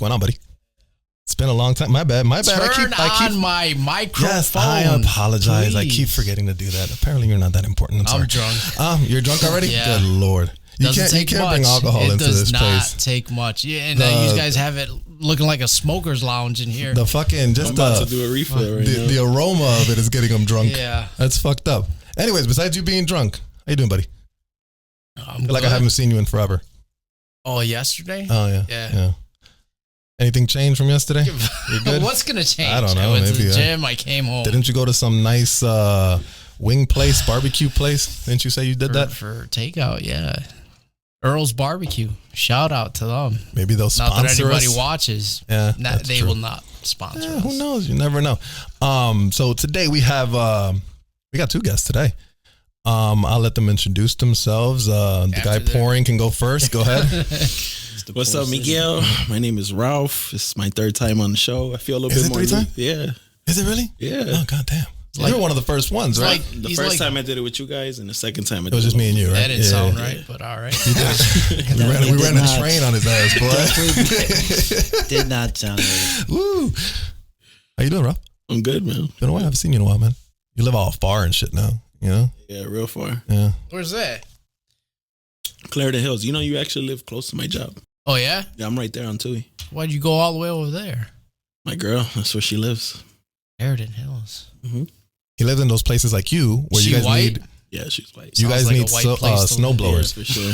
going on, buddy? It's been a long time. My bad. Turn on my microphone. Yes, I apologize. Please. I keep forgetting to do that. Apparently, you're not that important. I'm drunk. You're drunk already? Yeah. Good Lord. You Doesn't take can't much. bring alcohol into this place. It does not take much. Yeah, and you guys have it looking like a smoker's lounge in here. The fucking I'm about to do a refill right now. The aroma of it is getting them drunk. Yeah. That's fucked up. Anyways, besides you being drunk, how you doing, buddy? I feel like I haven't seen you in forever. Oh, yesterday? Oh, yeah. Yeah. Anything changed from yesterday? You good? What's going to change? I don't know. I went to maybe, the gym. I came home. Didn't you go to some nice wing place, barbecue place? Didn't you say you did that? For takeout, yeah. Earl's Barbecue. Shout out to them. Maybe they'll sponsor us. Not that anybody watches. Yeah, they true. will not sponsor us. Who knows? You never know. So today we have we got 2 guests today. I'll let them introduce themselves. The guy pouring can go first. Go ahead. What's up, Miguel? My name is Ralph. It's my 3rd time on the show. I feel a little bit more. Is it 3rd time? Yeah. Is it really? Yeah. Oh, goddamn. You're one of the first ones, right? The first time I did it with you guys, and the second time I did it was just me and you, right? That didn't sound right, but all right. we ran a train on his ass, boy. Did not sound right. Woo. How you doing, Rob? I'm good, man. Been a while. I haven't seen you in a while, man. You live off bar and shit now, you know? Yeah, real far. Yeah. Where's that? Clarendon Hills. You know, you actually live close to my job. Oh, yeah? Yeah, I'm right there on Tui. Why'd you go all the way over there? My girl, that's where she lives. Clarendon Hills. Mm-hmm. He lives in those places like you where you guys white? need. Yeah, she's white. You guys like need snow blowers. Yeah, for sure.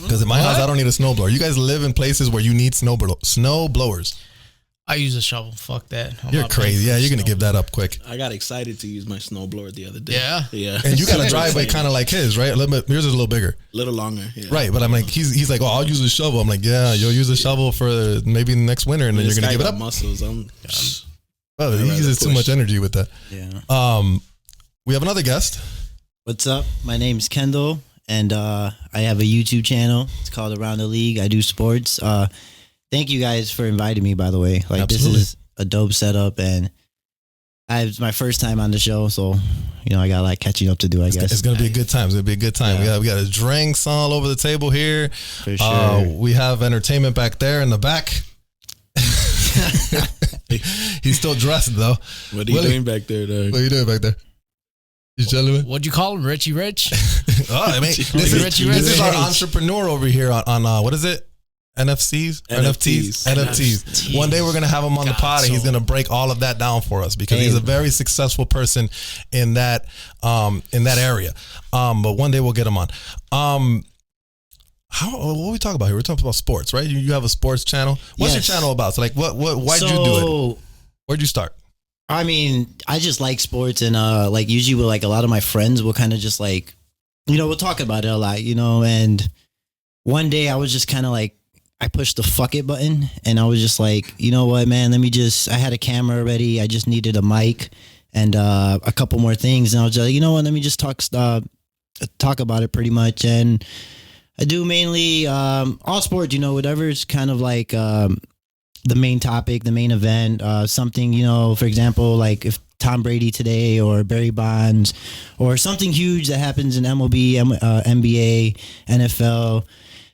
Because in my house, I don't need a snow blower. You guys live in places where you need snow blowers. I use a shovel. Fuck that. You're crazy. Yeah, you're going to give that up quick. I got excited to use my snow blower the other day. Yeah? Yeah. And you got a driveway kind of like his, right? A little bit, yours is a little bigger. A little longer, yeah. Right, but I'm like, he's like, oh, I'll use a shovel. I'm like, yeah, you'll use a shovel for maybe next winter, and then you're going to give it up. Muscles. Well, he uses too much energy with that. Yeah. We have another guest. What's up? My name's Kendall, and I have a YouTube channel. It's called Around the League. I do sports. Thank you guys for inviting me, by the way. Like, Absolutely. This is a dope setup, and it's my first time on the show, so I got like catching up to do. I guess it's gonna be a good time. It's gonna be a good time. Yeah. We got drinks all over the table here. For sure. We have entertainment back there in the back. He's still dressed though. What are you doing back there, dog? What are you doing back there? You chilling? What'd you call him? Richie Rich? Oh, I mean, this is our entrepreneur over here on what is it? NFTs. One day we're gonna have him on the pod, and he's gonna break all of that down for us because he's a very successful person in that area. But one day we'll get him on. What we talk about here? We're talking about sports, right? You have a sports channel. What's your channel about? So like, why'd you do it? Where'd you start? I mean, I just like sports, and like usually with like a lot of my friends will kind of just like, we'll talk about it a lot, and one day I was just kind of like, I pushed the fuck it button, and I was just like, you know what, man, I had a camera already. I just needed a mic and a couple more things. And I was just like, you know what, let me just talk about it pretty much. And I do mainly all sports, whatever is kind of like the main topic, the main event, something, for example, like if Tom Brady today or Barry Bonds or something huge that happens in MLB, NBA, NFL.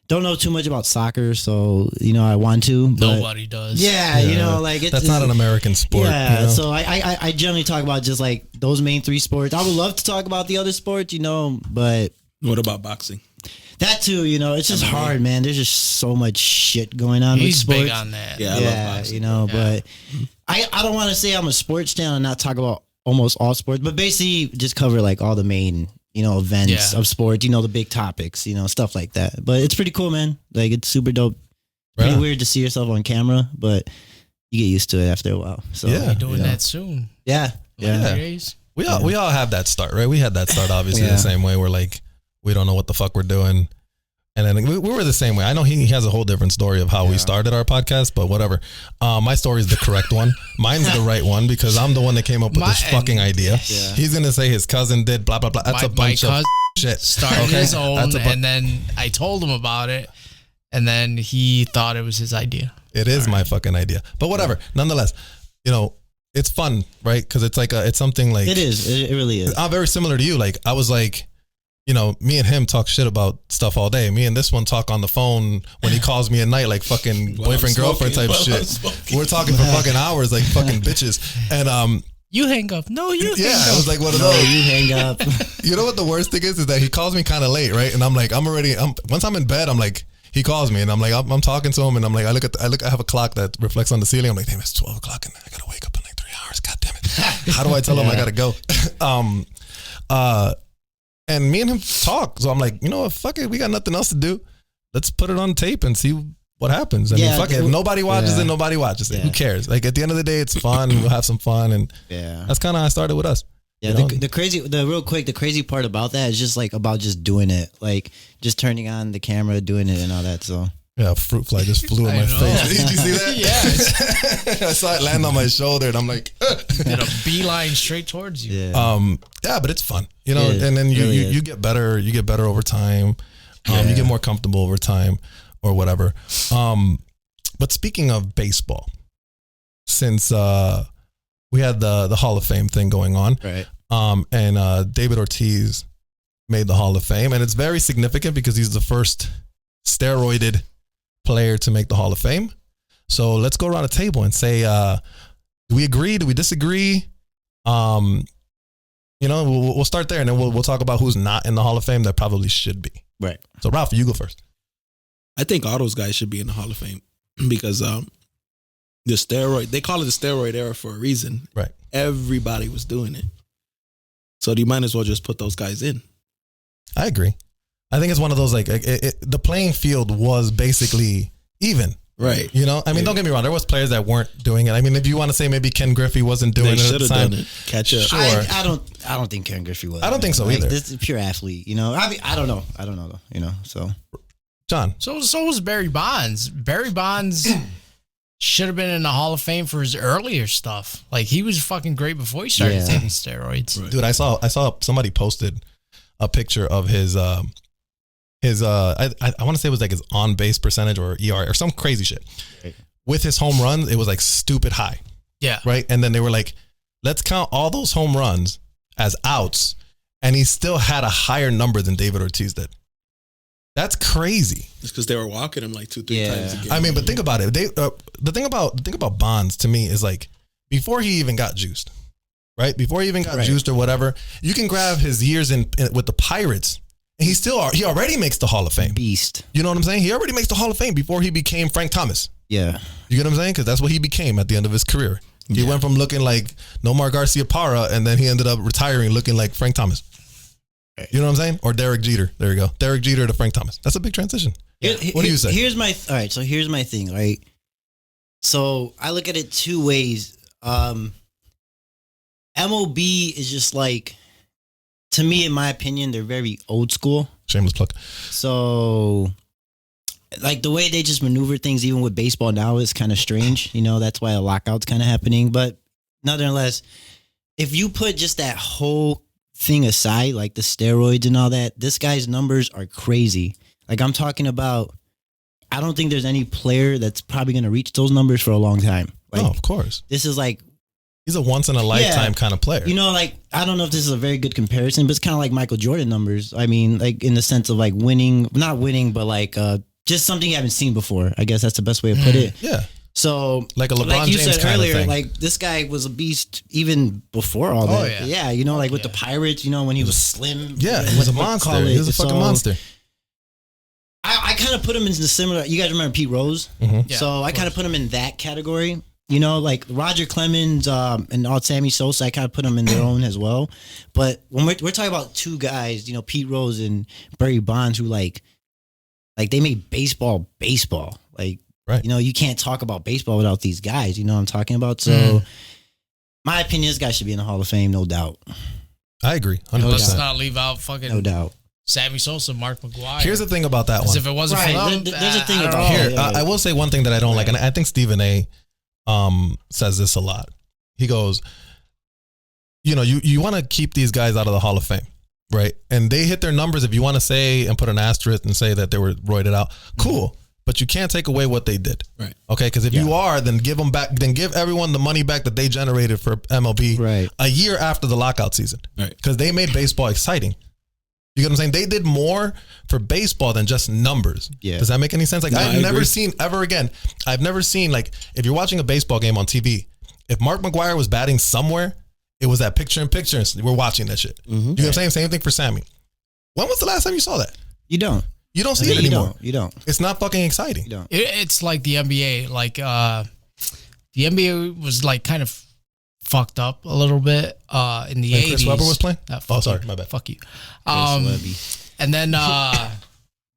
Don't know too much about soccer, so I want to. But nobody does. Yeah, like that's not an American sport. Yeah, so I generally talk about just like those main 3 sports. I would love to talk about the other sports, but what about boxing? That too, it's just hard, man. There's just so much shit going on with sports. He's big on that. Yeah, I love boxing. But I don't want to say I'm a sports channel and not talk about almost all sports, but basically just cover like all the main events of sport, the big topics, stuff like that. But it's pretty cool, man. Like, it's super dope. Pretty weird to see yourself on camera, but you get used to it after a while. So we're doing that soon. Yeah. We all have that start, right? We had that start obviously the same way. We're like, we don't know what the fuck we're doing. And then we were the same way. I know he has a whole different story of how we started our podcast, but whatever. My story is the correct one. Mine's the right one because I'm the one that came up with this fucking idea. Yeah. He's going to say his cousin did blah, blah, blah. That's a bunch of shit. Started his own, and then I told him about it, and then he thought it was his idea. It is my fucking idea. But whatever. Nonetheless, it's fun, right? Because it's like it's something like... It is. It really is. I'm very similar to you. Like, I was like... you know, me and him talk shit about stuff all day. Me and this one talk on the phone when he calls me at night, like fucking boyfriend, girlfriend type shit. We're talking for fucking hours, like fucking bitches. And, you hang up. No, you hang up. It was like one of those. You hang up. You know what the worst thing is that he calls me kind of late, right? And I'm like, once I'm in bed, I'm like, he calls me and I'm like, I'm talking to him and I'm like, I have a clock that reflects on the ceiling. I'm like, damn, it's 12 o'clock and I gotta wake up in like 3 hours. God damn it. How do I tell him I gotta go? And me and him talk. So I'm like, you know what? Fuck it. We got nothing else to do. Let's put it on tape and see what happens. I mean, fuck it. If nobody watches it, nobody watches it. Who cares? Like at the end of the day, it's fun. We'll have some fun. And that's kind of how I started with us. Yeah, the crazy part about that is just like about just doing it. Like just turning on the camera, doing it and all that. So yeah, a fruit fly just flew in my face. Did you see that? Yeah. I saw it land on my shoulder and I'm like, and a beeline straight towards you. Yeah. But it's fun, you know, and then you get better, over time. You get more comfortable over time or whatever. But speaking of baseball, since we had the Hall of Fame thing going on, right? And David Ortiz made the Hall of Fame, and it's very significant because he's the first steroided player to make the Hall of Fame. So let's go around the table and say, do we agree? Do we disagree? You know, we'll start there, and then we'll talk about who's not in the Hall of Fame that probably should be. Right. So Ralph, you go first. I think all those guys should be in the Hall of Fame because the steroid, they call it the steroid era for a reason. Right. Everybody was doing it. So you might as well just put those guys in. I agree. I think it's one of those, like, the playing field was basically even. Right. You know, I mean, don't get me wrong. There was players that weren't doing it. I mean, if you want to say maybe Ken Griffey wasn't doing it at the time. Done it. Catch up. Sure. I don't think Ken Griffey was. I don't think so either. This is a pure athlete, you know. I mean, I don't know though, you know. So John. So was Barry Bonds. Barry Bonds should have been in the Hall of Fame for his earlier stuff. Like he was fucking great before he started taking steroids. Right. Dude, I saw somebody posted a picture of his I want to say it was like his on base percentage or ER or some crazy shit. Right. With his home runs, it was like stupid high. Yeah. Right. And then they were like, let's count all those home runs as outs. And he still had a higher number than David Ortiz did. That's crazy. It's because they were walking him like 2-3 times a game. I mean, but think about it. The thing about Bonds to me is like before he even got juiced, right? Before he even got juiced or whatever, you can grab his years in with the Pirates. And he already makes the Hall of Fame. Beast. You know what I'm saying? He already makes the Hall of Fame before he became Frank Thomas. Yeah. You get what I'm saying? Because that's what he became at the end of his career. He went from looking like Nomar Garcia-Parra, and then he ended up retiring looking like Frank Thomas. You know what I'm saying? Or Derek Jeter. There you go. Derek Jeter to Frank Thomas. That's a big transition. Yeah. What do you say? Here's my thing, right? So I look at it two ways. MLB is just like, to me, in my opinion, they're very old school. Shameless plug. So, like the way they just maneuver things, even with baseball now, is kind of strange. You know, that's why a lockout's kind of happening. But nonetheless, if you put just that whole thing aside, like the steroids and all that, this guy's numbers are crazy. Like I'm talking about, I don't think there's any player that's probably going to reach those numbers for a long time. Like, of course. This is like, he's a once in a lifetime kind of player. You know, like, I don't know if this is a very good comparison, but it's kind of like Michael Jordan numbers. I mean, like in the sense of like not winning, but like just something you haven't seen before. I guess that's the best way to put it. Yeah. So like a LeBron like you James said kind earlier, of thing. like this guy was a beast even before all that. Yeah, you know, like with the Pirates, you know, when he was slim. Yeah, he was a monster. He was a fucking monster. I kind of put him in the similar. You guys remember Pete Rose? Mm-hmm. Yeah, so I kind of put him in that category. You know, like Roger Clemens and all Sammy Sosa, I kind of put them in their own as well. But when we're talking about two guys, you know, Pete Rose and Barry Bonds, who like they made baseball. Like, right. You know, you can't talk about baseball without these guys. You know what I'm talking about? So, my opinion, this guy should be in the Hall of Fame, no doubt. I agree. 100%. Let's not leave out fucking no doubt. Sammy Sosa, Mark McGwire. Here's the thing about that one. If it wasn't for them, there's a thing about here. I will say one thing that I don't like, and I think Stephen A. Says this a lot. He goes, you know, you want to keep these guys out of the Hall of Fame, right? And they hit their numbers. If you want to say and put an asterisk and say that they were roided out, cool. But you can't take away what they did, right? Okay, because if you are, then give them back. Then give everyone the money back that they generated for MLB, right, a year after the lockout season, right? Because they made baseball exciting. You get what I'm saying? They did more for baseball than just numbers. Yeah. Does that make any sense? Like, No, I've never seen like, if you're watching a baseball game on TV, if Mark McGwire was batting somewhere, it was that picture in picture, and we're watching that shit. You know what I'm saying? Same thing for Sammy. When was the last time you saw that? You don't. You don't see it anymore. You don't. It's not fucking exciting. You don't. It's like the NBA. Like the NBA was like kind of fucked up a little bit in the 80s. Chris Webber was playing? Oh, sorry, my bad. Fuck you. And then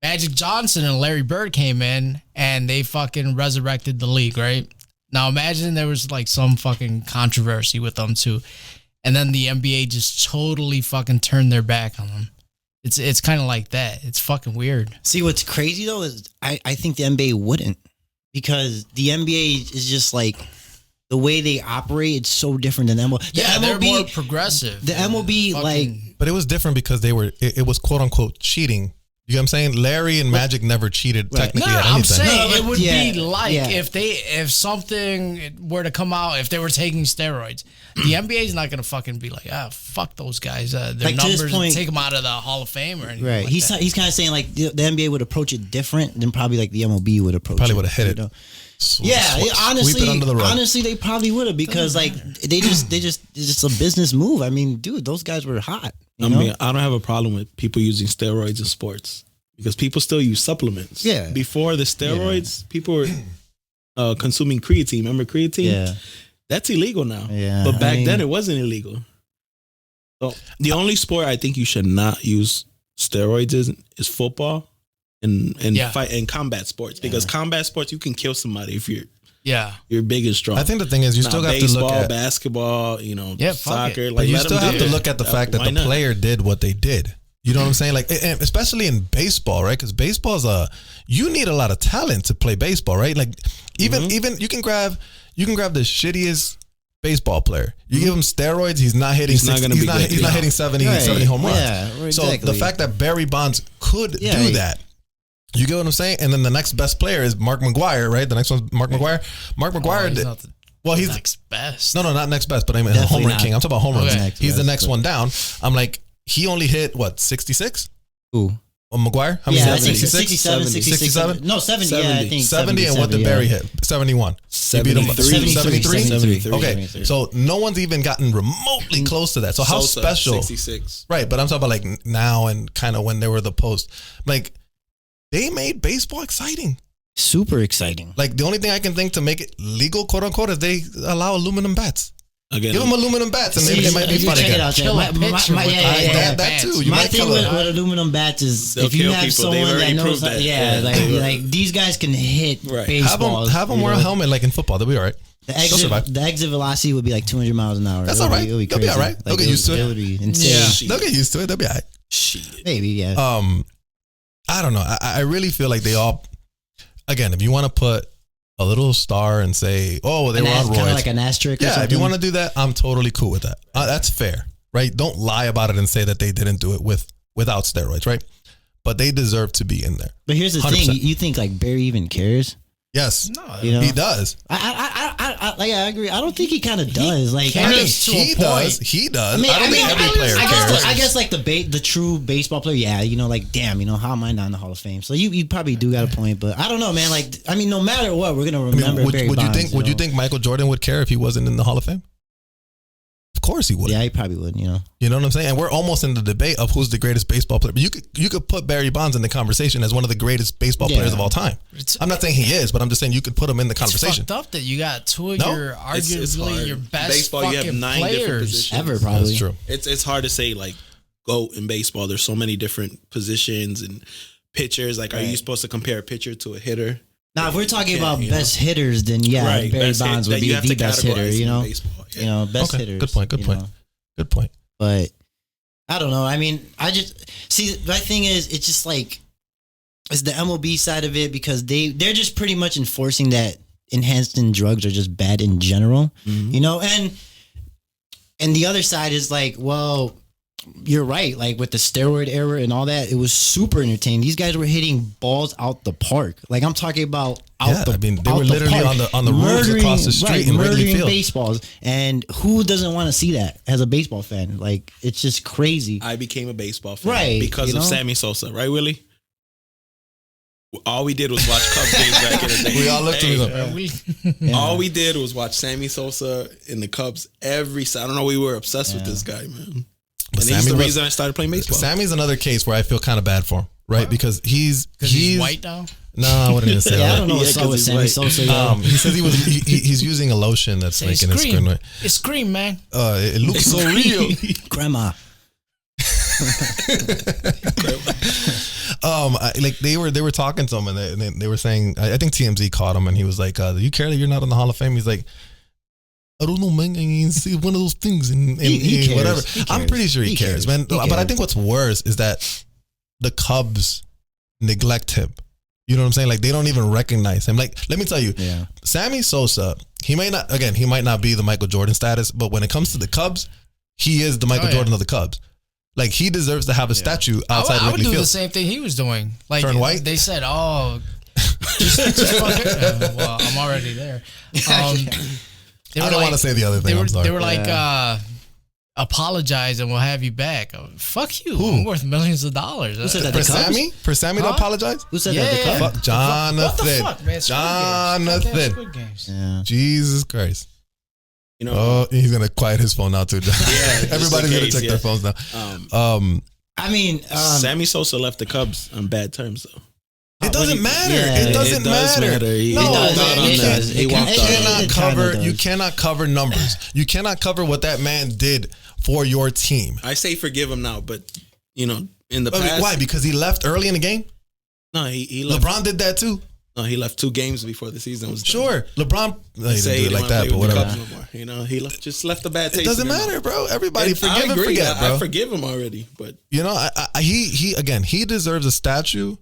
Magic Johnson and Larry Bird came in and they fucking resurrected the league, right? Now imagine there was like some fucking controversy with them too. And then the NBA just totally fucking turned their back on them. It's kind of like that. It's fucking weird. See, what's crazy though is I think the NBA wouldn't, because the NBA is just like, the way they operate, it's so different than MLB. They're more progressive. The MLB, like, but it was different because it was quote unquote cheating. You know what I'm saying? Larry and Magic never cheated technically at anything. I'm saying No, it would be like yeah. if something were to come out, if they were taking steroids, the NBA is not going to fucking be like, fuck those guys. Their Like, to this numbers, point- take them out of the Hall of Fame or anything. right. Like He's that. he's kind of saying like the NBA would approach it different than probably like the MLB would approach. Probably would have hit it. know? Sweep Honestly, it under the rug. honestly, they probably would have, because like it's just a business move. I mean, dude, those guys were hot. You know? mean, I don't have a problem with people using steroids in sports, because people still use supplements. Yeah. Before the steroids, people were consuming creatine. Remember creatine? Yeah. That's illegal now. Yeah, But back I mean- then it wasn't illegal. So the only sport I think you should not use steroids is football and fight and combat sports, because combat sports you can kill somebody if you're big and strong. I think the thing is you still have to baseball, look at basketball, soccer. but you let still them have do to it. look at the fact that Why the not? player did what they did. You know what I'm saying? Like, and especially in baseball, right? Because baseball's you need a lot of talent to play baseball, right? Like, even you can grab the shittiest baseball player. You give him steroids, he's not hitting. He's not gonna be good. He's not hitting 70 home runs. Yeah, exactly. So the fact that Barry Bonds could do that. You get what I'm saying? And then the next best player is Mark McGwire, right? The next one's Mark McGwire. Mark McGwire he's did. not the Well, he's next best. No, not next best, but I mean Definitely home run not. king. I'm talking about home runs. Okay. He's the next one down. I'm like, he only hit what, 66? Ooh. McGuire? How many Yeah, I hit? think 67? 67. No, 70. Yeah, I think 70, and what did Barry hit? 71. He beat him by 73. 73? Okay, so no one's even gotten remotely close to that. So how Sosa, special? 66. Right, but I'm talking about like now and kind of when they were the post. Like, they made baseball exciting. Super exciting. Like, the only thing I can think to make it legal, quote unquote, is they allow aluminum bats. Again, Give them aluminum bats and maybe it might be fun check it again. out. Kill a pitcher with That too. You My might thing kill with it. aluminum bats is They'll if you kill have people. someone They've that already knows, proved that. like these guys can hit Right. baseballs. Have them wear a helmet like in football. They'll be all right. The survive. exit velocity would be like 200 miles an hour. That's all right. It'll be They'll be crazy. all right. They'll get used to it. It would be insane. Yeah. They'll get used to it. They'll be all right. shit. Maybe, yeah. I don't know. I really feel like they all, again, if you want to put a little star and say, oh, they were on Kind of roids. like an asterisk or Yeah, something. if you want to do that, I'm totally cool with that. That's fair, right? Don't lie about it and say that they didn't do it without steroids, right? But they deserve to be in there. But here's the 100%. thing. You think like Barry even cares? Yes, You know? he does. I agree. I don't think he kind of does. Like, cares. I mean, To a He does. point. He does. I mean, I don't think every player cares. I guess like the true baseball player, yeah, you know, like damn, you know, how am I not in the Hall of Fame? So you probably do got a point, but I don't know, man. Like, I mean, no matter what, we're gonna remember Barry would you Bonds. think? Would you think Michael Jordan would care if he wasn't in the Hall of Fame? Of course he would. Yeah, he probably would. You know, You know what I'm saying? And we're almost in the debate of who's the greatest baseball player. But you could put Barry Bonds in the conversation as one of the greatest baseball players of all time. I'm not saying he is, but I'm just saying you could put him in the conversation. It's fucked up that you got two of No, your it's arguably hard. your best Baseball, you have fucking 9 different players. positions. ever probably. That's true. It's hard to say like GOAT in baseball. There's so many different positions and pitchers. Like, are you supposed to compare a pitcher to a hitter? Now, if we're talking Yeah, about you know. best hitters, then yeah, Right, Barry best hit- Bonds that would be you have the to best hitter. categorize You in know, baseball. Yeah. you know, best Okay, hitters. good point. Good you point. know. Good point. But I don't know. I mean, I just see my thing is it's just like it's the MLB side of it, because they're just pretty much enforcing that enhanced drugs are just bad in general, you know. And the other side is like, well, you're right. Like with the steroid era and all that, it was super entertaining. These guys were hitting balls out the park. Like I'm talking about they were literally on the roofs across the street in Wrigley Field. Baseballs. And who doesn't want to see that as a baseball fan? Like it's just crazy. I became a baseball fan because of Sammy Sosa, right, Willie? All we did was watch Cubs games back in the day. We all looked at him. All we did was watch Sammy Sosa in the Cubs every. I don't know. We were obsessed with this guy, man. But and he's the reason I started playing baseball. Sammy's another case where I feel kind of bad for him, right? Because he's white now. No, I wouldn't even say that. I don't know what's up with Sammy Sosa. He says he's using a lotion that's making his skin right. It's cream, man. It looks so real. Grandma. Like they were talking to him and they were saying, I think TMZ caught him and he was like, "Do you care that you're not in the Hall of Fame?" He's like, "I don't know, man. It's one of those things." And he cares. Whatever. He cares. I'm pretty sure he cares, man. But I think what's worse is that the Cubs neglect him. You know what I'm saying? Like they don't even recognize him. Like let me tell you, Sammy Sosa, he might not be the Michael Jordan status, but when it comes to the Cubs, he is the Michael Jordan of the Cubs. Like he deserves to have a statue outside I Wrigley would do Field. the same thing he was doing. Like turn white. They said, just fuck it. Well, I'm already there. I don't want to say the other thing. They were like, apologize and we'll have you back. Fuck you. I'm worth millions of dollars. Who said that? For Sammy to apologize? Who said that? Fuck Jonathan. What the fuck, man? Jonathan. Squid Games. Jesus Christ. You know, he's gonna quiet his phone now too. Everybody's gonna check their phones now. I mean, Sammy Sosa left the Cubs on bad terms, though. It doesn't matter. It doesn't matter. You cannot cover numbers. You cannot cover what that man did for your team. I say forgive him now, but in the past, why? Because he left early in the game. No, he left. LeBron did that too. No, he left 2 games before the season was done. Sure, LeBron he didn't do it like that, but whatever. No he just left a bad taste. It doesn't matter, bro. Everybody forgive and forget, bro. I forgive him already, but he deserves a statue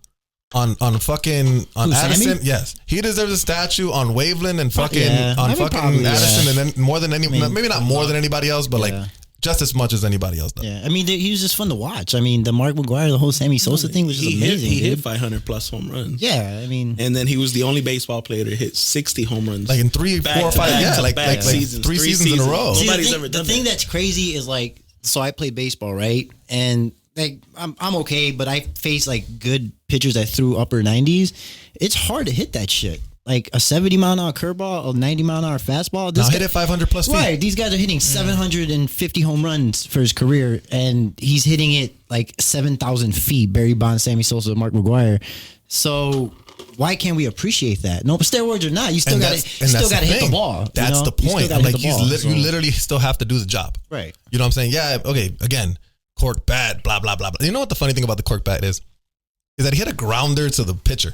on Addison. Sammy? Yes, he deserves a statue on Waveland and Addison, and then more than maybe not more than anybody else, but like just as much as anybody else does. Yeah, I mean, he was just fun to watch. I mean, the Mark McGwire, the whole Sammy Sosa thing was just amazing. He hit 500 plus home runs. Yeah, I mean, and then he was the only baseball player to hit 60 home runs, like in 3, 4, 5, seasons, 3 seasons in a row. Nobody's ever done that. The thing that's crazy is like, so I play baseball, right? And like, I'm okay, but I face like good pitchers that threw upper 90s. It's hard to hit that shit. Like a 70 mile an hour curveball, a 90 mile an hour fastball. Now hit it 500 plus feet. Right. These guys are hitting 750 home runs for his career, and he's hitting it like 7,000 feet. Barry Bonds, Sammy Sosa, Mark McGwire. So why can't we appreciate that? No, but steroids or not, you still got to hit the ball. That's the point. Like you literally still have to do the job. Right. You know what I'm saying? Yeah. Okay. Again, cork bat, blah blah blah blah. You know what the funny thing about the cork bat is that he hit a grounder to the pitcher.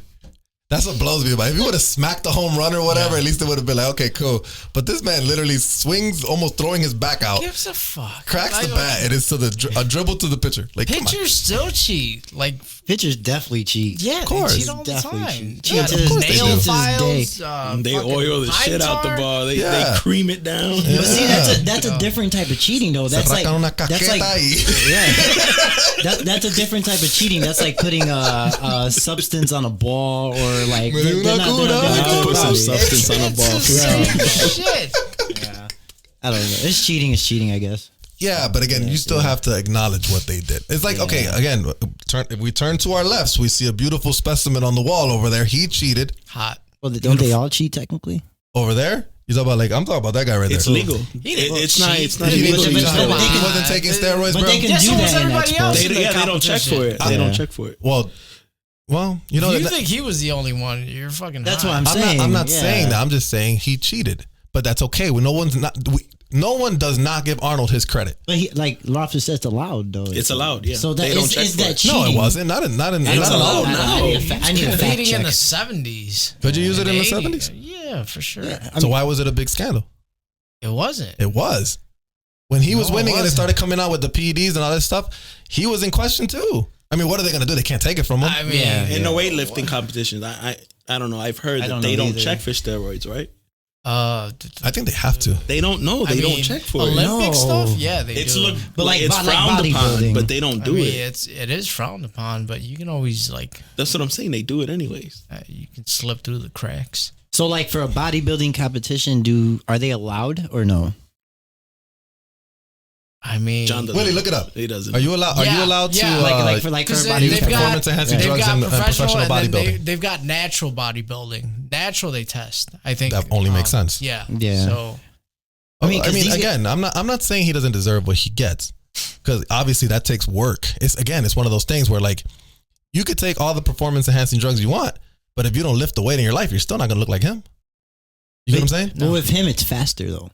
That's what blows me about it. If he would have smacked the home run or whatever, at least it would have been like, okay, cool. But this man literally swings, almost throwing his back out. Gives a fuck. Cracks the bat. It is to a dribble to the pitcher. Like pitchers still cheat. Like pitchers definitely cheat. Yeah, of course. They cheat all the time. Cheat to this nail files. They oil the shit out the ball. They cream it down. Yeah. But see, that's a different type of cheating though. That's like that's a different type of cheating. That's like putting a substance on a ball or like. Put some substance on a ball. Shit. Yeah. I don't know. It's cheating, I guess. Yeah, but again, you still have to acknowledge what they did. It's like, okay, again, if we turn to our lefts, we see a beautiful specimen on the wall over there. He cheated. Hot. Well, don't they all cheat technically? Over there? You talking about I'm talking about that guy right there. It's legal. It's not illegal. He wasn't taking steroids, bro. But they can do that in that sport. They don't check for it. They don't check for it. Well, you know, if you think he was the only one, you're fucking. That's what I'm saying. I'm not saying that. I'm just saying he cheated, but that's okay. No one does not give Arnold his credit. But like Loftus says, it's allowed though. It's allowed, yeah. So that is that cheating? No, it wasn't. Not in. It's allowed now. I need a fact check. In the 70s. Could you use it in the 70s? Yeah, for sure. Yeah, so why was it a big scandal? It wasn't. It was. When he was winning and it started coming out with the PEDs and all that stuff, he was in question too. I mean, what are they going to do? They can't take it from him. I mean, in the weightlifting competitions, I don't know. I've heard that they don't check for steroids, right? I think they have to. They don't know. They don't check for Olympic it. stuff, yeah, they do. But like it's frowned upon, but they don't do it. It is frowned upon, but you can always like. That's what I'm saying. They do it anyways. You can slip through the cracks. So, like for a bodybuilding competition, are they allowed or no? I mean, John Willie, look it up. He doesn't. Are you allowed? Yeah, Are you allowed to like for use performance enhancing drugs in professional bodybuilding? They've got natural bodybuilding. Natural, they test. I think that only makes sense. Yeah. So, I mean, again, I'm not saying he doesn't deserve what he gets, because obviously that takes work. It's one of those things where like you could take all the performance enhancing drugs you want, but if you don't lift the weight in your life, you're still not gonna look like him. You know what I'm saying? Well, with him, it's faster though.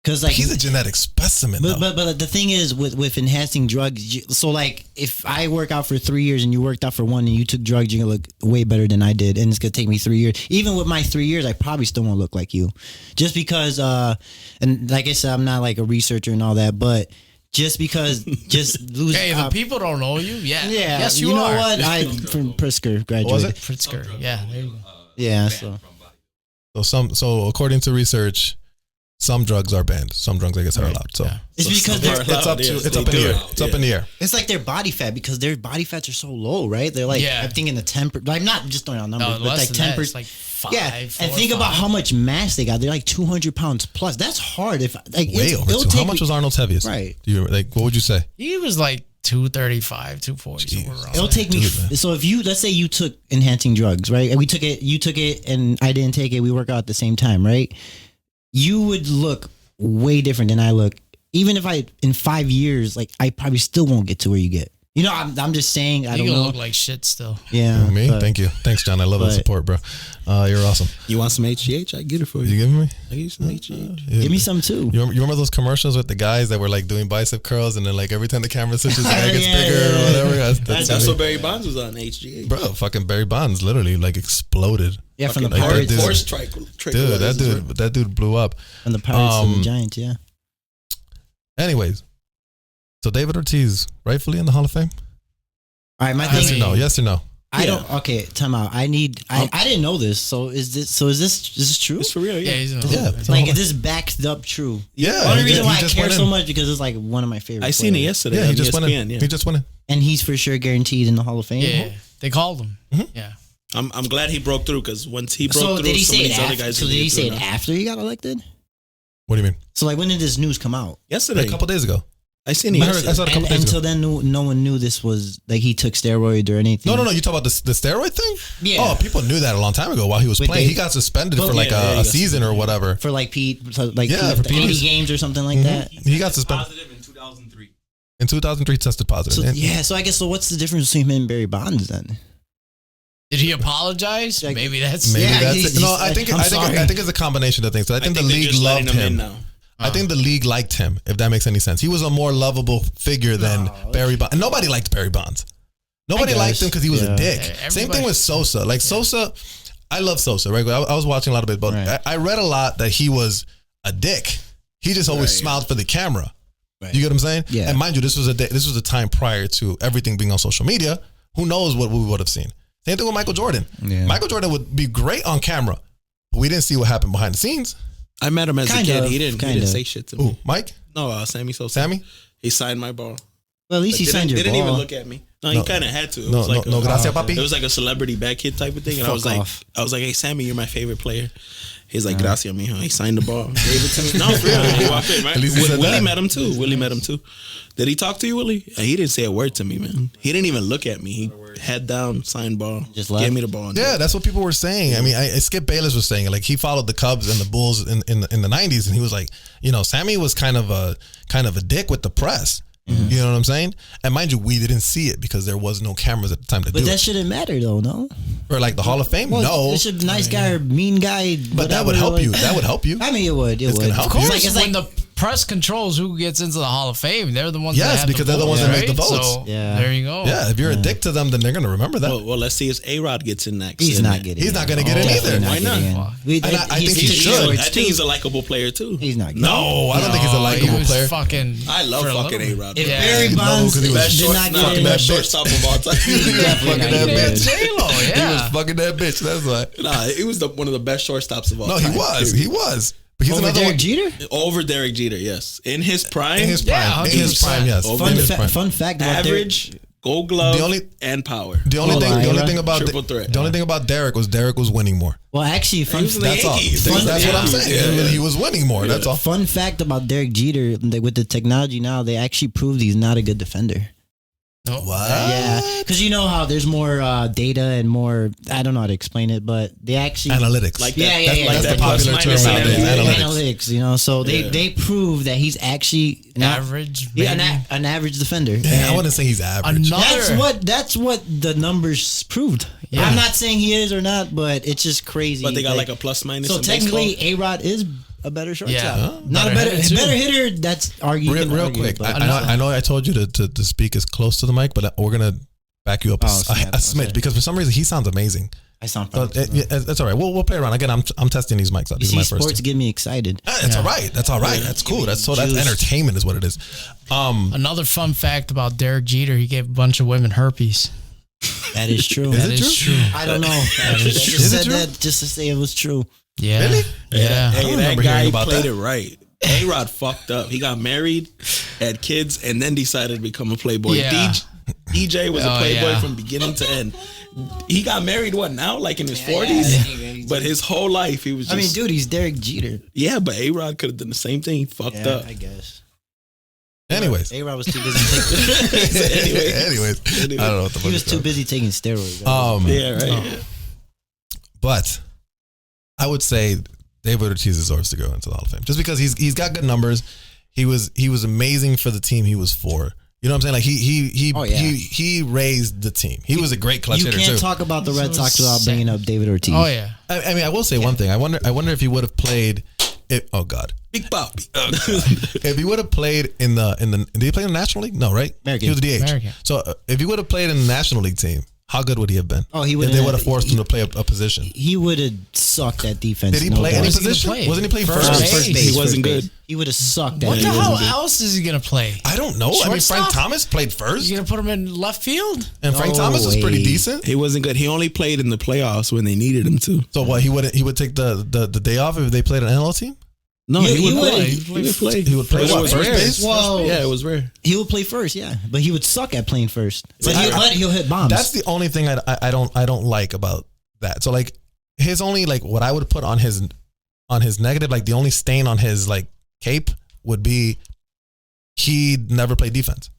Because like he's a genetic specimen. But the thing is with enhancing drugs, so like if I work out for 3 years and you worked out for 1 and you took drugs, you're gonna look way better than I did, and it's gonna take me 3 years. Even with my 3 years, I probably still won't look like you, just because. And like I said, I'm not like a researcher and all that, but just because lose. Hey, the people don't know you. Yeah. Yes, you know are. what? I from Pritzker graduated. Was it Pritzker? Yeah. There you go. Yeah. So according to research, some drugs are banned. Some drugs, I guess, are allowed. So it's because it's up in the air. It's up in the air. It's like their body fat, because their body fats are so low, right? They're like, I'm thinking the 10%. I'm not just throwing out numbers, but like 10%. Like 5, yeah, 4, and think about how much mass they got. They're like 200 pounds plus. That's hard. If like way over. How much was Arnold's heaviest? Right. Do you like? What would you say? He was like 235, 240. Somewhere around. It'll take me. So if let's say you took enhancing drugs, right? And you took it, and I didn't take it. We work out at the same time, right? You would look way different than I look. Even if in 5 years, like I probably still won't get to where you get. You know, I'm just saying. I don't know. Look like shit still. Yeah. Me? Thank you. Thanks, John. I love the support, bro. You're awesome. You want some HGH? I get it for you. You giving me? I give you some HGH. Give me some too. You remember those commercials with the guys that were like doing bicep curls, and then like every time the camera switches, the guy gets bigger or whatever? That's what Barry Bonds was on HGH. Bro, fucking Barry Bonds literally like exploded. Yeah, from the Like Pirates. Dude, that dude blew up. From the Pirates and the Giants, yeah. Anyways, so David Ortiz rightfully in the Hall of Fame? All right, my thing. Yes or no? I don't. Okay, time out. I didn't know this. So is this true? It's for real. Yeah. Like, is this backed up true? Yeah. The only reason why I care so much because it's like one of my favorite. I seen it yesterday. Yeah, he just went in. He just went in, and he's for sure guaranteed in the Hall of Fame. Yeah, they called him. Mm-hmm. Yeah. I'm glad he broke through, because once he broke through, did he say it other after? guys. So did he say it after he got elected? What do you mean? So like, when did this news come out? Yesterday, a couple days ago. I seen it. I saw it a couple days until ago. then, no one knew this was like he took steroids or anything. No. You talk about the steroid thing? Yeah. Oh, people knew that a long time ago while he was playing. He got suspended for like a season or whatever. For like Pete, for 80 games or something like that. He got suspended. Positive in 2003. In 2003, tested positive. So I guess what's the difference between him and Barry Bonds then? Did he apologize? Like, maybe that's it. No, I think it's a combination of things. So I think the league loved him. I think the league liked him, if that makes any sense. He was a more lovable figure than Barry Bonds. And nobody liked Barry Bonds. Nobody liked him because he was a dick. Same thing with Sosa. Like Sosa, I love Sosa, right? I was watching a lot of it, but I read a lot that he was a dick. He just always smiled for the camera. Right. You get what I'm saying? Yeah. And mind you, this was a time prior to everything being on social media. Who knows what we would have seen? Same thing with Michael Jordan. Yeah. Michael Jordan would be great on camera, but we didn't see what happened behind the scenes. I met him as a kid. He didn't say shit to me. Ooh, Mike? No, Sammy Sosa. Sammy? He signed my ball. Well, at least he signed your ball. Didn't even look at me. No, he kind of had to. It was like gracias, papi. It was like a celebrity back hit type of thing, and I was like, hey, Sammy, you're my favorite player. He's like, gracias, mijo. He signed the ball, gave it to me. No, for real. He walked in, right? Willie met him too. Did he talk to you, Willie? He didn't say a word to me, man. He didn't even look at me. He head down, signed ball, just gave me the ball. Yeah, that's what people were saying. I mean, Skip Bayless was saying it. Like, he followed the Cubs and the Bulls in the 90s, and he was like, Sammy was kind of a dick with the press. Mm-hmm. You know what I'm saying? And mind you, we didn't see it because there was no cameras at the time to do it. But that shouldn't matter though, no? Or like the Hall of Fame? Well, no. It's a nice guy or mean guy. But that would help you. That would help you. I mean, it would. It's gonna help you. It's like when the press controls who gets into the Hall of Fame. They're the ones. Yes, that have because the they're the votes, ones that make right? the votes. So, there you go. Yeah, if you're a dick to them, then they're gonna remember that. Well, let's see if A-Rod gets in next. He's not getting. He's not gonna get in either. Why not? I think he should. I think he's a likable player too. He's not. No, I don't think he's a likable player. I love fucking A-Rod. If Barry Bonds did not get in, best shortstop of all time. Fucking that bitch. J-Lo, He was fucking that bitch. That's why. Nah, he was one of the best shortstops of all time. No, he was. He was. But he's over another Derek one. Jeter. Over Derek Jeter, yes. In his prime. In his prime. In his prime, yes. Fun fact about Average, Gold Glove, and power. The only thing about Triple threat. the only thing about Derek was winning more. Well, actually, That's all. That's what I'm saying. He was winning more. That's all. Fun fact about Derek Jeter: with the technology now, they actually proved he's not a good defender. What? Yeah, because you know how there's more data and more. I don't know how to explain it, but they actually analytics. Like That's the popular term nowadays. Analytics. You know, so they prove that he's actually an average, an average defender. Yeah, I wouldn't say he's average. That's what the numbers proved. Yeah. I'm not saying he is or not, but it's just crazy. But they got like a plus minus. So technically, A-Rod is a better shortstop. Yeah. Not a better hitter. That's argued. Real quick. I know I told you to speak as close to the mic, but we're gonna back you up a smidge because for some reason he sounds amazing. I sound that's all right. We'll play around again. I'm testing these mics out. These are my first sports get me excited. That's all right. That's all right. That's cool. That's entertainment is what it is. Another fun fact about Derek Jeter: he gave a bunch of women herpes. That is true. Is it true? I don't know. I just said that just to say it was true. Yeah. Really? Yeah. Hey, that guy played it right. A-Rod fucked up. He got married, had kids, and then decided to become a playboy. Yeah. DJ was a playboy from beginning to end. He got married, now? Like in his 40s? Yeah. But his whole life, he was just... I mean, dude, he's Derek Jeter. Yeah, but A-Rod could have done the same thing. He fucked up. I guess. Anyways. A-Rod was too busy taking... Anyways. I don't know what the fuck he was too busy taking steroids. Yeah, right. But I would say David Ortiz deserves to go into the Hall of Fame just because he's got good numbers. He was amazing for the team he was for. You know what I'm saying? Like he raised the team. He was a great clutch hitter too. You can't talk about the Red Sox without bringing up David Ortiz. Oh yeah. I mean, I will say one thing. I wonder if he would have played. Oh God. Big Poppy. If he would have played in the did he play in the National League? No, right? American. He was DH. American. So if he would have played in the National League team, how good would he have been? Oh, he would. If they would have forced him to play a position. He would have sucked at defense. Did he play any position? Wasn't he playing first base? He wasn't good. He would have sucked. What the hell else is he gonna play? I don't know. I mean, Frank Thomas played first. You gonna put him in left field? And Frank Thomas was pretty decent. He wasn't good. He only played in the playoffs when they needed him to. So what? He would take the day off if they played an NL team? No, he would play. He would play what? First base? Well, yeah, it was rare. He would play first, yeah, but he would suck at playing first. But he'll hit bombs. That's the only thing I don't like about that. So like his only like what I would put on his negative, like the only stain on his like cape would be he never played defense.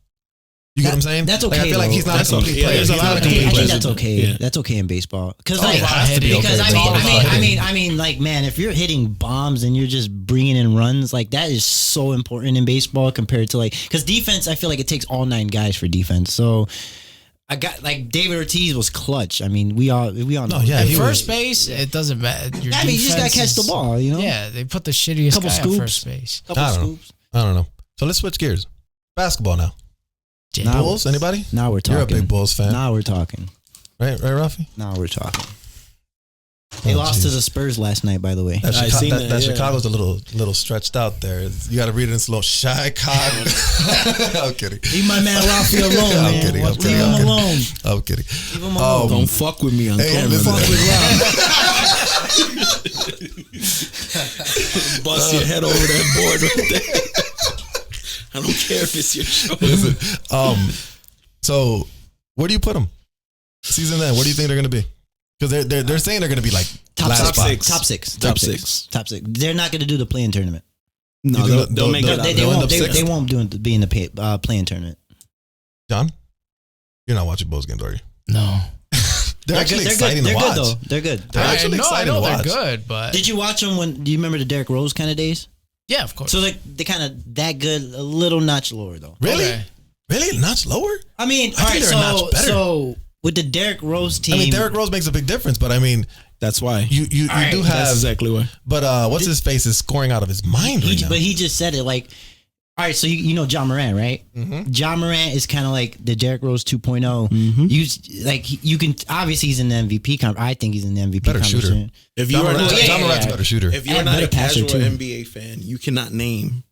You get what I'm saying? That's okay. Like, I feel like he's not a complete player. There's a lot of I think players. that's okay. Yeah. That's okay in baseball. Because I mean, like, man, if you're hitting bombs and you're just bringing in runs, like that is so important in baseball compared to like because defense. I feel like it takes all 9 guys for defense. So I got like David Ortiz was clutch. I mean, we all know. Yeah, at first base, it doesn't matter. You just gotta catch the ball. You know. Yeah, they put the shittiest guy at first base. I don't know. So let's switch gears. Basketball now. Bulls? Anybody? Now we're talking. You're a big Bulls fan. Now we're talking. Right, Rafi? Now we're talking. They lost to the Spurs last night, by the way. That Chicago's a little stretched out there. You got to read it in slow. Chicago. I'm kidding. Leave my man Rafi alone, man. Leave him alone. I'm kidding. Leave him alone. Don't fuck with me on camera. Bust your head over that board right there. I don't care if it's your show. Listen, so where do you put them? Season end, where do you think they're going to be? Because they're saying they're going to be like top six. They're not going to do the play-in tournament. No, they'll make it. They won't be in the play-in tournament. John, you're not watching Bulls games, are you? No. They're actually exciting to watch. They're good. They're actually exciting to watch. They're good, but did you watch them do you remember the Derrick Rose kind of days? Yeah, of course. So they kind of that good, a little notch lower though. Really? Okay. Really? Notch lower? I mean, I think they're a notch better. So with the Derrick Rose team, I mean, Derrick Rose makes a big difference, but I mean, That's why. You do have. That's exactly why. But what's his face is scoring out of his mind right now. But he just said it like, all right, so you know John Morant, right? Mm-hmm. John Morant is kind of like the Derrick Rose 2.0. Mm-hmm. You can obviously he's in the MVP. I think he's in the MVP. Better shooter. If you are John Morant's a better shooter. If you're not a casual NBA fan, you cannot name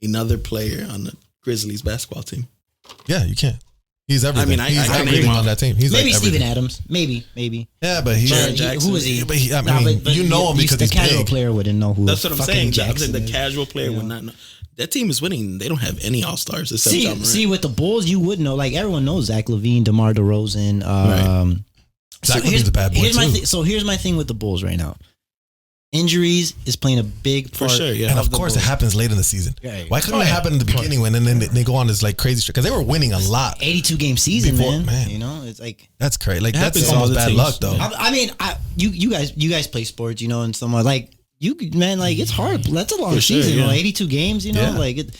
another player on the Grizzlies basketball team. Yeah, you can't. He's everything. I mean, he's I everything on that team. He's maybe like Steven Adams. Maybe. Yeah, but he's who is he? But you know him because the he's casual big. player wouldn't know who. That's what I'm saying. Jackson The casual player would not know. That team is winning. They don't have any All Stars except John Morant. See, with the Bulls, you would know. Like everyone knows Zach LaVine, DeMar DeRozan. Right. Zach LaVine's a bad boy too. So here's my thing with the Bulls right now. Injuries is playing a big part. For sure, yeah. And of course, it happens late in the season. Yeah. Why couldn't it happen in the beginning when then they go on this like crazy streak? Because they were winning a lot. 82 game season, Before, man. You know, it's like that's crazy. Like that's happens almost all the bad teams. luck, though. I mean, you guys play sports, you know, and someone like you, man, like it's hard. That's a long season, you know, 82 games, you know, like it.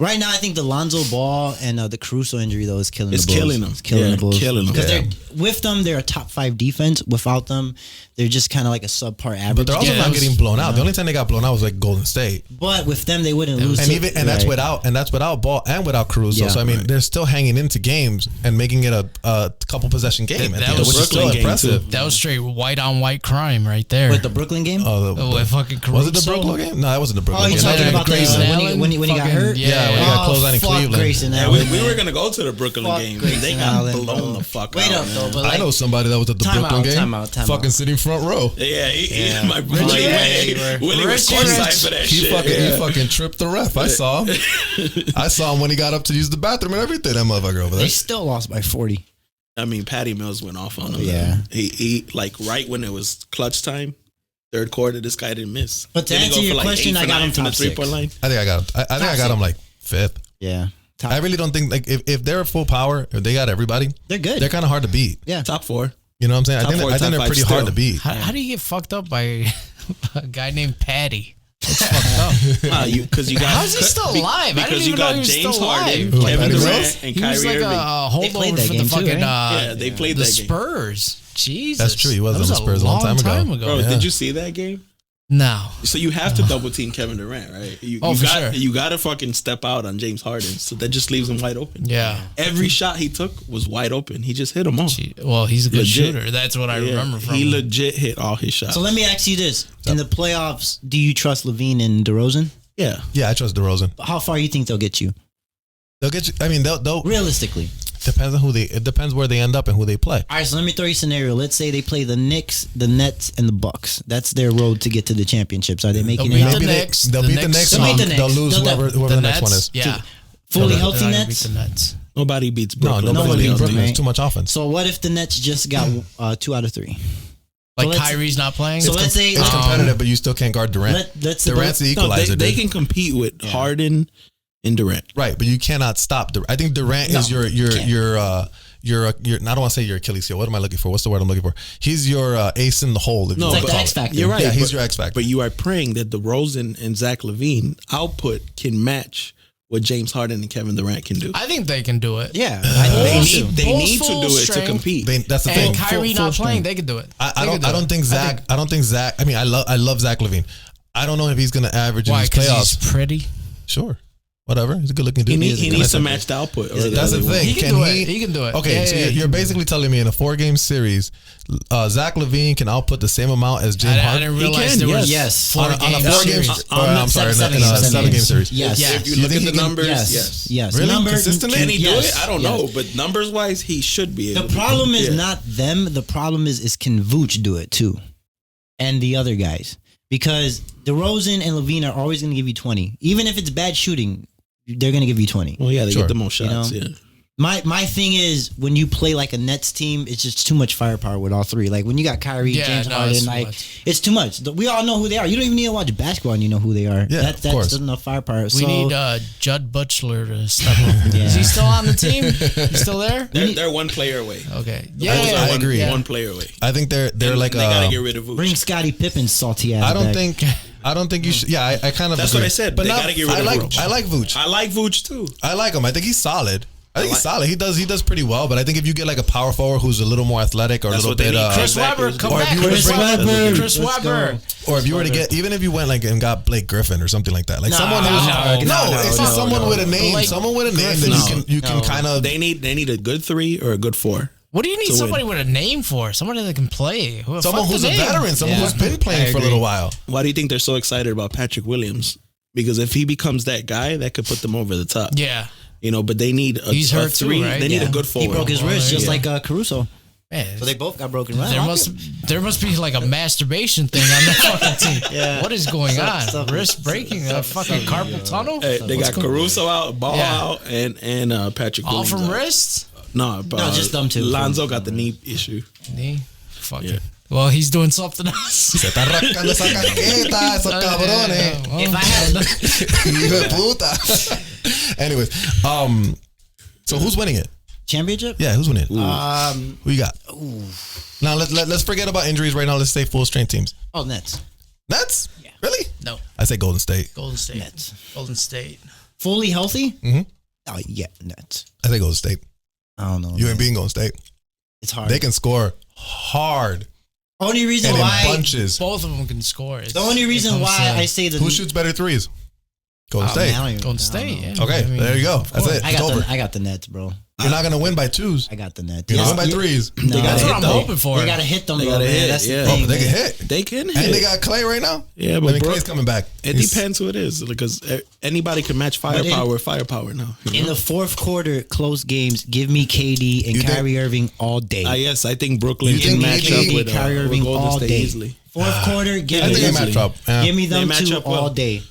Right now, I think the Lonzo Ball and the Caruso injury though is killing the Bulls. It's killing the Bulls. Because they're with them, they're a top 5 defense. Without them, they're just kind of like a subpar average. But they're also not getting blown out. The only time they got blown out was like Golden State. But with them, they wouldn't lose. And that's without Ball and without Caruso. Yeah. So I mean, they're still hanging into games and making it a couple possession game. That was which is still impressive. That was straight white on white crime right there. With the Brooklyn game? Fucking Caruso. Was it the Brooklyn game? No, that wasn't the Brooklyn game. You're talking about when he got hurt? Yeah, when he got closed out in Cleveland. Grayson Yeah, Allen, we were gonna go to the Brooklyn game. They got blown the fuck out. Wait up, though. But I know somebody that was at the Brooklyn game. Time out. Fucking sitting front row. Yeah, my brother. Willie was courtside for that shit. He fucking tripped the ref. I saw him. I saw him when he got up to use the bathroom and everything. That motherfucker over there. They still lost by 40. I mean, Patty Mills went off on him. Yeah. He like right when it was clutch time, third quarter, this guy didn't miss. But to answer your question, I got him from the top 6. 3-point line. I think I got him. I think I got him like 5th. Yeah. I really don't think like if they're full power, if they got everybody, they're good. They're kind of hard to beat. Yeah, top 4. You know what I'm saying? Top I think they're pretty hard to beat. How do you get fucked up by a guy named Patty? That's fucked up. Because you got. How's he still alive? I didn't even know he was still alive. Kevin Durant, and he was Kyrie like Irving. a holdover for the fucking they played the that game. Spurs. Jesus, that's true. He was on the Spurs a long time ago. Bro, did you see that game? No. So you have to double team Kevin Durant, right? You got to fucking step out on James Harden. So that just leaves him wide open. Yeah. Every shot he took was wide open. He just hit them all. Well, he's a good shooter. That's what I remember from him. He legit hit all his shots. So let me ask you this. In the playoffs, do you trust LaVine and DeRozan? Yeah. Yeah, I trust DeRozan. How far you think they'll get you? They'll get you. I mean, they'll realistically. Depends on it depends where they end up and who they play. All right, so let me throw you a scenario. Let's say they play the Knicks, the Nets, and the Bucks. That's their road to get to the championships. Are they making it out? They'll beat the Knicks. They'll lose whoever the next one is. Yeah. Fully healthy Nets? Beat the Nets. Nobody beats Brooklyn. No, nobody beats Brooklyn. It's too much offense. So what if the Nets just got 2 out of 3? Like Kyrie's not playing? So let's say it's competitive, but you still can't guard Durant. Durant's the equalizer. They can compete with Harden and Durant. Right, but you cannot stop Durant. I think Durant is your I don't want to say your Achilles heel. What am I looking for? What's the word I'm looking for? He's your ace in the hole. It's like the X factor. You're right. Yeah, he's your X factor. But you are praying that DeRozan and Zach LaVine output can match what James Harden and Kevin Durant can do. I think they can do it. Yeah, they need to do it to compete. That's the thing. And Kyrie not playing, they can do it. I don't think Zach. I mean, I love Zach LaVine. I don't know if he's going to average in these playoffs. He's pretty. Sure. Whatever. He's a good looking dude. He needs to match the output. That's the thing. He can do it. He can do it. Okay, so you're basically telling me in a 4-game series, Zach LaVine can output the same amount as James Harden? I didn't realize there was yes. On a 4-game series. I'm sorry, in a 7-game series. Yes. If you look at the numbers, yes. Really? Consistently? Can he do it? I don't know, but numbers wise, he should be able to. The problem is not them. The problem is can Vooch do it too? And the other guys. Because DeRozan and LaVine are always going to give you 20. Even if it's bad shooting, they're going to give you 20. Well, yeah, they get the most shots, you know? My thing is when you play like a Nets team, it's just too much firepower with all 3. Like when you got Kyrie, James Harden, it's too much. We all know who they are. You don't even need to watch basketball and you know who they are. Yeah, that's enough firepower. We need Judd Butler to step up. Is he still on the team? He's still there? They're one player away. Okay. I agree. One player away. I think they're like they gotta get rid of Vooch. Bring Scottie Pippen's salty ass. I don't think you should. Yeah, I kind of. That's agree. what I said. But they gotta get rid of Vooch. I like Vooch. I like Vooch too. I like him. I think he's solid. I think he's solid. He does pretty well, but I think if you get like a power forward who's a little more athletic or a little bit, Chris Webber, come back. Chris Webber. Or if you were to get, even if you went like and got Blake Griffin or something like that, like someone who's someone with a name, someone with a name that you can kind of. They need a good 3 or a good 4. What do you need somebody with a name for? Somebody that can play. Someone who's a veteran. Someone who's been playing for a little while. Why do you think they're so excited about Patrick Williams? Because if he becomes that guy, that could put them over the top. Yeah. You know, but they need a 3. Too, right? They need a good forward. He broke his wrist just like Caruso. Man, so they both got broken wrists. There must be like a masturbation thing on that fucking team. Yeah. What is going on? Wrist breaking, a fucking carpal tunnel. Hey, they got Caruso out, Ball out, and Patrick. All Williams from out. wrists? No, just them two. Lonzo got the knee issue. Knee? Fuck it. Well, he's doing something else. Se está rascando esa caqueta, esos cabrones. If I had Hijo de puta. Anyways, so who's winning it? Championship? Yeah, who's winning it? Who you got? Now let's forget about injuries right now. Let's say full strength teams. Oh, Nets. Nets? Yeah. Really? No. I say Golden State. Golden State. Nets. Golden State. Fully healthy? Mm-hmm. Oh, yeah, Nets. I say Golden State. I don't know. You ain't being Golden State. It's hard. They can score hard. Only reason and why in bunches. Both of them can score. The only reason why I say that who shoots better threes? Golden State. Golden State. Yeah. Okay, there you go. That's it. I got the Nets, bro. You're not gonna win by 2s. I got the Nets. You're not gonna win by 3s. No, that's what I'm hoping for. They gotta hit them. They gotta hit. That's the Oh, thing. but they can hit. They can hit. And they got Clay right now. Yeah, but Clay's coming back. It depends who it is, because anybody can match firepower with firepower now. In the fourth quarter, close games, give me KD and Kyrie Irving all day. Yes, I think Brooklyn can match up with Kyrie Irving Golden all State day. easily. Fourth quarter, give I think they match up. Yeah. Give me them match two up well. all day.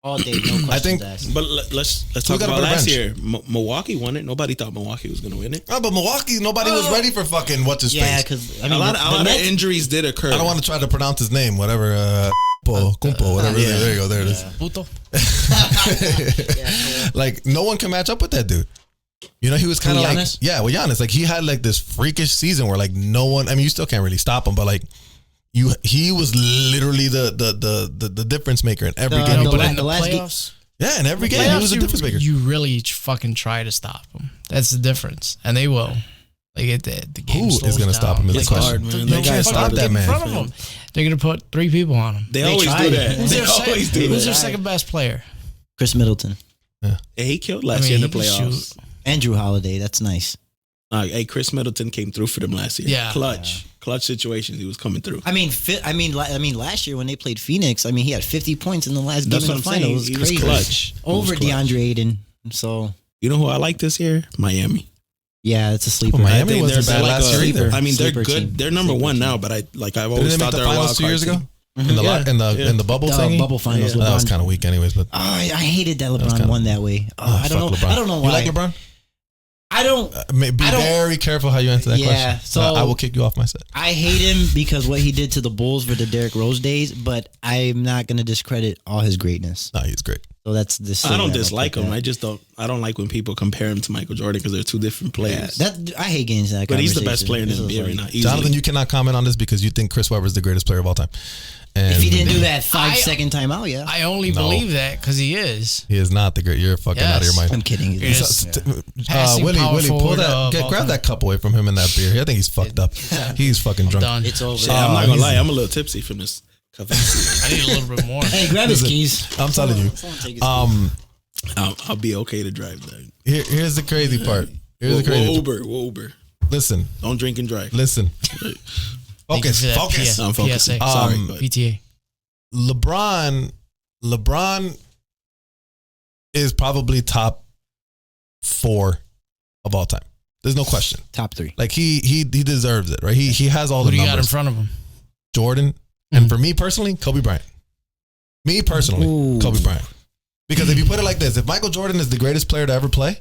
All day, no questions asked. But let's talk about last year. Milwaukee won it. Nobody thought Milwaukee was going to win it. Oh, but Milwaukee, nobody was ready for fucking what's his face. Yeah, because I mean, a lot of injuries did occur. I don't want to try to pronounce his name. Whatever, Kumpo, whatever. Yeah. There you go. There it is. Puto. Like no one can match up with that dude. You know, he was kind of like Giannis. Like he had like this freakish season where like no one. I mean, you still can't really stop him, but like. He was literally the difference maker in every game. But in the playoffs, in every game he was a difference maker. You really fucking try to stop him. That's the difference, and they will. Like the game. Who is going to stop him? Is the question. Hard, man. They can't stop that man. In front of him. They're going to put 3 people on him. They always do that. Who's their second best player? Chris Middleton. Yeah, he killed last year in the playoffs. Andrew Holiday. That's nice. Hey, Chris Middleton came through for them last year. Yeah, clutch situations. He was coming through. I mean, last year when they played Phoenix, I mean, he had 50 points in the last game of the finals. It was crazy. Clutch over DeAndre Ayton. So you know who I like this year? Miami. Yeah, it's a sleeper. Well, Miami wasn't bad last year either. I mean, they're good. Team. They're number one now, but I've always thought they're a wild card 2 years ago. Mm-hmm. In the bubble thing, bubble finals. That was kind of weak, anyways. But I hated that LeBron won that way. I don't know. I don't know why. You like LeBron? I don't. Be very careful how you answer that question. So I will kick you off my set. I hate him because what he did to the Bulls for the Derrick Rose days, but I'm not going to discredit all his greatness. No, he's great. So that's this. I don't dislike him. I just don't. I don't like when people compare him to Michael Jordan because they're two different players. Yeah, I hate getting into that. But he's the best player in the NBA right now. Jonathan, you cannot comment on this because you think Chris Webber is the greatest player of all time. And if he didn't do that 5-second timeout, yeah. I only believe that because he is. He is not the great. You're fucking out of your mind. I'm kidding. Willie, pull that. Grab that cup away from him and that beer. I think he's fucked up. He's fucking drunk. Done. It's over. I'm not gonna lie. I'm a little tipsy from this. I need a little bit more. Hey, grab his keys. I'm telling you. I'll be okay to drive that. Here's the crazy part. We'll Uber. Listen. Don't drink and drive. Listen. Focus. I'm focusing. Sorry, PTA. LeBron is probably top 4 of all time. There's no question. Top 3. Like he deserves it, right? He has all the numbers. Who do you got in front of him? Jordan. And for me personally, Kobe Bryant. Kobe Bryant. Because if you put it like this, if Michael Jordan is the greatest player to ever play,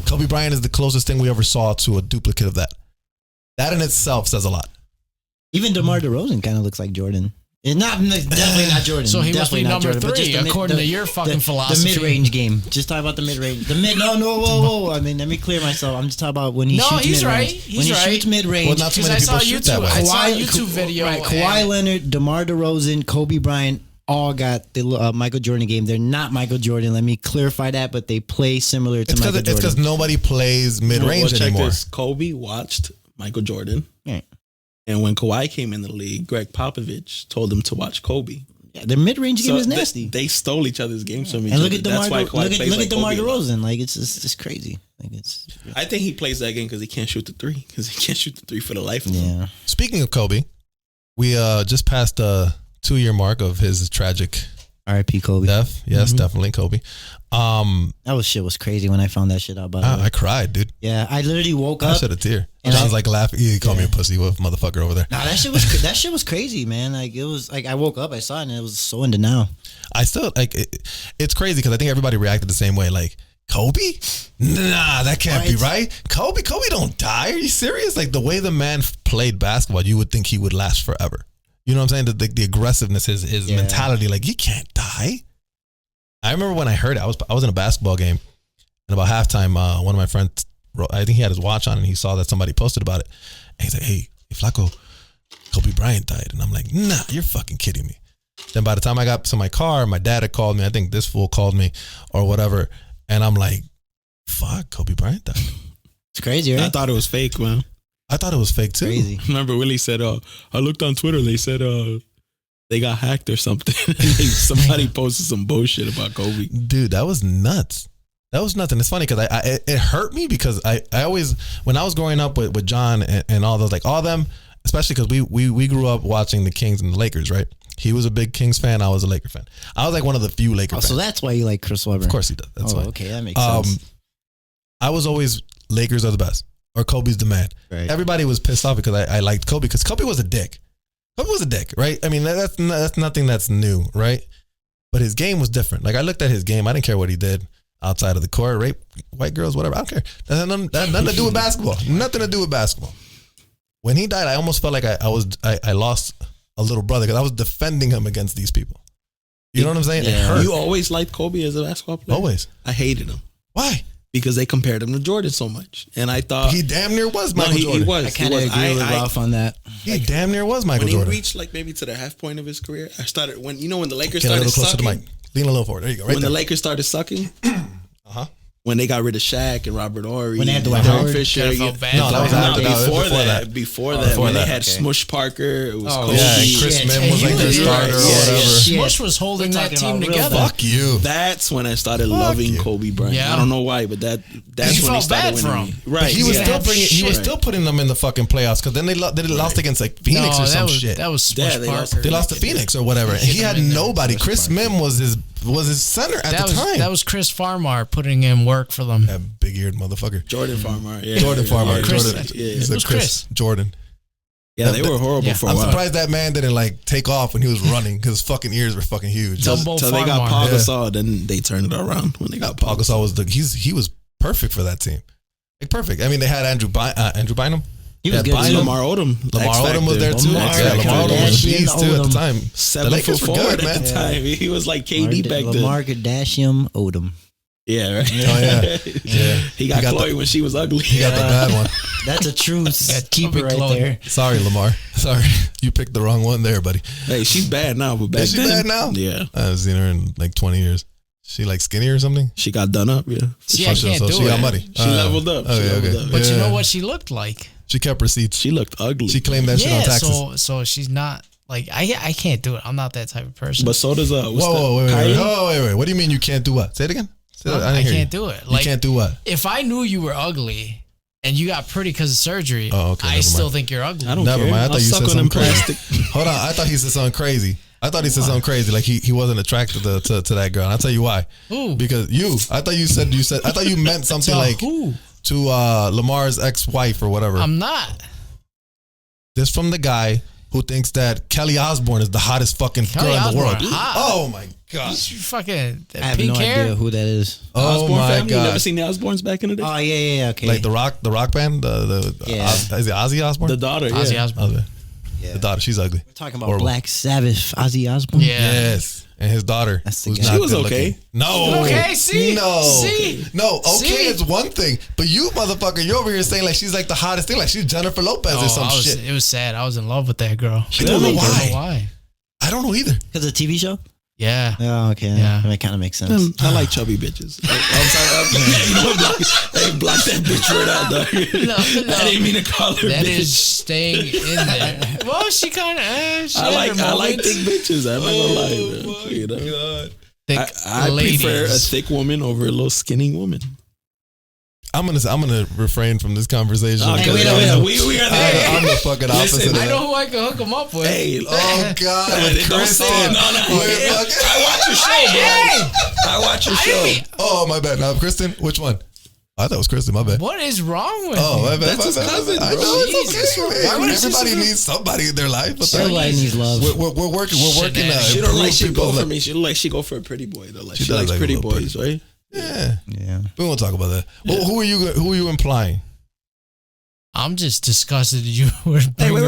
Kobe Bryant is the closest thing we ever saw to a duplicate of that. That in itself says a lot. Even DeMar DeRozan kind of looks like Jordan. Definitely not Jordan. So he definitely must be number Jordan, 3 according to your fucking philosophy. The mid-range game. Just talk about the mid-range. Whoa. I mean, let me clear myself. I'm just talking about when he shoots mid-range. Right. He's when he right. shoots mid-range. Well, not too many people shoot that way. I saw a YouTube video. Right, Kawhi Leonard, DeMar DeRozan, Kobe Bryant, all got the Michael Jordan game. They're not Michael Jordan. Let me clarify that, but they play similar to Michael Jordan. It's because nobody plays mid-range anymore. Kobe watched Michael Jordan. Yeah. And when Kawhi came in the league, Greg Popovich told him to watch Kobe. Yeah, their mid-range game is nasty. They stole each other's games from each and other. Look at DeMar DeRozan. Like it's just crazy. Like I think he plays that game because he can't shoot the three. Because he can't shoot the three for the life of him. Speaking of Kobe, we just passed the 2-year mark of his tragic R.I.P. Kobe death. Yes, definitely Kobe. That shit was crazy when I found that shit out. I cried, dude. Yeah, I literally woke up. I shed a tear. John's like laughing. He called me a pussy with motherfucker over there. Nah, that shit was crazy, man. Like it was like I woke up, I saw it, and it was so in denial. I still like it's crazy because I think everybody reacted the same way. Like Kobe, nah, that can't be right. Kobe don't die. Are you serious? Like the way the man played basketball, you would think he would last forever. You know what I'm saying? The aggressiveness, his mentality, like he can't die. I remember when I heard it, I was in a basketball game, and about halftime, one of my friends, I think he had his watch on, and he saw that somebody posted about it, and he's like, "Hey, Flaco, Kobe Bryant died," and I'm like, "Nah, you're fucking kidding me." Then by the time I got to my car, my dad had called me. I think this fool called me or whatever, and I'm like, "Fuck, Kobe Bryant died." It's crazy, right? I thought it was fake, man. I thought it was fake too. Crazy. Remember Willie said, I looked on Twitter, they said they got hacked or something. Somebody posted some bullshit about Kobe. Dude, that was nuts. That was nothing. It's funny because it hurt me because I always, when I was growing up with John and all those, like all them, especially because we grew up watching the Kings and the Lakers, right? He was a big Kings fan. I was a Laker fan. I was like one of the few Laker fans. So that's why you like Chris Webber. Of course he does. That's why. Okay, that makes sense. I was always Lakers are the best or Kobe's the man. Right. Everybody was pissed off because I liked Kobe because Kobe was a dick. Kobe was a dick, right? I mean, that's nothing that's new, right? But his game was different. Like I looked at his game. I didn't care what he did outside of the court, rape white girls, whatever. I don't care. That had nothing to do with basketball. Nothing to do with basketball. When he died, I almost felt like I lost a little brother because I was defending him against these people. You know what I'm saying? Yeah. It hurt. You always liked Kobe as a basketball player? Always. I hated him. Why? Because they compared him to Jordan so much. And I thought... He damn near was Michael Jordan. He was. I kind of agree with Ralph on that. He damn near was Michael Jordan. When he reached like maybe to the half point of his career, I started... when the Lakers Get a started little closer sucking... to the mic. Lean a little forward. There you go. Right when there. the Lakers started sucking... When they got rid of Shaq and Robert Horry, when they had Derek Dwight Howard, Fisher, No, that was after that. Before that, when they had okay. Smush Parker, it was Kobe. Yeah, and Chris Mim was like their starter or whatever. Smush was holding that team together. Fuck you. That's when I started loving Kobe Bryant. Yeah. I don't know why, but that's You when he felt started bad for winning. him. Right? But he was still putting them in the fucking playoffs because then they lost against like Phoenix or some shit. That was Smush Parker. They lost to Phoenix or whatever. And he had nobody. Chris Mim was his center at the time. That was Chris Farmar putting in work for them. That big-eared motherfucker. Jordan Farmar. Yeah. Jordan Farmar. Chris- Jordan. Yeah. He's It was Chris. Jordan. Yeah, they were horrible Yeah. for a I'm while. surprised that man didn't like take off when he was running because his fucking ears were fucking huge. Dumbo Till they got Farmar. Paul Gasol, then they turned it around when they got Paul Gasol was he was perfect for that team. Like perfect. I mean, they had Andrew Bynum. He was Yeah, good. Bynum. Lamar Odom. Lamar X Odom was Factor. there too. Lamar Lamar Odom was a Kardashian beast too at the Odom. time. 7 The Lakers foot were forward good, at the man. time. He was like KD back then. Lamar Kardashian Odom. Yeah, right. Oh yeah, yeah. He got Chloe when she was ugly. He got the bad one. That's a true keeper right Chloe. there. Sorry, Lamar. Sorry, you picked the wrong one there, buddy. Hey, she's bad now, but back Is she then, bad now? Yeah, I haven't seen her in like 20 years. She like skinny or something? she got done up. Yeah, See, I can't so do she it. got muddy. She leveled up. She Okay, leveled okay. up. But you Yeah. know what she looked like? She kept receipts. She looked ugly. She claimed that shit on taxes. so she's not like I can't do it. I'm not that type of person. But so does Whoa, wait. What do you mean you can't do what? Say it again. Say that. I didn't hear can't you. do it. You Like can't do what? if I knew you were ugly and you got pretty because of surgery, Oh, okay, I never still mind. think you're ugly. I don't Never care. mind. I I'll thought you suck said on them something plastic. crazy. Hold on. I thought he said something crazy. I thought he said something crazy. Like he wasn't attracted to that girl. And I'll tell you why. Who? Because I thought you said I thought you meant something To like who? to Lamar's ex-wife or whatever. I'm not. This from the guy who thinks that Kelly Osbourne is the hottest fucking Kelly girl in the world. Osbourne, hot. Oh my god. You fucking I have pink no hair. idea who that is. Oh Osborne my family. You never god. seen the Osbournes back in the day? Oh yeah, okay. Like the rock band, Yeah. is it Ozzy Osbourne? The daughter. Ozzy Yeah. Osbourne. Okay. Yeah. The daughter, she's ugly. We're talking about Horrible. Black Sabbath, Ozzy Osbourne. Yeah. Yes. And his daughter. That's the who's guy. not She was good okay. looking. No. Okay, see? No. See? No, okay See? is one thing. But you motherfucker, you're over here saying like she's like the hottest thing. Like she's Jennifer Lopez or some shit. It was sad. I was in love with that girl. I don't know I don't know why. why. I don't know either. Because of the TV show. Yeah. Oh, okay. Yeah. That kind of makes sense. I like chubby bitches. I'm sorry. Hey, block that bitch word out, dog. No. I didn't mean to call her That bitch. is staying in there. Well, she kind of. I like thick bitches. I'm not gonna lie. Man. You know? Thick I ladies. prefer a thick woman over a little skinny woman. I'm gonna refrain from this conversation. Okay, wait, we are there. I'm the fucking opposite Listen, of I that. know who I can hook him up with. Hey, Oh God, with don't Kristen. say it. No. I watch your show, bro. I watch your show. Oh my bad. Now Kristen, which one? I thought it was Kristen. My bad. What is wrong with Oh, you? my bad. That's his cousin, I bro. know it's Jesus. okay. Why would Man. I say Everybody something? needs somebody in their life. But Everybody needs love. we're working. We're working. She don't like she improve go people's for life. me. She look like she go for a pretty boy though. Like She she does likes like a pretty little boys, right? Yeah, Yeah. we won't talk about that. Well, who are you implying? I'm just disgusted that you were. Hey, wait.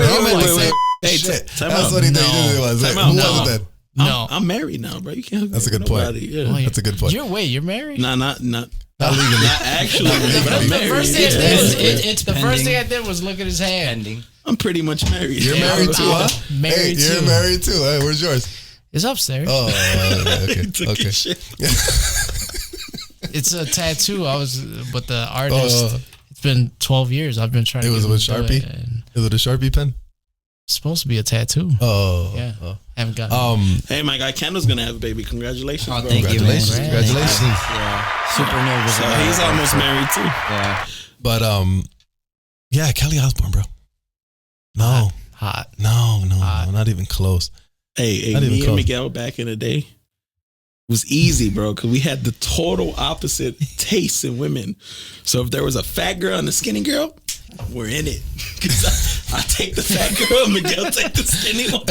Hey, Shit, time that's out. what he did. No. Who was Time it? out. Who No. was it then? No. I'm married now, bro. You can't. That's a good point. Yeah. Well, That's a good point. You're married? Nah, not Not legally. not actually. but I'm The married. first thing I Yeah. did, It's the first pending. thing I did was look at his hand. Ending. I'm pretty much married. You're Yeah, married too, huh? married Hey, you're too. married too. Hey, where's yours? It's upstairs. Oh, okay. Took Okay. his shit. It's a tattoo. I was with the artist. Oh. It's been 12 years. I've been trying It to was get with him to do Sharpie? it, and Is it a Sharpie pen? it's supposed to be a tattoo. Oh, Yeah. Oh. Haven't gotten it. Hey, my guy Kendall's gonna have a baby. Congratulations, Oh, bro. thank you, man. Congratulations. Congratulations. Yeah. Super nervous. So about he's it. almost married too. Yeah. But yeah, Kelly Osbourne, bro. No, Hot. no, not even close. Hey, Not even me and close. Miguel back in the day was easy, bro, because we had the total opposite tastes in women. So if there was a fat girl and a skinny girl, we're in it. 'Cause I take the fat girl, Miguel take the skinny one.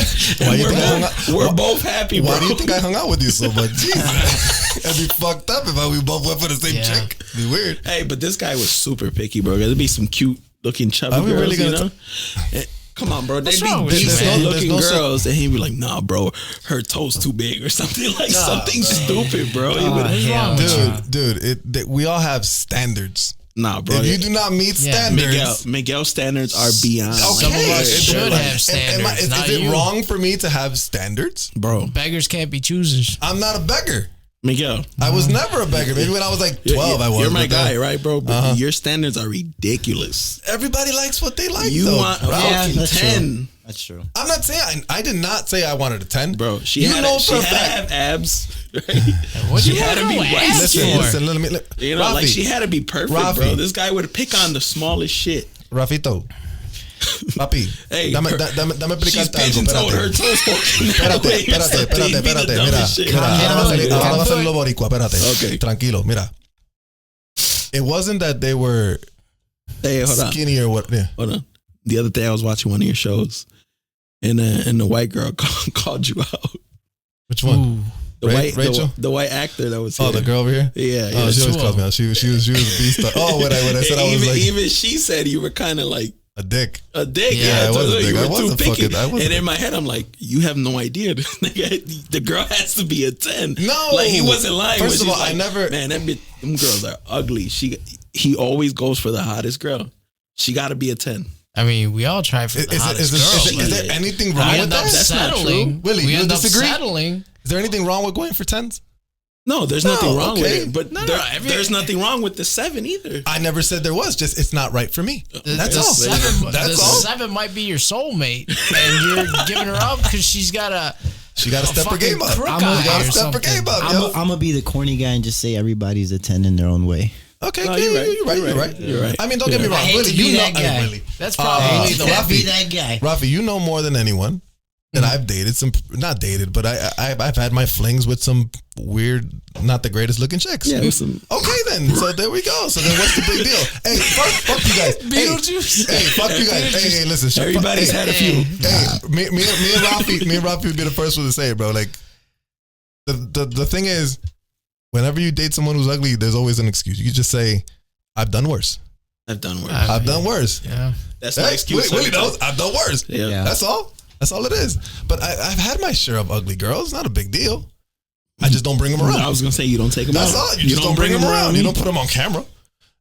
Why And you think I hung out- we're both happy, bro. Why do you think I hung out with you so much? Jesus, that'd be fucked up if we both went for the same Yeah. chick. It'd be weird. Hey, but this guy was super picky, bro. There'd be some cute looking chubby Are we girls, really you gonna know? Come on, bro. They'd What's be wrong with you, decent man? looking There's no girls, and he'd be like, "Nah, bro, her toes too big or something like something stupid, bro." He would, What's wrong with you? Dude, we all have standards. nah, bro. If you do not meet Yeah. standards, Miguel's standards are beyond. Some of us Like, should like, have standards. is not it you. wrong for me to have standards? bro. Beggars can't be choosers. I'm not a beggar. Miguel, I was never a beggar. Maybe when I was like 12, I was. You're my but then- guy, right, bro? But your standards are ridiculous. Everybody likes what they like. You though, want a bro. fucking that's true. 10, That's true. I'm not saying I did not say I wanted a 10, bro. She You had know to, she for a had to fact. have abs. Right? What She you had to wanna be know white abs skin. for? Listen, let me. You know, like Rafi, she had to be perfect, Rafi. bro. This guy would pick on the smallest shit. Rafito. Papi, Hey, dame her- explicarte She's algo. pigeon-toed. Her Espérate, toes poking. espérate. Mira, ahora va a ser lo boricua. Espérate. Okay. Tranquilo, mira. It wasn't that they were Hey, hold on. skinny or what. Yeah. Hold on. The other day I was watching one of your shows, and the white girl called you out. Which one? Ooh. The Rachel? the white actor that was Oh, here. the girl over here? Yeah, Oh, she always Two calls of me out. She was a beast. Oh, when I said I was even, like even she said you were kind of like a dick. a dick. Yeah, I was a dick. You I were was too a picky. fucking- I was And a- in my head, I'm like, you have no idea. The girl has to be a 10. No. Like he wasn't lying. First when of she's all, I like, never- Man, them girls are ugly. He always goes for the hottest girl. She got to be a 10. I mean, we all try for the hottest girl. Is but there anything we wrong with end up that? That's not settling. true. Willie, we you end up disagree? settling. Is there anything wrong with going for 10s? No, there's No, nothing wrong with okay. it. But No, there's nothing wrong with the 7 either. I never said there was. Just it's not right for me. That's the all. Seven, That's the all. 7 might be your soulmate, and you're giving her up because she's got a. She got to step her fucking game up. crook She eye got to or step her something. game up. I'm Yo. gonna be the corny guy and just say everybody's a 10 in their own way. Okay, No, yeah, you're right. you're right. I mean, don't get me I wrong. hate Willie, to be you know, that guy. Willie. That's probably the Rafi. Be that guy. Rafi, you know more than anyone that I've dated some, not dated, but I've had my flings with some weird, not the greatest looking chicks. Yeah, with some- Okay then, so there we go. So then what's the big deal? Hey, fuck you guys. Beetlejuice. Hey, fuck you guys. Hey, listen. Everybody's had a few. Hey, me and Rafi would be the first one to say it, bro. Like the thing is, whenever you date someone who's ugly, there's always an excuse. You can just say, "I've done worse. I've done worse. I've done worse." Yeah. That's my excuse. Willie knows. I've done worse. Yeah. Yeah. That's all. That's all it is. But I've had my share of ugly girls. It's not a big deal. I just don't bring them around. I was gonna say you don't take them That's out. all. You just don't bring them around. You don't put them on camera.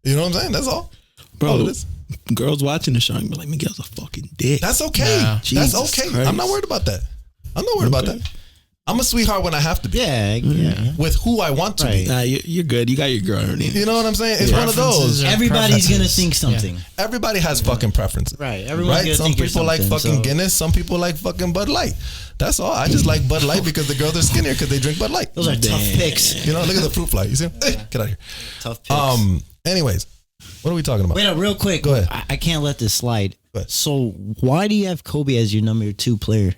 You know what I'm saying? That's all. Bro, All it is. girls watching the show and be like, Miguel's a fucking dick. That's okay. Nah. That's Jesus okay. Christ. I'm not worried about that. I'm not worried about that. I'm a sweetheart when I have to be. Yeah. With who I want to be. Nah, you're good. You got your girl underneath. You know what I'm saying? It's one of those. Everybody's gonna think something. Everybody has fucking preferences. Right. Everyone's gonna Some think you're people like something, fucking Guinness. Some people like fucking Bud Light. That's all. I just like Bud Light because the girls are skinnier because they drink Bud Light. Those are tough picks. You know, look at the fruit fly. You see him? Get out of here. Tough picks. Anyways, what are we talking about? Wait up, real quick. Go ahead. I can't let this slide. Go ahead. So why do you have Kobe as your number 2 player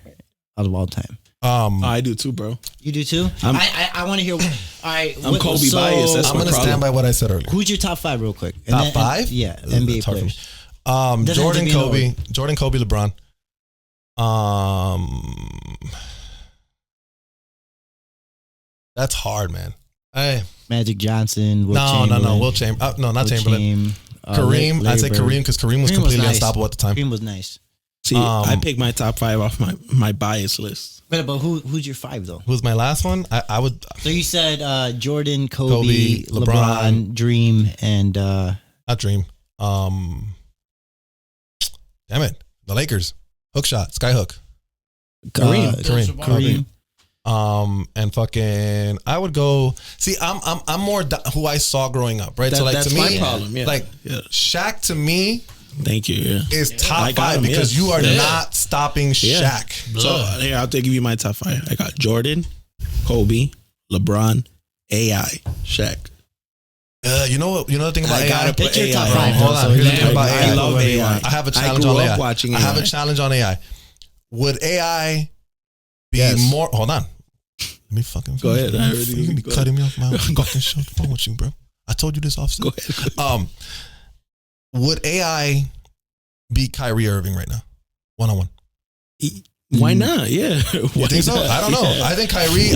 out of all time? I do too, bro. You do too? I want to hear. All right, I'm Kobe biased. That's I'm going to stand by what I said earlier. Who's your top 5 real quick? Top 5? Yeah, NBA players. Jordan, Kobe, LeBron. That's hard, man. Magic Johnson. No. Will Chamberlain. No, not Chamberlain. Kareem. I'd say Kareem because Kareem was completely unstoppable at the time. Kareem was nice. See, I picked my top 5 off my bias list. But who's your 5 though? Who's my last one? I would. So you said Jordan, Kobe, LeBron, Dream, and not Dream. Damn it, the Lakers. Hook shot, skyhook. Kareem. And fucking, I would go. See, I'm more who I saw growing up, right? So like that's to me, my problem. Yeah. Like Shaq to me. Thank you. Yeah. Is top 5 because you are not stopping Shaq. So here, I'll give you my top 5. I got Jordan, Kobe, LeBron, AI, Shaq. You know the thing about AI? Pick your top 5. Hold on. Here's the thing about AI. I love AI. I have a challenge on AI. Watching I have a challenge on AI. Would AI be more? Hold on. Let me fucking go ahead. You can be cutting me off my fucking show. What's wrong with you, bro? I told you this offset. Go ahead. Would AI be Kyrie Irving right now, 1-on-1? Why not? Yeah. You think so? I don't know. I think Kyrie's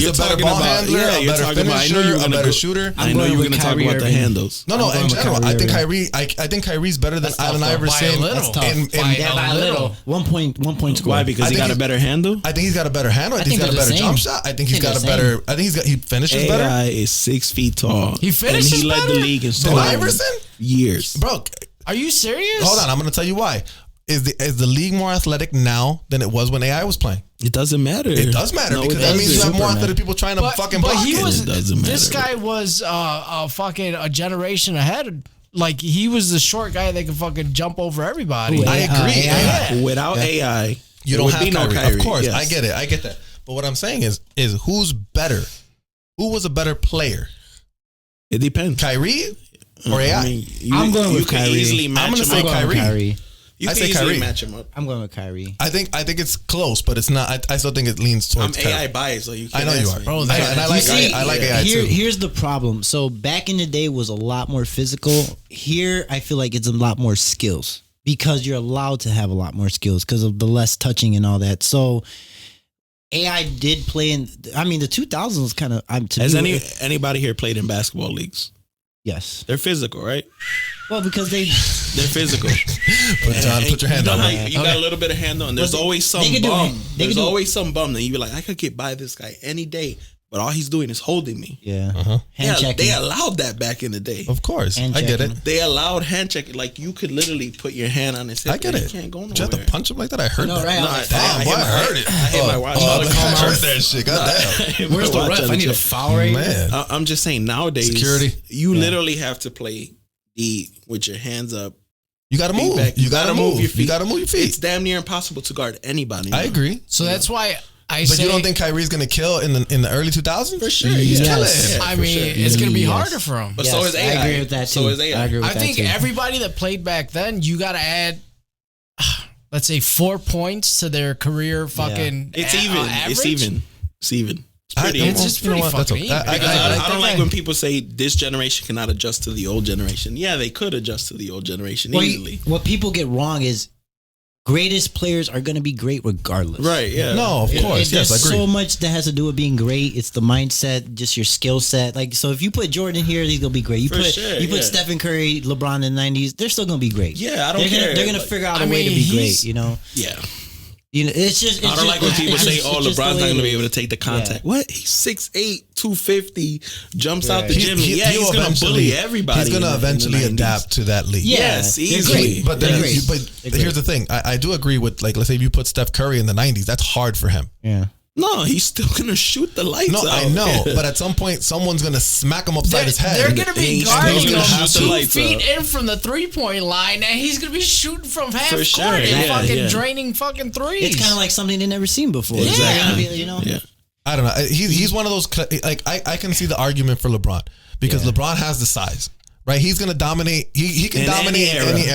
a better ball handler, a better finisher, a better shooter. I know you were going to talk about the handles. No. In general, I think Kyrie's better than Allen Iverson. By a little. 1 point score. Why? Because he got a better handle. I think he's got a better handle. I think he's got a better jump shot. I think he's got a better. I think he finishes better. AI is 6 feet tall. He finishes better. He led the league in than Iverson. Years, bro. Are you serious? Hold on, I'm going to tell you why. Is the league more athletic now than it was when AI was playing? It doesn't matter. It does matter because that means you have more athletic people trying to fucking block it. It doesn't matter. This guy was a generation ahead. Like he was the short guy that could fucking jump over everybody. I agree. Yeah. Without AI, you don't have no Kyrie. Of course, yes. I get it. I get that. But what I'm saying is who's better? Who was a better player? It depends. Kyrie or AI? I mean, I'm going with Kyrie. Easily match I'm going to say Kyrie. You can easily match him up. I'm going with Kyrie. I think it's close, but it's not. I still think it leans towards. I'm AI biased, so you can't. I know you are, bro. And I like AI too. Here's the problem. So back in the day was a lot more physical. Here, I feel like it's a lot more skills because you're allowed to have a lot more skills because of the less touching and all that. So AI did play in. I mean, the 2000s was kind of. Has anybody here played in basketball leagues? Yes, they're physical, right? Well, because they're physical. Put your hand on. You got a little bit of hand on. There's always some bum. There's always some bum that you be like, I could get by this guy any day, but all he's doing is holding me. Yeah. Hand checking. They allowed that back in the day. Of course, I get it. They allowed hand checking. Like you could literally put your hand on his hip. I get it. You can't go nowhere. Did you have to punch him like that? I heard that. Right? I heard it. I hit my watch. I heard that shit. Goddamn. Where's the ref? I need a foul right man. I'm just saying nowadays, security. You literally have to play D with your hands up. You gotta move. You gotta move your feet. You gotta move your feet. It's damn near impossible to guard anybody. I agree. So that's why But you don't think Kyrie's gonna kill in the early 2000s? For sure. He's killing. I mean, it's gonna be harder for him. But so is AI. I agree with that too. So is AI. I think everybody that played back then, you gotta add, let's say, 4 points to their career fucking It's even. average. It's even. It's just pretty fucking even. I don't like when people say this generation cannot adjust to the old generation. Yeah, they could adjust to the old generation easily. What people get wrong is greatest players are going to be great regardless. Right, yeah. No, of course. Yes, I There's agree. so much that has to do with being great. It's the mindset, just your skill set. Like, so if you put Jordan here, he's going to be great. You put Stephen Curry, LeBron in the 90s, they're still going to be great. Yeah, I don't care. They're going to figure out a way to be great, you know? Yeah. You know, I don't like when people say, LeBron's not going to be able to take the contact. What? He's 6'8", 250, jumps out the gym. He's going to bully everybody. He's going to eventually adapt to that league. Yes, easily. But here's the thing. I do agree with, like, let's say if you put Steph Curry in the 90s, that's hard for him. Yeah. No, he's still gonna shoot the lights out. I know, but at some point, someone's gonna smack him upside his head. They're gonna be guarding him shoot the 2 lights feet out. in from the 3-point line, and he's gonna be shooting from half For court sure, and fucking yeah. draining fucking threes. It's kind of like something they never seen before. Yeah. Exactly. You know. Yeah. I don't know. He's one of those, like, I can see the argument for LeBron because LeBron has the size, right? He's going to dominate. He can dominate any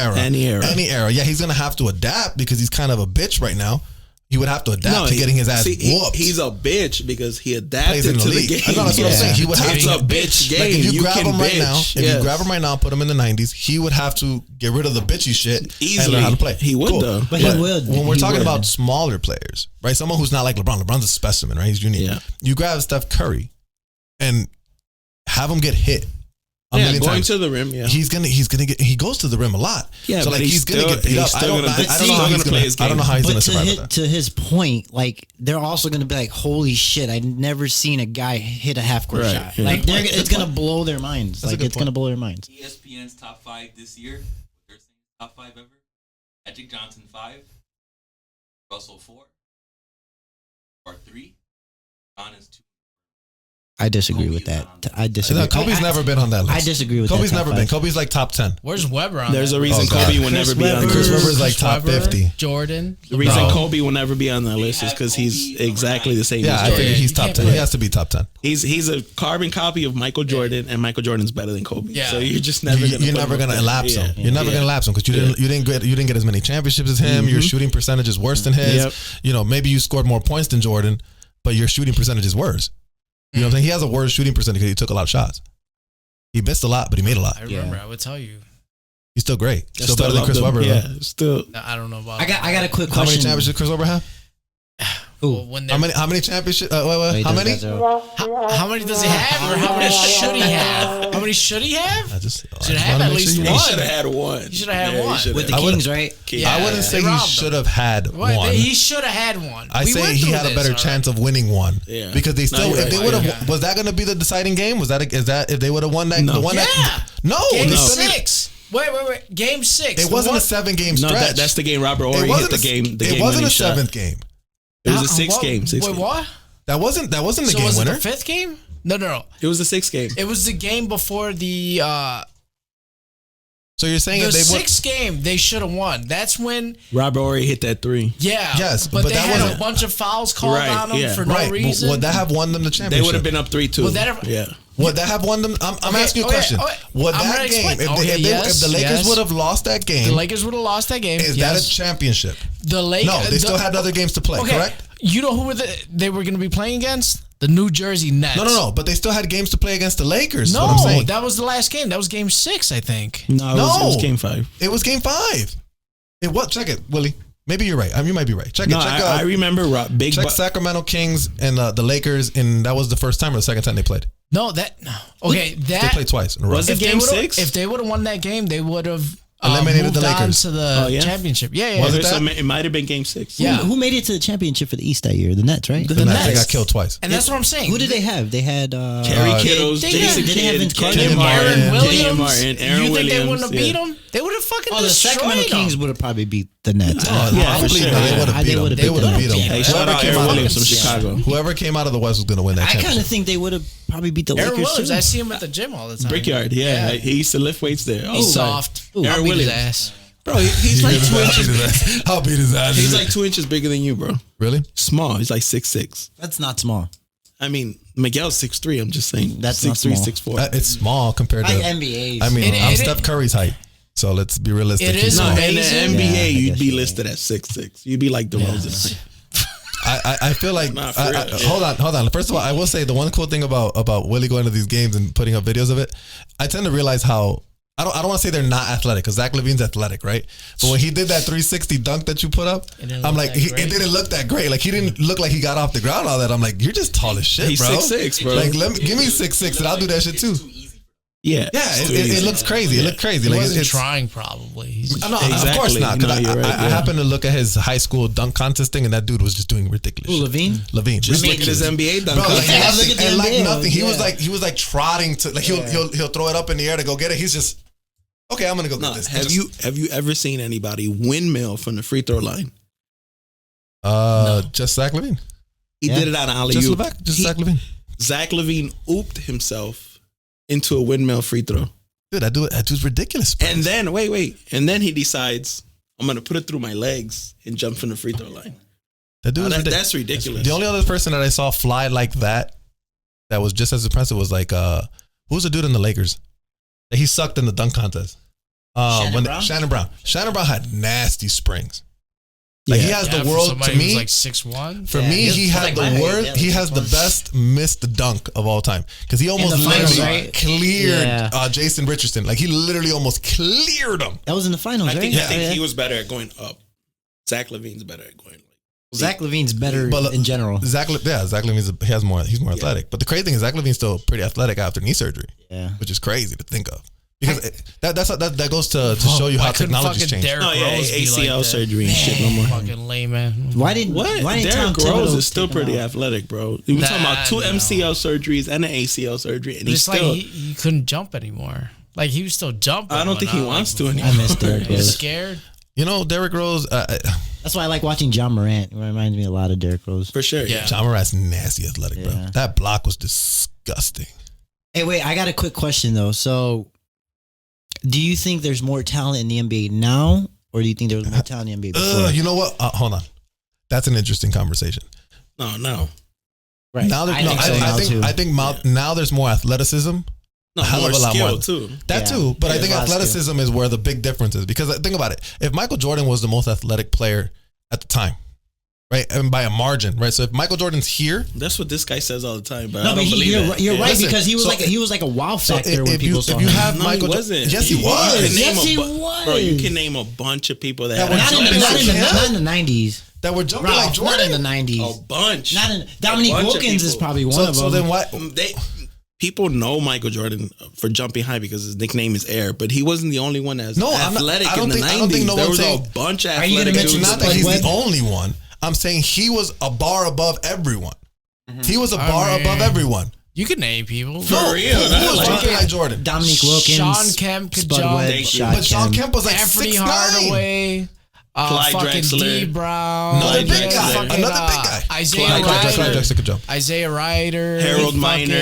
era. Yeah, he's going to have to adapt because he's kind of a bitch right now. He would have to adapt to getting his ass whooped. He's a bitch because he adapted in the to the league. game. I know, that's what I'm saying. He would have It's to a bitch game. Like if you grab him right bitch. now, you grab him right now, put him in the 90s, he would have to get rid of the bitchy shit Easily. and learn how to play. He would though. But he would. When we're He talking would. about smaller players, right? Someone who's not like LeBron. LeBron's a specimen, right? He's unique. Yeah. You grab Steph Curry and have him get hit a million going times. to the rim. Yeah, He's gonna get. He goes to the rim a lot. Yeah, so but like he's gonna get beat up. I don't know how he's gonna survive with that. To his point, like they're also gonna be like, "Holy shit! I've never seen a guy hit a half court shot." Yeah. Like it's gonna blow their minds. That's a Like good it's point. gonna blow their minds. ESPN's top 5 this year. They're saying top 5 ever. Magic Johnson 5. Russell 4. Or 3. John is 2. I disagree with that. I disagree. Kobe's never been on that list. I disagree with Kobe's that. never been. Kobe's like top 10. Where's Webber on There's that? a reason Kobe will never be on. Chris Webber's like Chris top Webber, 50. Jordan. The reason No. Kobe will never be on that list is because he's exactly the same. Yeah, as I Jordan. think he's you top can't 10. put- He has to be top 10. He's a carbon copy of Michael Jordan, and Michael Jordan's better than Kobe. Yeah. So you're just never gonna. You're put never him gonna up there. elapse him. Yeah. You're never gonna elapse him because you didn't get as many championships as him. Your shooting percentage is worse than his. Yep. You know, maybe you scored more points than Jordan, but your shooting percentage is worse. You know what I'm saying? He has a worse shooting percentage because he took a lot of shots. He missed a lot, but he made a lot. I remember. I would tell you. He's still great. I Still better than love Chris them. Webber. Yeah, though. still. No, I don't know about. I got a quick How many question. championships Chris Webber have? Well, when How many championships? Wait, How many? How many does he have, or how many should he have? How many should he have? I just Should have at least He one. should have had one. He should have had one. With the I Kings, wouldn't- right? Yeah, I wouldn't say they he robbed should him. have had Well, one. he should have had one. I We say went he through had a this better already. chance of winning one. Yeah. Because they still, No, you're if they right. would have, Yeah. was that going to be the deciding game? Was that if they would have won that? No. The one Yeah. that no, Game they still need- 6. Wait. Game 6. It wasn't a 7-game No, stretch. that's the game Robert It Horry hit wasn't the a- game. The It game wasn't a winning shot. 7th game. It was a 6 game. Wait, what? That wasn't the So game was winner. it the 5th game? No. It was a 6 game. It was the game before the So you're saying if they would? 6th game they should have won. That's when Robert Horry hit that 3. yeah. Yes, but but they that had a wasn't- bunch of fouls called Right, on them yeah. for Right. no reason. Would that have won them the They championship? would have been up 3-2. Would that have- Yeah. Would that have won them? I'm asking you a question. Would I'm that gonna game, explain. if the Lakers Yes. would have lost that game, The Lakers would have lost that game. is yes. that a championship? The Lakers? No, they still had other games to play, Okay, correct? you know who they were going to be playing against? The New Jersey Nets. No, but they still had games to play against the Lakers. No, is what I'm saying. that was the last game. That was game 6, I think. No, it was game 5. It was game 5. It was. Check it, Willie. Maybe you're right. You might be right. Check No, it. Check I remember check Sacramento Kings and the Lakers, and that was the first time or the second time they played. No, okay, They played twice in a row. Was it game 6? If they would have won that game, they would have Eliminated moved the Lakers. on to the Oh, yeah? championship. Yeah. Was it So that? it might have been game 6. Yeah. Who made it to the championship for the East that year? The Nets, right? The Nets. They Nets. got killed twice. And that's what I'm saying. Who did they have? They had Kerry Kittles, they Jason did they have Kidd, Vince Carter? Kenyon Aaron Martin, Williams. Kenyon Martin, Aaron you think Williams. they wouldn't have beat yeah. them? They would have fucking Oh, the destroyed Sacramento them. Kings would have probably beat the Nets. Yeah, for Probably sure. they would have beat They them. would've They beat would have them. beat them. Hey, shout out Aaron Williams from Chicago. Whoever came out of the West was going to win that I kind championship. of think they would have probably beat the Aaron Lakers Williams, too. I see him at the gym all the time. Brickyard, yeah. He used to lift weights there. He's Oh, soft. Aaron I'll beat his Williams. ass. Bro, he's like 2 inches. I'll beat his ass. He's like 2 inches bigger than you, bro. Really? Small. He's like 6'6". That's not small. I mean, Miguel's 6'3". I'm just saying. That's not 6'3", small. 6'4". It's small compared to. Like NBA's. I mean, It- I'm it- Steph Curry's height, so let's be realistic. It He's is small. No, in the amazing. NBA, Yeah, I you'd guess be you're listed at 6'6". You'd be like DeRozan. I feel like Nah, for real. hold on. First of all, I will say the one cool thing about Willie going to these games and putting up videos of it, I tend to realize how I don't want to say they're not athletic because Zach LaVine's athletic, right? But when he did that 360 dunk that you put up, didn't I'm look like, that great. it didn't look that great. Like he didn't look like he got off the ground all that. I'm like, you're just tall as shit, He's bro. 6'6", bro. Like give me 6'6" and I'll do that shit too. Yeah. Yeah, it looks crazy. It looked crazy. He Like wasn't it's trying, probably. He's no, of course Exactly. not. Because No, you're right, I yeah. happened to look at his high school dunk contest thing, and that dude was just doing ridiculous. Who, shit. Levine? Levine, Just look at ridiculous. his NBA dunk. Bro, like Yeah, nothing, look at the and like NBA, nothing. He yeah. was like trotting to like he'll throw it up in the air to go get it. He's just okay. I'm gonna go No, get this. have you ever seen anybody windmill from the free throw line? Just Zach LaVine. He did it on alley Just oop. Levesque, just Zach Levine. Zach Levine ooped himself into a windmill free throw. Dude, that dude's ridiculous. And then, wait. And then he decides, I'm going to put it through my legs and jump from the free throw line. That's ridiculous. The only other person that I saw fly like that was just as impressive was like, who's the dude in the Lakers? That he sucked in the dunk contest. Shannon Brown. Shannon Brown had nasty springs. Like he has the world to me. Like 6'1". For me, he had the worst. He has the best missed dunk of all time because he almost literally cleared Jason Richardson. Like he literally almost cleared him. That was in the finals, I right? think he was better at going up. Zach Levine's better at going. Zach Levine's better in general. Zach Levine's he's more athletic. But the crazy thing is Zach Levine's still pretty athletic after knee surgery. Yeah, which is crazy to think of. Because that goes to show you how technology's changed. ACL surgery and shit no more. Fucking lame, man. Why didn't Derrick Rose is still pretty athletic, bro. We were talking about 2 MCL surgeries and an ACL surgery, and he's still like he couldn't jump anymore. Like he was still jumping. I don't think he wants to anymore. I miss Derrick Rose. He's scared. You know, Derrick Rose. That's why I like watching John Morant. It reminds me a lot of Derrick Rose. For sure. Yeah. John Morant's nasty athletic, bro. That block was disgusting. Hey, wait, I got a quick question though. So, do you think there's more talent in the NBA now, or do you think there was more talent in the NBA before? You know what? Hold on. That's an interesting conversation. No. Right. Now I think now there's more athleticism. No, more skill too. That too. But I think athleticism is where the big difference is. Because think about it. If Michael Jordan was the most athletic player at the time, right? And by a margin, right? So if Michael Jordan's here. That's what this guy says all the time, but no, I don't believe it. You're right, because he was like a wow factor when people saw him. He wasn't. Yes, he was. Yes, he was. Bro, you can name a bunch of people that not in the 90s. That were jumping like Jordan. Not in the 90s. A bunch. Dominique Wilkins is probably one of them. So then what? People know Michael Jordan for jumping high because his nickname is Air, but he wasn't the only one that's athletic in the 90s. There was a bunch of athletic dudes. Not that he's the only one. I'm saying he was a bar above everyone. He was a bar above everyone. You can name people. For real. Who was jumping like Jordan? Dominique Wilkins. Sean Kemp could jump. But Sean Kemp was like Anthony 6'9". Hardaway. Clyde fucking Drexler. D Brown. Another big guy. Isaiah Ryder. Harold Miner.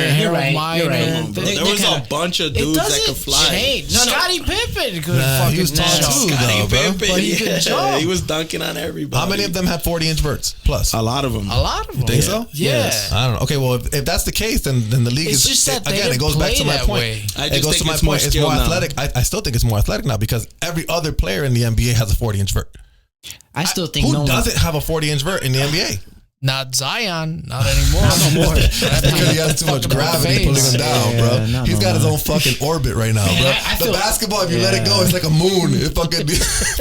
Miner. There was a bunch of dudes that could fly. Scottie Pippen could fucking he was tall too, though, bro. But he could jump. He was dunking on everybody. How many of them had 40-inch verts plus? A lot of them. You think so? Yeah. I don't know. Okay, well, if that's the case, then the league is just that again. It goes back to my point. It goes to my point. It's more athletic. I still think it's more athletic now because every other player in the NBA has a 40-inch vert. I still think who doesn't have a 40-inch vert in the NBA? Not Zion, not anymore. No more. Because he has too much gravity pulling him down, bro. He's got his own fucking orbit right now, bro. The basketball, if you let it go, it's like a moon. It fucking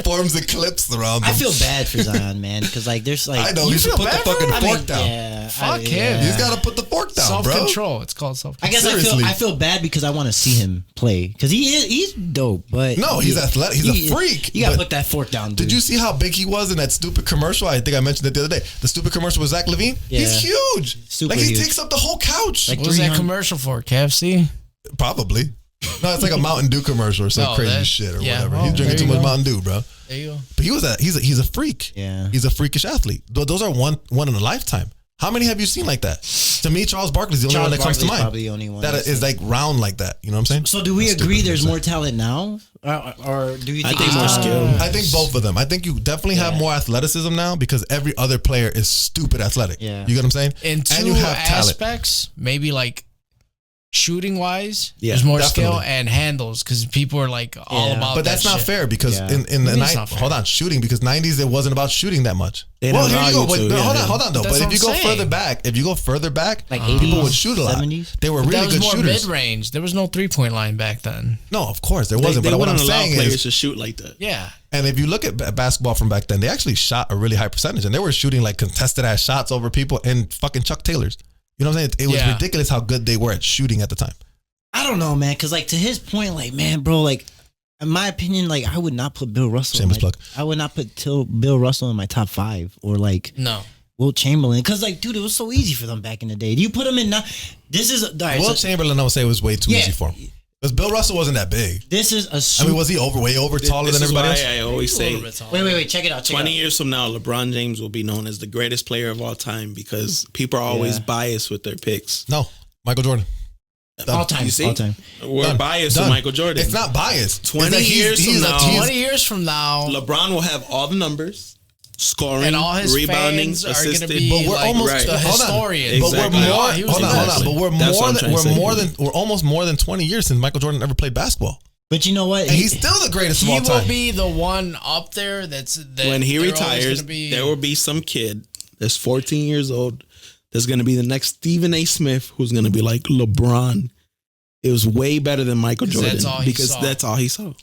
forms eclipse around him. I feel bad for Zion, man, because like there's like I know he should put the fucking fork down. Yeah, Fuck him. He's got to put the fork down, bro. Self-control. It's called self-control. I guess I feel bad because I want to see him play because he's dope, but no, he's athletic. He's a freak. You got to put that fork down, dude. Did you see how big he was in that stupid commercial? I think I mentioned it the other day. The stupid commercial with Zach Levine. Yeah. He's huge. Super like he huge. takes up the whole couch. What was that commercial for? KFC? Probably. No, it's like a Mountain Dew commercial or some crazy shit or whatever. He's drinking too much Mountain Dew, bro. There you go. But he's a freak. Yeah. He's a freakish athlete. Those are one in a lifetime. How many have you seen like that? To me, Charles Barkley's the only one that comes to mind. Probably the only one that is like round like that. You know what I'm saying? So do we agree there's more talent now? Or do you think there's more skill? I think both of them. I think you definitely have more athleticism now because every other player is stupid athletic. Yeah. You get what I'm saying? In two and you have aspects, maybe like shooting wise, Yeah, there's more definitely. skill and handles because people are like all about But that that's not shit. fair because in the It's night, not fair. hold on, shooting because 90s it wasn't about shooting that much. They Well, didn't here you go. allow you Wait, to, hold on though. That's But what if you I'm go saying. further back, like people 80s, would shoot a lot. 70s? They were But really that was good more shooters. mid-range. There was no 3-point line back then. No, of course there wasn't. They But what I'm wouldn't allow saying players is, to shoot like that. Yeah. and if you look at basketball from back then, they actually shot a really high percentage, and they were shooting like contested ass shots over people and fucking Chuck Taylors. You know what I'm saying? It was ridiculous how good they were at shooting at the time. I don't know, man, because like to his point, like man, bro, like in my opinion, like I would not put Bill Russell. Shameless plug. I would not put Bill Russell in my top 5 or like No. Wilt Chamberlain because like dude, it was so easy for them back in the day. Do you put him in now? This is all right, Wilt Chamberlain, I would say, was way too easy for him. Because Bill Russell wasn't that big. This is a I mean, was he way over taller than everybody else? I always say, wait, check it out. 20 years from now, LeBron James will be known as the greatest player of all time because people are always biased with their picks. No, Michael Jordan. All time. You see? All time. We're biased with Michael Jordan. It's not biased. 20 years from now, 20 years from now, LeBron will have all the numbers. Scoring, and all his rebounding, fans are assisted. going to be but we're like almost the historian. But we're more. Hold on. But we're almost more than 20 years since Michael Jordan ever played basketball. But you know what? And he's still the greatest of all time. He will be the one up there. When he retires, there will be some kid that's 14 years old that's going to be the next Stephen A. Smith, who's going to be like LeBron. It was way better than Michael Jordan because that's all he saw.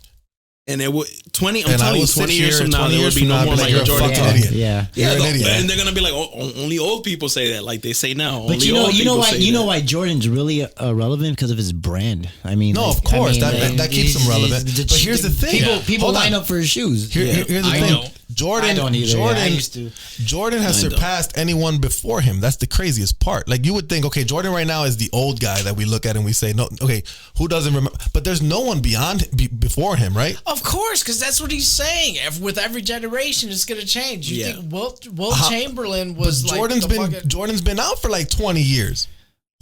And it would 20 years from now, there would be no more Michael Jordan. Yeah. And they're gonna be like, only old people say that, like they say now. But you know why Jordan's really relevant because of his brand. I mean, no, of course that keeps him relevant. But here's the thing: people line up for his shoes. Here's the thing: Jordan has surpassed anyone before him. That's the craziest part. Like you would think, okay, Jordan right now is the old guy that we look at and we say, no, okay, who doesn't remember? But there's no one before him, right? Of course, because that's what he's saying. With every generation, it's going to change. You think Wilt Chamberlain was Jordan's been out for like 20 years.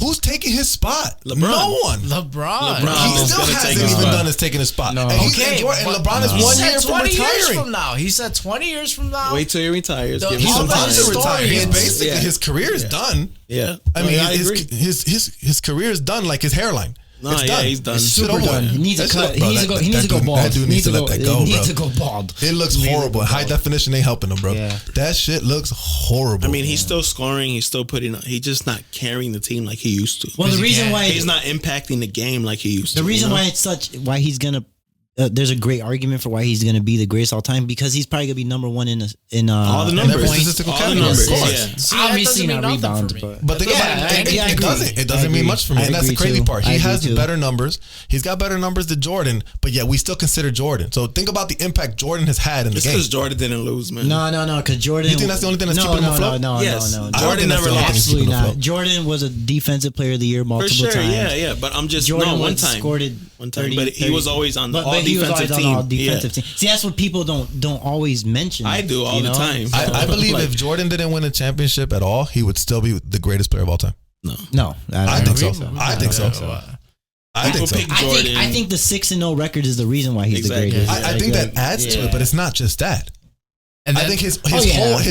Who's taking his spot? LeBron. No one. LeBron. He still hasn't even done is taking his spot. No. And LeBron is 1 year from 20 years retiring. from now. He said 20 years from now. Wait till he retires. Give him He's some about time. to retire. He's basically his career is done. Yeah. I mean, his career is done like his hairline. No, it's done. he's done. It's Super done. He needs to cut. He needs to go bald. That dude needs to let that go, bro. He needs to go bald. It looks horrible. High definition ain't helping him, bro. Yeah. That shit looks horrible. I mean, he's still scoring. He's still putting. He's just not carrying the team like he used to. Well, the reason why he's not impacting the game like he used to. The reason why he's gonna. There's a great argument for why he's going to be the greatest all time because he's probably going to be number one in all the numbers, statistical categories. Obviously not rebounds, but think about it. It doesn't mean much for me, and that's the crazy part. He has better numbers. He's got better numbers than Jordan, but yet we still consider Jordan. So think about the impact Jordan has had in the game. Because Jordan didn't lose, man. No, because Jordan. You think that's the only thing that's keeping him afloat? No. Jordan never lost. Absolutely not. Jordan was a defensive player of the year multiple times. Yeah. But I'm just Jordan one time. Scored one time, but he was always on the all defensive team. See, that's what people don't always mention. I do all the time. I believe if Jordan didn't win a championship at all, he would still be the greatest player of all time. No, I think so. I think so. I think the 6-0 record is the reason why he's the greatest. I think that adds to it, but it's not just that. And I think his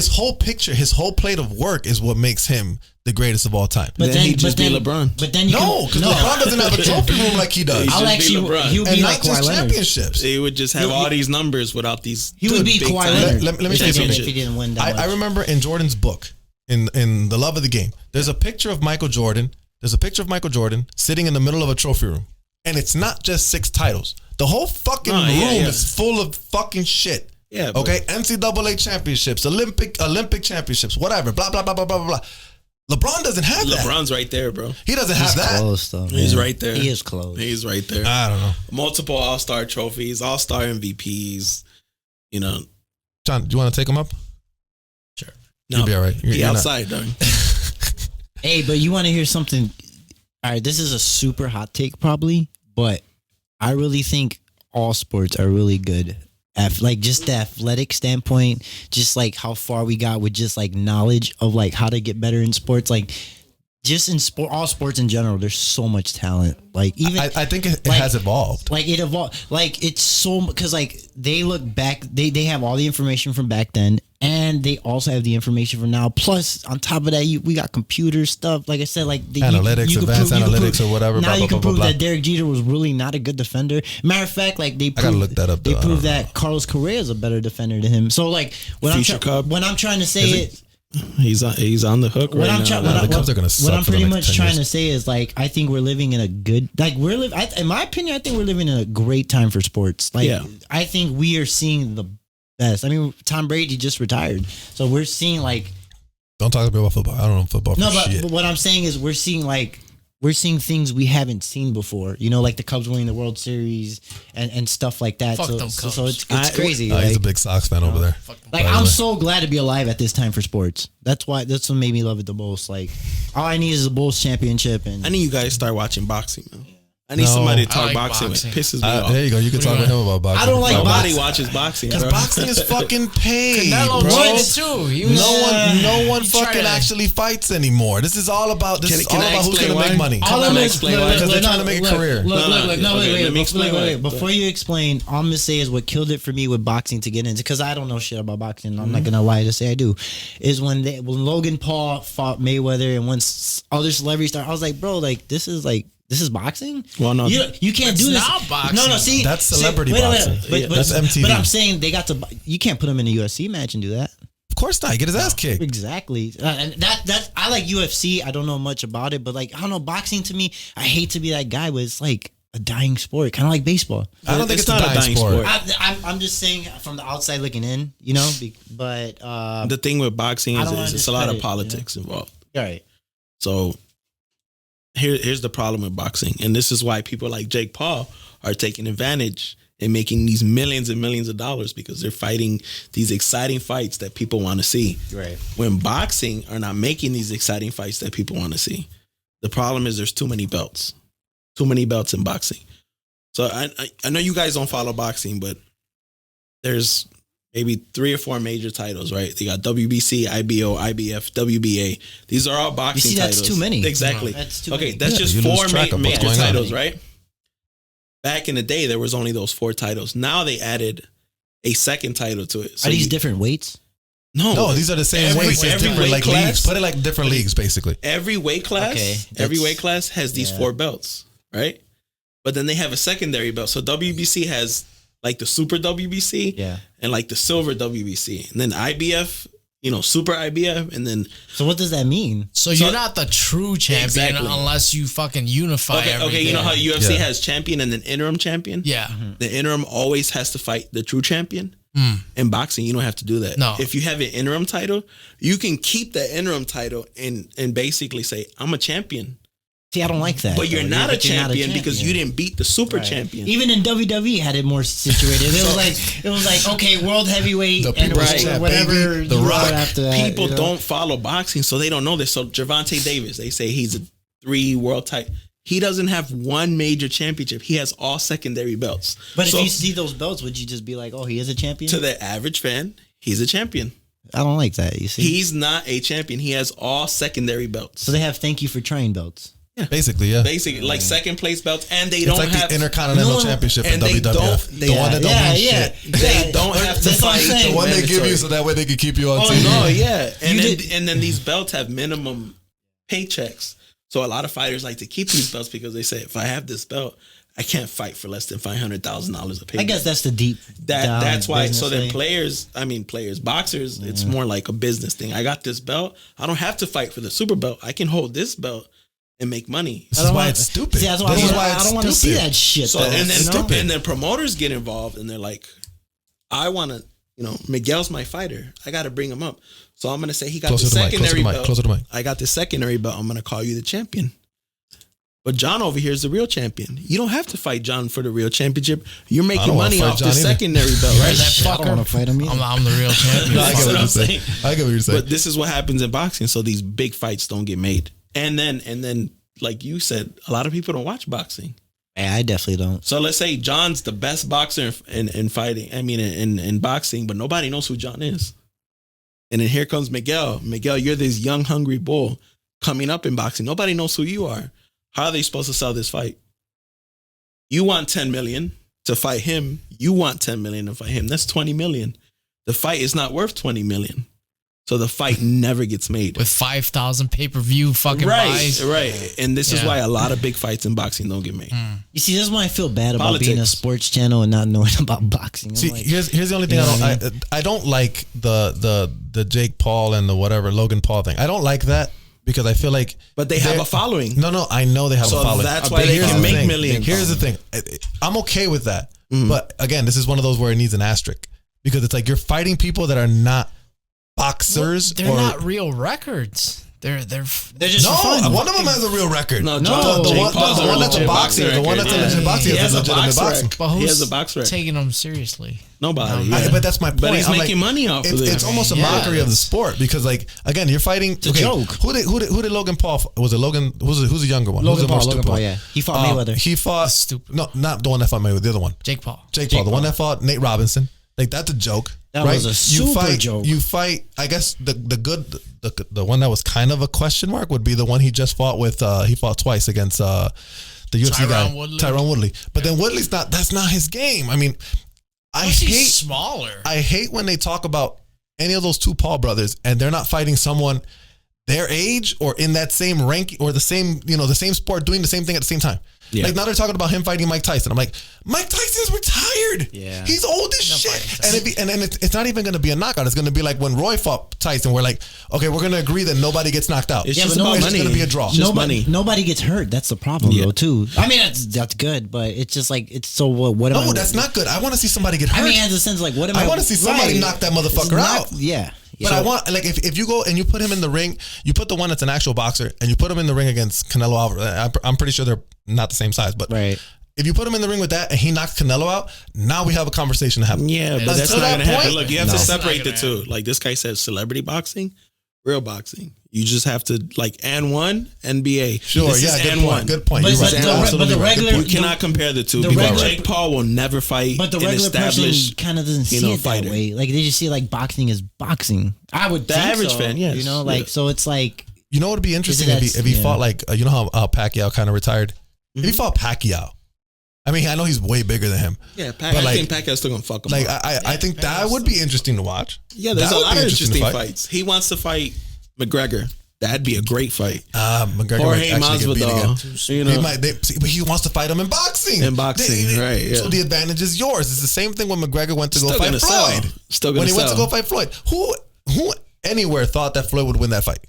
whole picture, his whole plate of work is what makes him the greatest of all time. But then he just be LeBron. But then because LeBron doesn't have a trophy room like he does. I'll actually, he would be like Kawhi Leonard. Championships. He would just have all these numbers without these. He would be Kawhi Leonard. Let me tell you something. If he didn't win that I remember in Jordan's book, in The Love of the Game, there's a picture of Michael Jordan. There's a picture of Michael Jordan sitting in the middle of a trophy room, and it's not just 6 titles. The whole fucking room is full of fucking shit. Yeah. Okay. NCAA championships, Olympic championships, whatever. Blah blah blah blah blah blah. LeBron doesn't have that. LeBron's right there, bro. He doesn't have that. Close, though, he's right there. He is close. He's right there. I don't know. Multiple All-Star trophies, All-Star MVPs. You know, John, do you want to take him up? Sure. No, you'll be all right. You're outside, dog. Hey, but you want to hear something? All right, this is a super hot take, probably, but I really think all sports are really good. Like just the athletic standpoint, just like how far we got with just like knowledge of like how to get better in sports, like just in all sports in general, there's so much talent. Like even I think it has evolved. Like it evolved. Like it's so because like they look back, they have all the information from back then, and they also have the information from now. Plus, on top of that, we got computer stuff. Like I said, like the analytics, advanced analytics, or whatever. Now you can prove that Derek Jeter was really not a good defender. Matter of fact, like I gotta look that up. They proved that Carlos Correa is a better defender than him. So like when I'm trying to say it. He's on the hook right now. What I'm pretty much trying to say is like I think we're living in a good in my opinion I think we're living in a great time for sports. Like I think we are seeing the best. I mean Tom Brady just retired, so we're seeing like. Don't talk about football. I don't know football. But what I'm saying is we're seeing things we haven't seen before. You know, like the Cubs winning the World Series and stuff like that. So it's crazy. He's a big Sox fan over there. Like I'm so glad to be alive at this time for sports. That's what made me love it the most. Like all I need is a Bulls championship. And I need you guys to start watching boxing, man. I need somebody to talk like boxing with. boxing. Pisses me off. There you go. You can talk with him about boxing. I don't like Nobody boxing. watches boxing. Because Bro. boxing is fucking paid, Canelo bro. tried it too. He was, No one he tried fucking to- actually fights anymore. This is all about Can I who's explain gonna why? make money. All I'm Can I gonna explain why? Because they're trying to make a career. Let me Before you explain, all I'm gonna say is what killed it for me with boxing to get into, because I don't know shit about boxing. I'm not gonna lie to say I do. Is when Logan Paul fought Mayweather and when other celebrities started, I was like, bro, like this is boxing. Well, no, you can't do this. not boxing. No, see, That's celebrity wait, boxing. But That's MTV. But I'm saying they got to. You can't put him in a UFC match and do that. Of course not. Get his ass kicked. Exactly. And that I like UFC. I don't know much about it, but like I don't know, boxing to me, I hate to be that guy, but it's like a dying sport, kind of like baseball. I don't think it's not a dying sport. I'm just saying from the outside looking in, you know. But The thing with boxing I is don't wanna it's a lot of discredit, politics involved. all right, So here's the problem with boxing, and this is why people like Jake Paul are taking advantage and making these millions and millions of dollars, because they're fighting these exciting fights that people want to see. right. When boxing are not making these exciting fights that people want to see, the problem is there's too many belts in boxing. So I know you guys don't follow boxing, but there's maybe 3 or 4 major titles, right? They got WBC, IBO, IBF, WBA. These are all boxing titles. That's too many. Exactly. That's too Okay, many. that's just you lose 4 track of what's major going on. titles, right? Back in the day, there was only those 4 titles. Now they added a second title to it. So Are these different weights? No, these are the same Every- weights. Just every different weight like class- leagues. Put it like different leagues, basically. Every weight class, Okay, every that's- weight class has these yeah. 4 belts, right? But then they have a secondary belt. So WBC has like the Super WBC, Yeah. and like the Silver WBC, and then IBF, Super IBF, and then So what does that mean? So you're not the true champion Exactly. unless you fucking unify everything. okay, you know how UFC Yeah. has champion and then interim champion. Yeah. The interim always has to fight the true champion. In boxing, you don't have to do that. No. If you have an interim title, you can keep that interim title and basically say, I'm a champion. See, I don't like that. But you're though. not a But you're champion because you didn't beat the super Right. champion. Even in WWE had it more situated. It was like okay, world heavyweight The and people's or champ, whatever. baby. The you Rock. were after that, People you know? don't follow boxing, so they don't know this. So Gervonta Davis, they say he's a 3 world title. He doesn't have one major championship. He has all secondary belts. But So if you see those belts, would you just be like, oh, he is a champion? to the average fan, he's a champion. I don't like that. You see, He's not a champion. He has all secondary belts. so they have thank you for trying belts. Basically, yeah. Basically, like second place belts, and they It's don't like have the Intercontinental No, Championship in and they WWF. don't- The one that don't mean shit. They don't have to That's what I'm fight. saying. The one they give mandatory. you so that way they can keep you on Oh, TV. No, yeah, You and then these belts have minimum paychecks. So a lot of fighters like to keep these belts because they say, if I have this belt, I can't fight for less than $500,000 a pay. I guess that's the deep. That's why. So then business boxers, it's more like a business thing. I got this belt. I don't have to fight for the super belt. I can hold this belt and make money. This is why it's stupid. See, that's why This is why I it's don't want to see stupid. that shit. So though, and then you know? and then promoters get involved and they're like, I want to, Miguel's my fighter. I got to bring him up. So I'm gonna say he got Closer the to the mic, secondary belt. closer to the mic. I got the secondary belt. I'm gonna call you the champion. But John over here is the real champion. You don't have to fight John for the real championship. You're making don't wanna money fight off John the either. secondary belt, right? That I don't want fucker. to fight him either. I'm the real champion. No, I get That's what what you're I'm saying. saying. I get what you're saying. But this is what happens in boxing. So these big fights don't get made. And then, like you said, a lot of people don't watch boxing. Yeah, I definitely don't. So let's say John's the best boxer in fighting. I mean, in boxing, but nobody knows who John is. And then here comes Miguel. Miguel, you're this young, hungry bull coming up in boxing. Nobody knows who you are. How are they supposed to sell this fight? You want 10 million to fight him. You want 10 million to fight him. That's 20 million. The fight is not worth 20 million. So the fight never gets made. With 5,000 pay-per-view fucking buys. Right. And this is Yeah. why a lot of big fights in boxing don't get made. You see, this is why I feel bad about Politics. being a sports channel and not knowing about boxing. I'm See, like, here's the only thing You know I what I don't I don't like the Jake Paul and the whatever Logan Paul thing. I don't like that because I feel like But they have they're- a following. No, I know they have So a following. that's But why they here's can the make thing. millions. Here's the thing. I'm okay with that. But again, this is one of those where it needs an asterisk because it's like you're fighting people that are not boxers They're or not real records. They're just No, for fun. one of them has a real record. No, the Jake one Paul's that's a boxing. The one that's a legit boxing He is has a a legitimate box boxing. rec. But He who's has a box rec. taking them seriously? Nobody. But that's my point. But he's I'm making money off of it. It's almost a mockery of the sport because, like, again, you're fighting. It's a joke. Who did Logan Paul? Was it Logan? Who's the younger one? Logan Who's the Paul, yeah. He fought Mayweather. He fought Stupid. No, not the one that fought Mayweather. The other one. Jake Paul. Jake Paul. The one that fought Nate Robinson. Like, that's a joke. That right? was a super joke. You fight. I guess the one that was kind of a question mark would be the one he just fought with. He fought twice against the UFC guy, Tyron Woodley. But then Woodley's not. That's not his game. I mean, He's smaller. I hate when they talk about any of those two Paul brothers and they're not fighting someone their age or in that same rank or the same sport doing the same thing at the same time. Yeah. Like now they're talking about him fighting Mike Tyson. I'm like, Mike Tyson's retired. Yeah. He's old as shit. And then it's not even going to be a knockout. It's going to be like when Roy fought Tyson. We're like, okay, we're going to agree that nobody gets knocked out. It's just about money. It's going to be a draw. Nobody gets hurt. That's the problem, though, too. I mean, that's good, but it's just like, it's so what am I? No, that's not good. I want to see somebody get hurt. I mean, in the sense, like, what am I? I want to see somebody knock that motherfucker out. Yeah. But I want, like, if you go and you put him in the ring, you put the one that's an actual boxer and you put him in the ring against Canelo Alvarez. I'm pretty sure they're not the same size, but if you put him in the ring with that and he knocks Canelo out, now we have a conversation to have. Yeah, but that's not going to happen. Look, you have to separate the two. Happen. Like this guy says, celebrity boxing, real boxing. You just have to N1, NBA. Sure, good point. But the regular, you cannot compare the two. Because Jake Paul will never fight. But the regular person kind of doesn't see it that way. Like they just see like boxing is boxing. I would think the average so, fan, yes. You know, like so it's like. You know what would be interesting if he fought like you know how Pacquiao kind of retired. If he fought Pacquiao. I mean, I know he's way bigger than him. Yeah, I think Pacquiao's still gonna fuck him up. I think that would be interesting to watch. Yeah, there's a lot of interesting fights. He wants to fight McGregor. That'd be a great fight. McGregor Jorge Masvidal. You know, he wants to fight him in boxing. Right? So the advantage is yours. It's the same thing when McGregor went to go fight Floyd. When he went to go fight Floyd, who anywhere thought that Floyd would win that fight?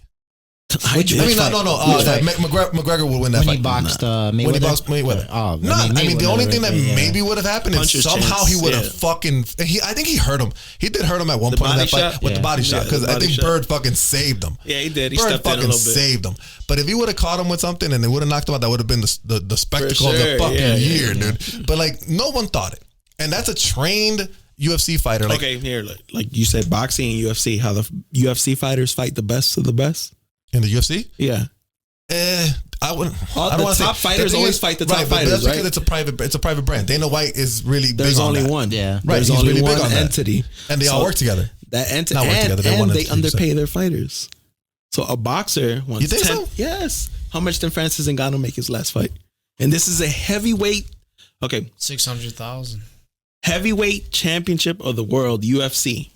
McGregor would win that fight. When he boxed Mayweather. When he boxed Mayweather. The only thing that maybe would have happened is somehow he would have fucking. I think he hurt him. He did hurt him at one point in that fight with the body shot because I think Bird fucking saved him. Yeah, he did. He Bird stepped in a little bit. Saved him. But if he would have caught him with something and they would have knocked him out, that would have been the spectacle of the fucking year, dude. But like no one thought it, and that's a trained UFC fighter. Like, okay, here, like you said, boxing and UFC. How the UFC fighters fight the best of the best. In the UFC? Yeah. I wouldn't. The top fighters always fight the top fighters, that's because it's a private brand. Dana White is really big on that. There's only one. Yeah. Right. There's only one entity. And they all work together. That entity. Not work together. And they underpay their fighters. So a boxer wants 10. So? Yes. How much did Francis Ngannou make his last fight? And this is a heavyweight. Okay. 600,000. Heavyweight championship of the world, UFC.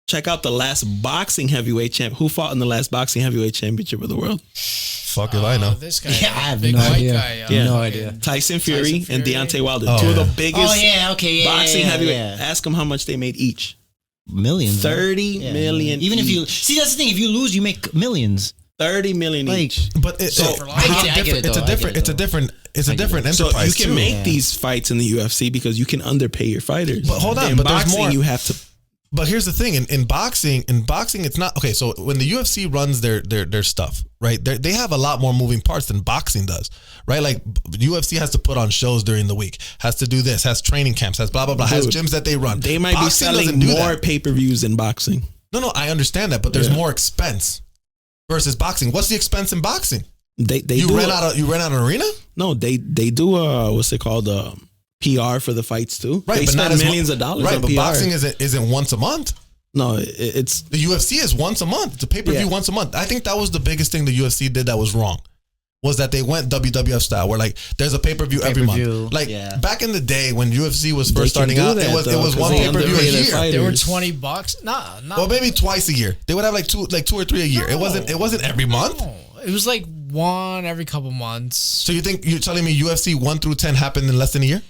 Check out the last boxing heavyweight champ. Who fought in the last boxing heavyweight championship of the world? Fuck if I know. This guy. Yeah, I have no idea. No idea. Tyson Fury and Deontay Wilder. Two of the biggest boxing heavyweight. Yeah. Ask them how much they made each. Millions. 30 million. Even if you see, that's the thing. If you lose, you make millions. 30 million each. But it's a different enterprise. So you can make these fights in the UFC because you can underpay your fighters. But hold on, in boxing you have to. But here's the thing: in boxing, it's not okay. So when the UFC runs their stuff, right? They have a lot more moving parts than boxing does, right? Like UFC has to put on shows during the week, has to do this, has training camps, has blah blah blah, has gyms that they run. They might be selling more pay-per-views than boxing. No, I understand that, but there's more expense versus boxing. What's the expense in boxing? You rent out an arena? No, they do what's it called? PR for the fights too. Right, they but spend not millions of dollars. Right, on but PR. boxing isn't once a month. No, it's the UFC is once a month. It's a pay-per-view once a month. I think that was the biggest thing the UFC did that was wrong. Was that they went WWF style, where like there's a pay-per-view every month. Like back in the day when UFC was first starting out, it was one pay-per-view a year. They were $20. Nah. Well, maybe twice a year. They would have like two or three a year. It wasn't every month. It was like one every couple months. So you're telling me UFC 1 through 10 happened in less than a year?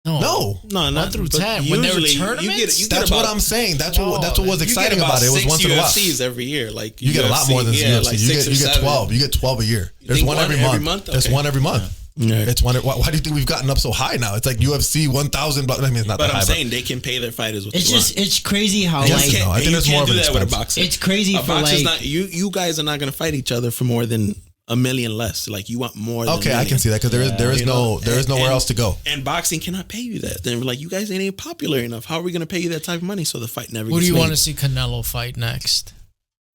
No, 1 through 10. When there were tournaments, that's what I'm saying. That's what was exciting about it. It was once in a while. UFCs every year, like you get a lot more than UFC. Like you get 12. You get 12 a year. There's one every month. There's one every month. Yeah. It's why do you think we've gotten up so high now? It's like UFC 1000. I mean, it's not But that high. I'm saying they can pay their fighters what It's they just want. it's crazy how Yes, like no, I think there's more of an that with a expense. boxer. it's crazy A for boxer's like not you guys are not going to fight each other for more than $1 million less. Like you want more. Than Okay, $1 I million. can see that because there is nowhere else to go. And boxing cannot pay you that. Then we're like, you guys ain't popular enough. How are we going to pay you that type of money? So the fight never. Who do gets you made. want to see Canelo fight next?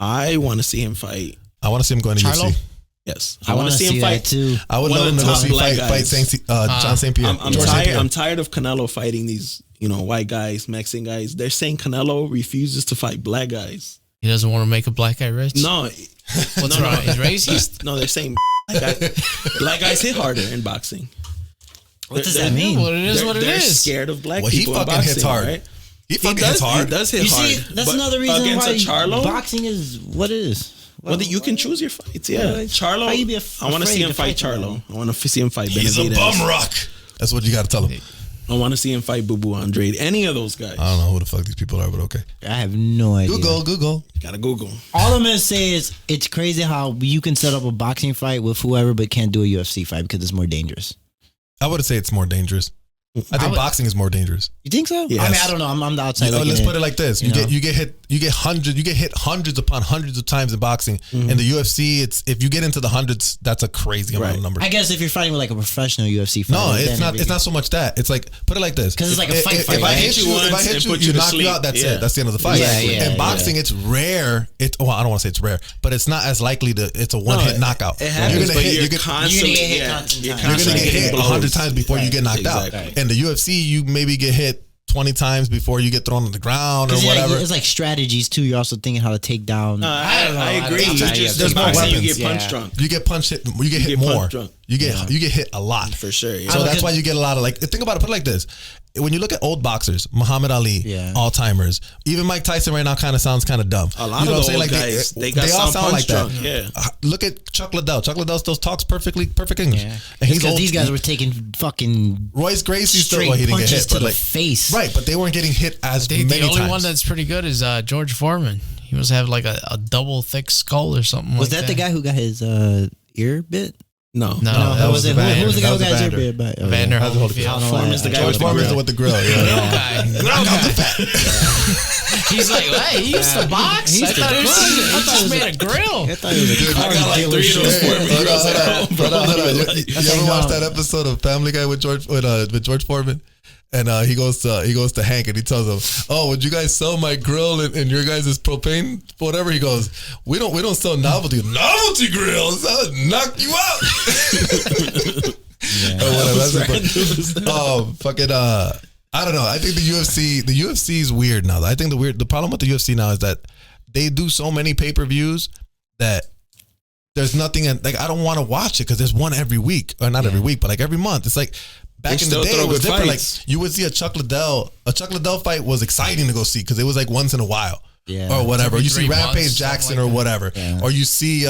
I want to see him fight. I want to see him going to Charlo? UFC. Yes, I want to see him fight that too. I would One love of him the to go top see black fight guys. John St. Pierre. I'm George St. tired. Pierre. I'm tired of Canelo fighting these, white guys, Mexican guys. They're saying Canelo refuses to fight black guys. He doesn't want to make a black guy rich. No, What's wrong? He's racist. no, they're saying black guys hit harder in boxing. What does that mean? Well, it is what it They're is. scared of black Well, he people. in fucking boxing, hits hard. Right? He fucking hits hard. He does hit You hard. see, that's But another reason against why a Charlo. boxing is what it is. Well, you can choose your fights. Yeah, Charlo. How you be I want to afraid see him to fight fight Charlo. I want to see him fight He's a Benavidez. bum rock. That's what you got to tell him. I want to see him fight Boo Boo Andrade. Any of those guys. I don't know who the fuck these people are, but okay. I have no idea. Google. Gotta Google. All I'm gonna say is it's crazy how you can set up a boxing fight with whoever, but can't do a UFC fight because it's more dangerous. I would say it's more dangerous. I think boxing is more dangerous. You think so? Yes. I mean, I don't know. I'm the outside. Let's put it like this: you know? get hit hundreds upon hundreds of times in boxing. In the UFC, it's if you get into the hundreds, that's a crazy amount of numbers. I guess if you're fighting with like a professional UFC fighter, No, it's not. It's not so much that. It's like put it like this: 'Cause it's like a fight If fight, I right? hit you, put you you to knock me sleep. out. That's Yeah. it. That's the end of the fight. Yeah, In boxing, it's rare. I don't want to say it's rare, but it's not as likely to. It's a one hit knockout. It happens, but you're you're constantly gonna get hit yeah, constantly. you're You're You're gonna constantly get hit getting 100 blows. times before you get knocked out. Exactly. In the UFC, you maybe get hit 20 times before you get thrown on the ground or whatever. It's like strategies too. You're also thinking how to take down. I don't know. I agree. I don't know. There's more boxing, you weapons. get punch drunk. You get punch hit. You get hit get more. punch drunk. You get hit a lot. For sure. Yeah. So that's why you get a lot of think about it. Put it like this: when you look at old boxers, Muhammad Ali, Yeah. all timers, even Mike Tyson right now kind of sounds kind of dumb. A lot of the old guys, they got all some sound like punch drunk. that. Yeah. Look at Chuck Liddell. Chuck Liddell still talks perfect English. Yeah. And he's Because old. these guys were taking fucking Royce Gracie still straight he didn't get punches hit, to but the face. right, but they weren't getting hit as The many only times. one that's pretty good is George Foreman. He must have like a double thick skull or something. Was like that the guy who got his ear bit? No. No, that was it. Who was the guy who got his ear Vander. bit? Vander That's the Holyfield. Foreman's the guy George with the Foreman's grill. with the grill. Yeah. Real guy. Real guy. He's like, hey, he used to box. I thought he just made a grill. I thought it was a car I got like 3 of those dealership. Foreman grills at home, bro. You ever watch that episode of Family Guy with George Foreman? And he goes to Hank and he tells him, "Oh, would you guys sell my grill and your guys' propane whatever?" He goes, "We don't sell novelty grills. I'll knock you out." Fucking I don't know. I think the UFC is weird now. I think the problem with the UFC now is that they do so many pay-per-views that there's nothing I don't want to watch it because there's one every week or not every week, but like every month. It's like back They in the still day, throw it was good different. fights. Like you would see a Chuck Liddell fight was exciting to go see because it was like once in a while. Yeah. Or whatever. Every You see 3 months, Rampage something Jackson like or that. whatever. Yeah. Or you see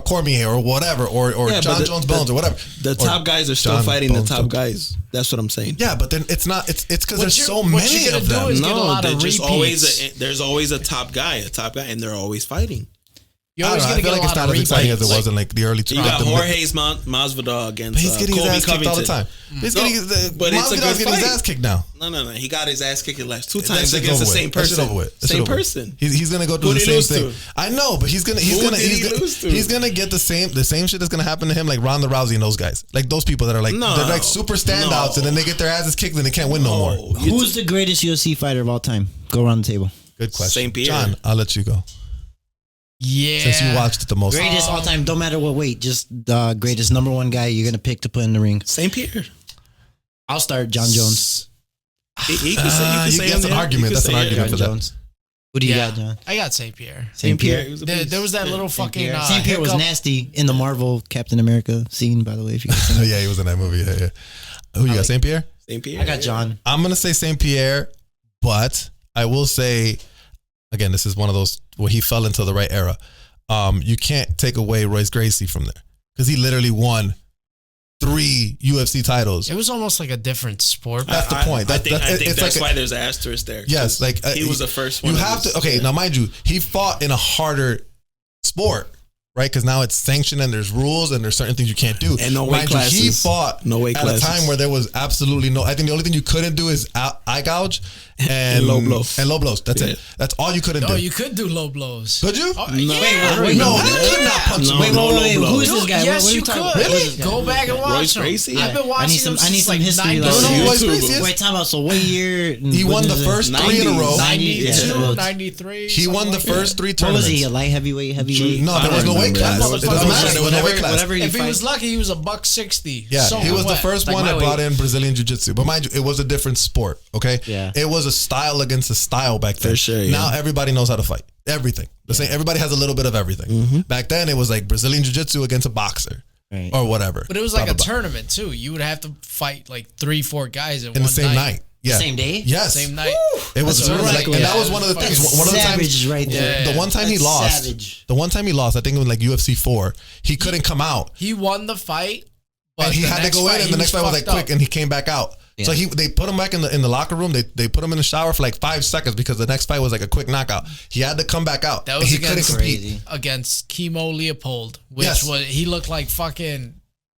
Cormier or whatever. Or Yeah, but John Jones Bones or whatever. The Or top guys are still John fighting Bones the top Jones. guys. That's what I'm saying. Yeah, but then it's not. It's because there's so what many you're of gonna do them. is get a lot of there's repeats. there's always a top guy, and they're always fighting. You're I always don't know, going I to feel get a like it's lot not of as exciting repeats. as it was in like the early 2000s. You got Jorge's Masvidal against But he's getting Colby his ass kicked all the Covington. time. He's No, getting, but it's a Masvidal's good getting his fight. ass kicked now. No. He got his ass kicked the last 2 That times shit's against the over same with. That shit's person. over with. That shit Same over with. person. He's gonna go do Who the did he same lose thing. to? I know, but he's gonna Who did he lose to? he's gonna get the same shit that's gonna happen to him like Ronda Rousey and those guys, like those people that are like No. they're like super standouts and then they get their asses kicked and they can't win no more. Who's the greatest UFC fighter of all time? Go around the table. Good question, St. Pierre. John. I'll let you go Yeah. since you watched it the most. Greatest all time, don't matter what weight, just the greatest number one guy you're gonna pick to put in the ring. St. Pierre. I'll start John Jones. He can say that's an argument. That's an argument for John that. Jones. Who do you Yeah. got, John? I got St. Pierre. St. Pierre. There was that little fucking St. Pierre was hiccup. nasty in the Marvel Captain America scene, by the way. If you guys seen it. Yeah, he was in that movie. Yeah. Who you got? St. Pierre. St. Pierre. I got John. I'm gonna say St. Pierre, but I will say again, this is one of those where he fell into the right era. You can't take away Royce Gracie from there because he literally won 3 UFC titles. It was almost like a different sport. That's the point. I think it's that's like why there's an asterisk there. yes, like he was the first one. You of have this- to. Okay, now mind you, he fought in a harder sport. right? Because now it's sanctioned and there's rules and there's certain things you can't do. And no weight classes. He fought at a time where there was absolutely no. I think the only thing you couldn't do is eye gouge and low blows. And low blows. That's it. That's all you couldn't do. Oh, you could do low blows. Could you? Oh, No, yeah. wait, No, you could not punch him. Wait, who is this guy? Yes, What are you talking could. about? Really? Go back and watch Royce him. Gracie? I've been watching him I need since some like history 92. lesson. You don't know who Royce YouTube. Gracie is? Wait, time out. So what year? He won the first 3 in a row. 92, 93. He won the first 3 What tournaments. was he? A light heavyweight? No, there was no weight class. That It doesn't matter. There was no weight class. If he was lucky, he was a $160. Yeah, So he was the what? first Like one my that brought weight. in Brazilian Jiu-Jitsu. But mind you, it was a different sport, okay? Yeah. It was a style against a style back then. For sure, yeah. Now everybody knows how to fight. Everything. The same. Everybody has a little bit of everything. Back then, it was like Brazilian Jiu-Jitsu against a boxer. Right. Or whatever. But it was like a tournament too. You would have to fight like 3-4 guys in In one the same night. Yeah. Same day? Yes. Same night. It was That's like, right. and that Yeah. was one of the things. Fucking One of the times, Savage right there. the one time he That's lost. savage. The one time he lost, I think it was like UFC 4. He couldn't come out. He won the fight, but And he the had to next go in, fight, and he the next fight was like fucked quick, up. and he came back out. Yeah. So they put him back in the locker room. They put him in the shower for like 5 seconds because the next fight was like a quick knockout. He had to come back out. That and was he couldn't against compete. against Chemo Leopold, which Yes. was he looked like fucking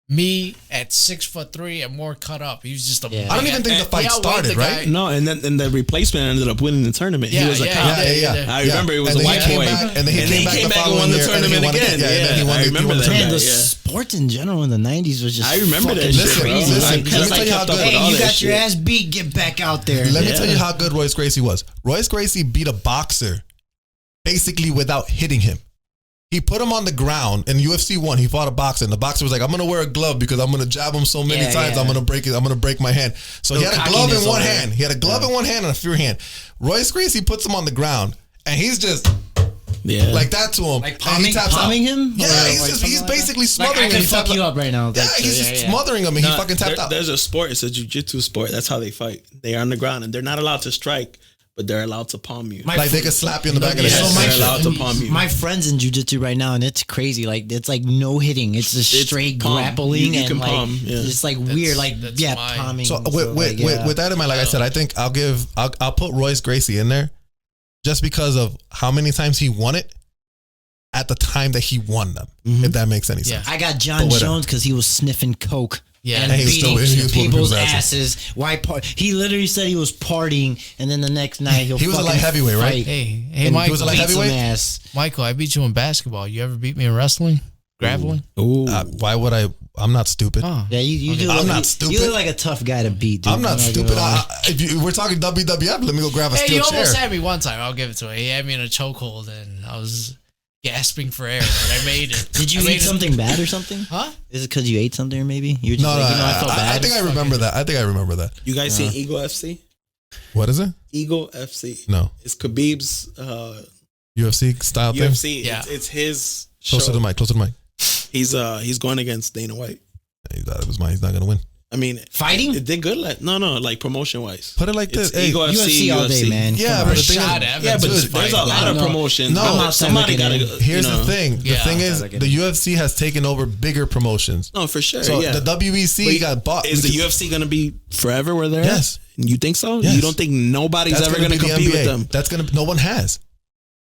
me at 6'3" and more cut up. He was just a. Yeah. I don't even think the fight started, right? No, and then the replacement ended up winning the tournament. He was a cop. Yeah. I remember it was And a then white he came boy. back, and then he came back and won the tournament again. Yeah, and then he won I the remember that. Man, the Yeah. sports in general in the 90s was just I remember that fucking shit, Listen, bro. crazy. listen, Like, let me just tell like, you how good- all hey, you that got your shit. ass beat, get back out there. Let me tell you how good Royce Gracie was. Royce Gracie beat a boxer basically without hitting him. He put him on the ground in UFC 1. He fought a boxer, and the boxer was like, "I'm gonna wear a glove because I'm gonna jab him so many times. yeah. I'm gonna break it. I'm gonna break my hand." So he No had a glove in cockiness one over there. hand. He had a glove in one hand and a free hand. Royce Gracie puts him on the ground, and he's just like that to him. Like and he taps out. palming him? Yeah, Or he's like just something he's like that? basically Like, smothering I him. could He fuck taps you out. up right now. Yeah, Like, he's so, just smothering him, and he fucking tapped out. There's a sport. It's a jiu-jitsu sport. That's how they fight. They are on the ground, and they're not allowed to strike, but they're allowed to palm you. Like they could slap you in the back of the Yes, head. they're allowed to palm you. My friend's in jiu-jitsu right now, and it's crazy. Like it's like no hitting. It's just It's straight palm. grappling You and can like palm, yeah. it's like weird. Like that's yeah, mine. palming. So with that in mind, like I said, I think I'll put Royce Gracie in there just because of how many times he won it at the time that he won them. If that makes any sense. I got John But whatever. Jones because he was sniffing coke. Yeah. and And he was beating he was whooping people's people's asses. asses. Why? He literally said he was partying, and then the next night He was a light heavyweight, right? Hey, And he was a Michael. light Beat some heavyweight? ass. Michael, I beat you in basketball. You ever beat me in wrestling? Grappling? Ooh. Why would I? I'm not stupid. Oh. Yeah, you do. I'm look, not you stupid. look like a tough guy to beat. Dude. I'm not I'm gonna stupid. lie. If we're talking WWF, let me go grab a Hey, steel you chair. almost had me one time. I'll give it to him. He had me in a chokehold, and I was gasping for air, but I made it. Did you I made eat it. something bad or something? Huh? Is it because you ate something or maybe? You're just No, like, I felt bad. I think I remember that. I think I remember that. You guys seen Eagle FC? What is it? Eagle FC. No. It's Khabib's UFC style thing? UFC. Yeah. It's his Close to show. the mic. Close to the mic. He's going against Dana White. He thought it was mine. He's not going to win. I mean, Fighting? It did good. like promotion wise. Put it like this. It's Hey, Eagle UFC FC, all day, man. Yeah, Come but on. the thing Rashad is, Evans Yeah, but was there's a fighting. lot of No. promotions. No. I'm I'm not- not somebody saying got look to. at here's the thing. The Yeah. thing is, Sounds like the it. UFC has taken over bigger promotions. No, for sure. So yeah. the WEC But got bought. Is the UFC going to be forever where they're at? Yes. You think so? Yes. You don't think nobody's That's ever gonna going to be the compete NBA. with them? That's gonna. No one has.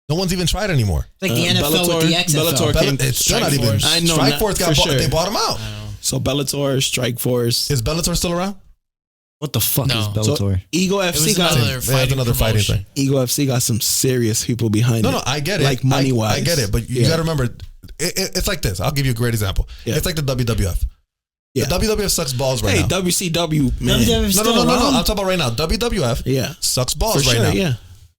No one's even tried anymore. It's like the NFL with the XFL. Bellator came. It's still not even. Strikeforce. I know, Strikeforce got for bought. sure. They bought him out. So Bellator, Strikeforce. Is Bellator still around? What the fuck No. is So Bellator? Eagle It was FC got another fighting another fighting promotion. thing. Eagle FC got some serious people behind No, it. no, I get it. Like money-wise. I get it, but you Yeah. got to remember, it's like this. I'll give you a great example. Yeah. It's like the WWF. Yeah. The WWF sucks balls right Hey, now. WCW, man. WWF No. I'm talking about right now. WWF Yeah. sucks balls For right sure, now. yeah.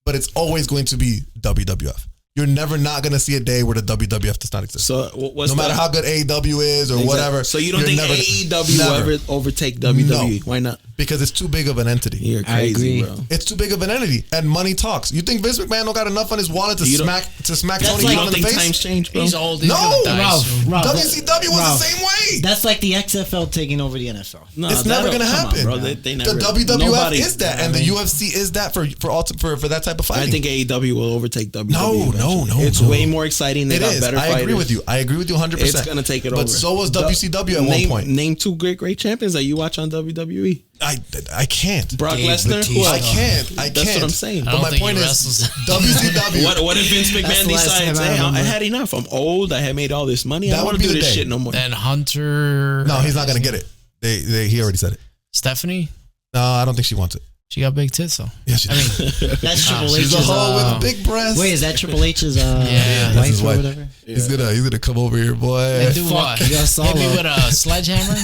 But it's always going to be WWF. You're never not going to see a day where the WWF does not exist. So what's No matter how good AEW is or whatever. So you don't you're think never- AEW will never. ever overtake WWE? No. Why not? Because it's too big of an entity. You're I crazy, agree. bro. It's too big of an entity, and money talks. You think Vince McMahon don't got enough on his wallet to You don't- smack That's Tony like- You Khan don't in the think face? times change, bro? He's old. He's No, gonna die Ralph, soon. Ralph, WCW was Ralph, the same way. That's like the XFL taking over the NFL. No, It's never that'll- gonna come on, happen. bro. They never. The WWF nobody- is that, and the UFC is that for that type of fighting. I think AEW will overtake WWE. No. It's way more exciting. They It got is. better I fighters. agree with you. I agree with you 100%. It's gonna take it over. But so was WCW at one name, point. Name two great champions that you watch on WWE. I can't. Brock Lesnar? I can't. That's what I'm saying. But my point is, WCW. What if Vince McMahon decides, hey, I had enough. I'm old. I had made all this money. I don't want to do this shit no more. Then Hunter. No, he's not going to get it. He already said it. Stephanie? No, I don't think she wants it. She got big tits, though. Yeah, she does. That's Triple H's. She's a hoe with big breasts. Wait, is that Triple H's that's wife his or wife. whatever? Yeah. He's gonna come over here, boy. And do what? Hit me with a sledgehammer?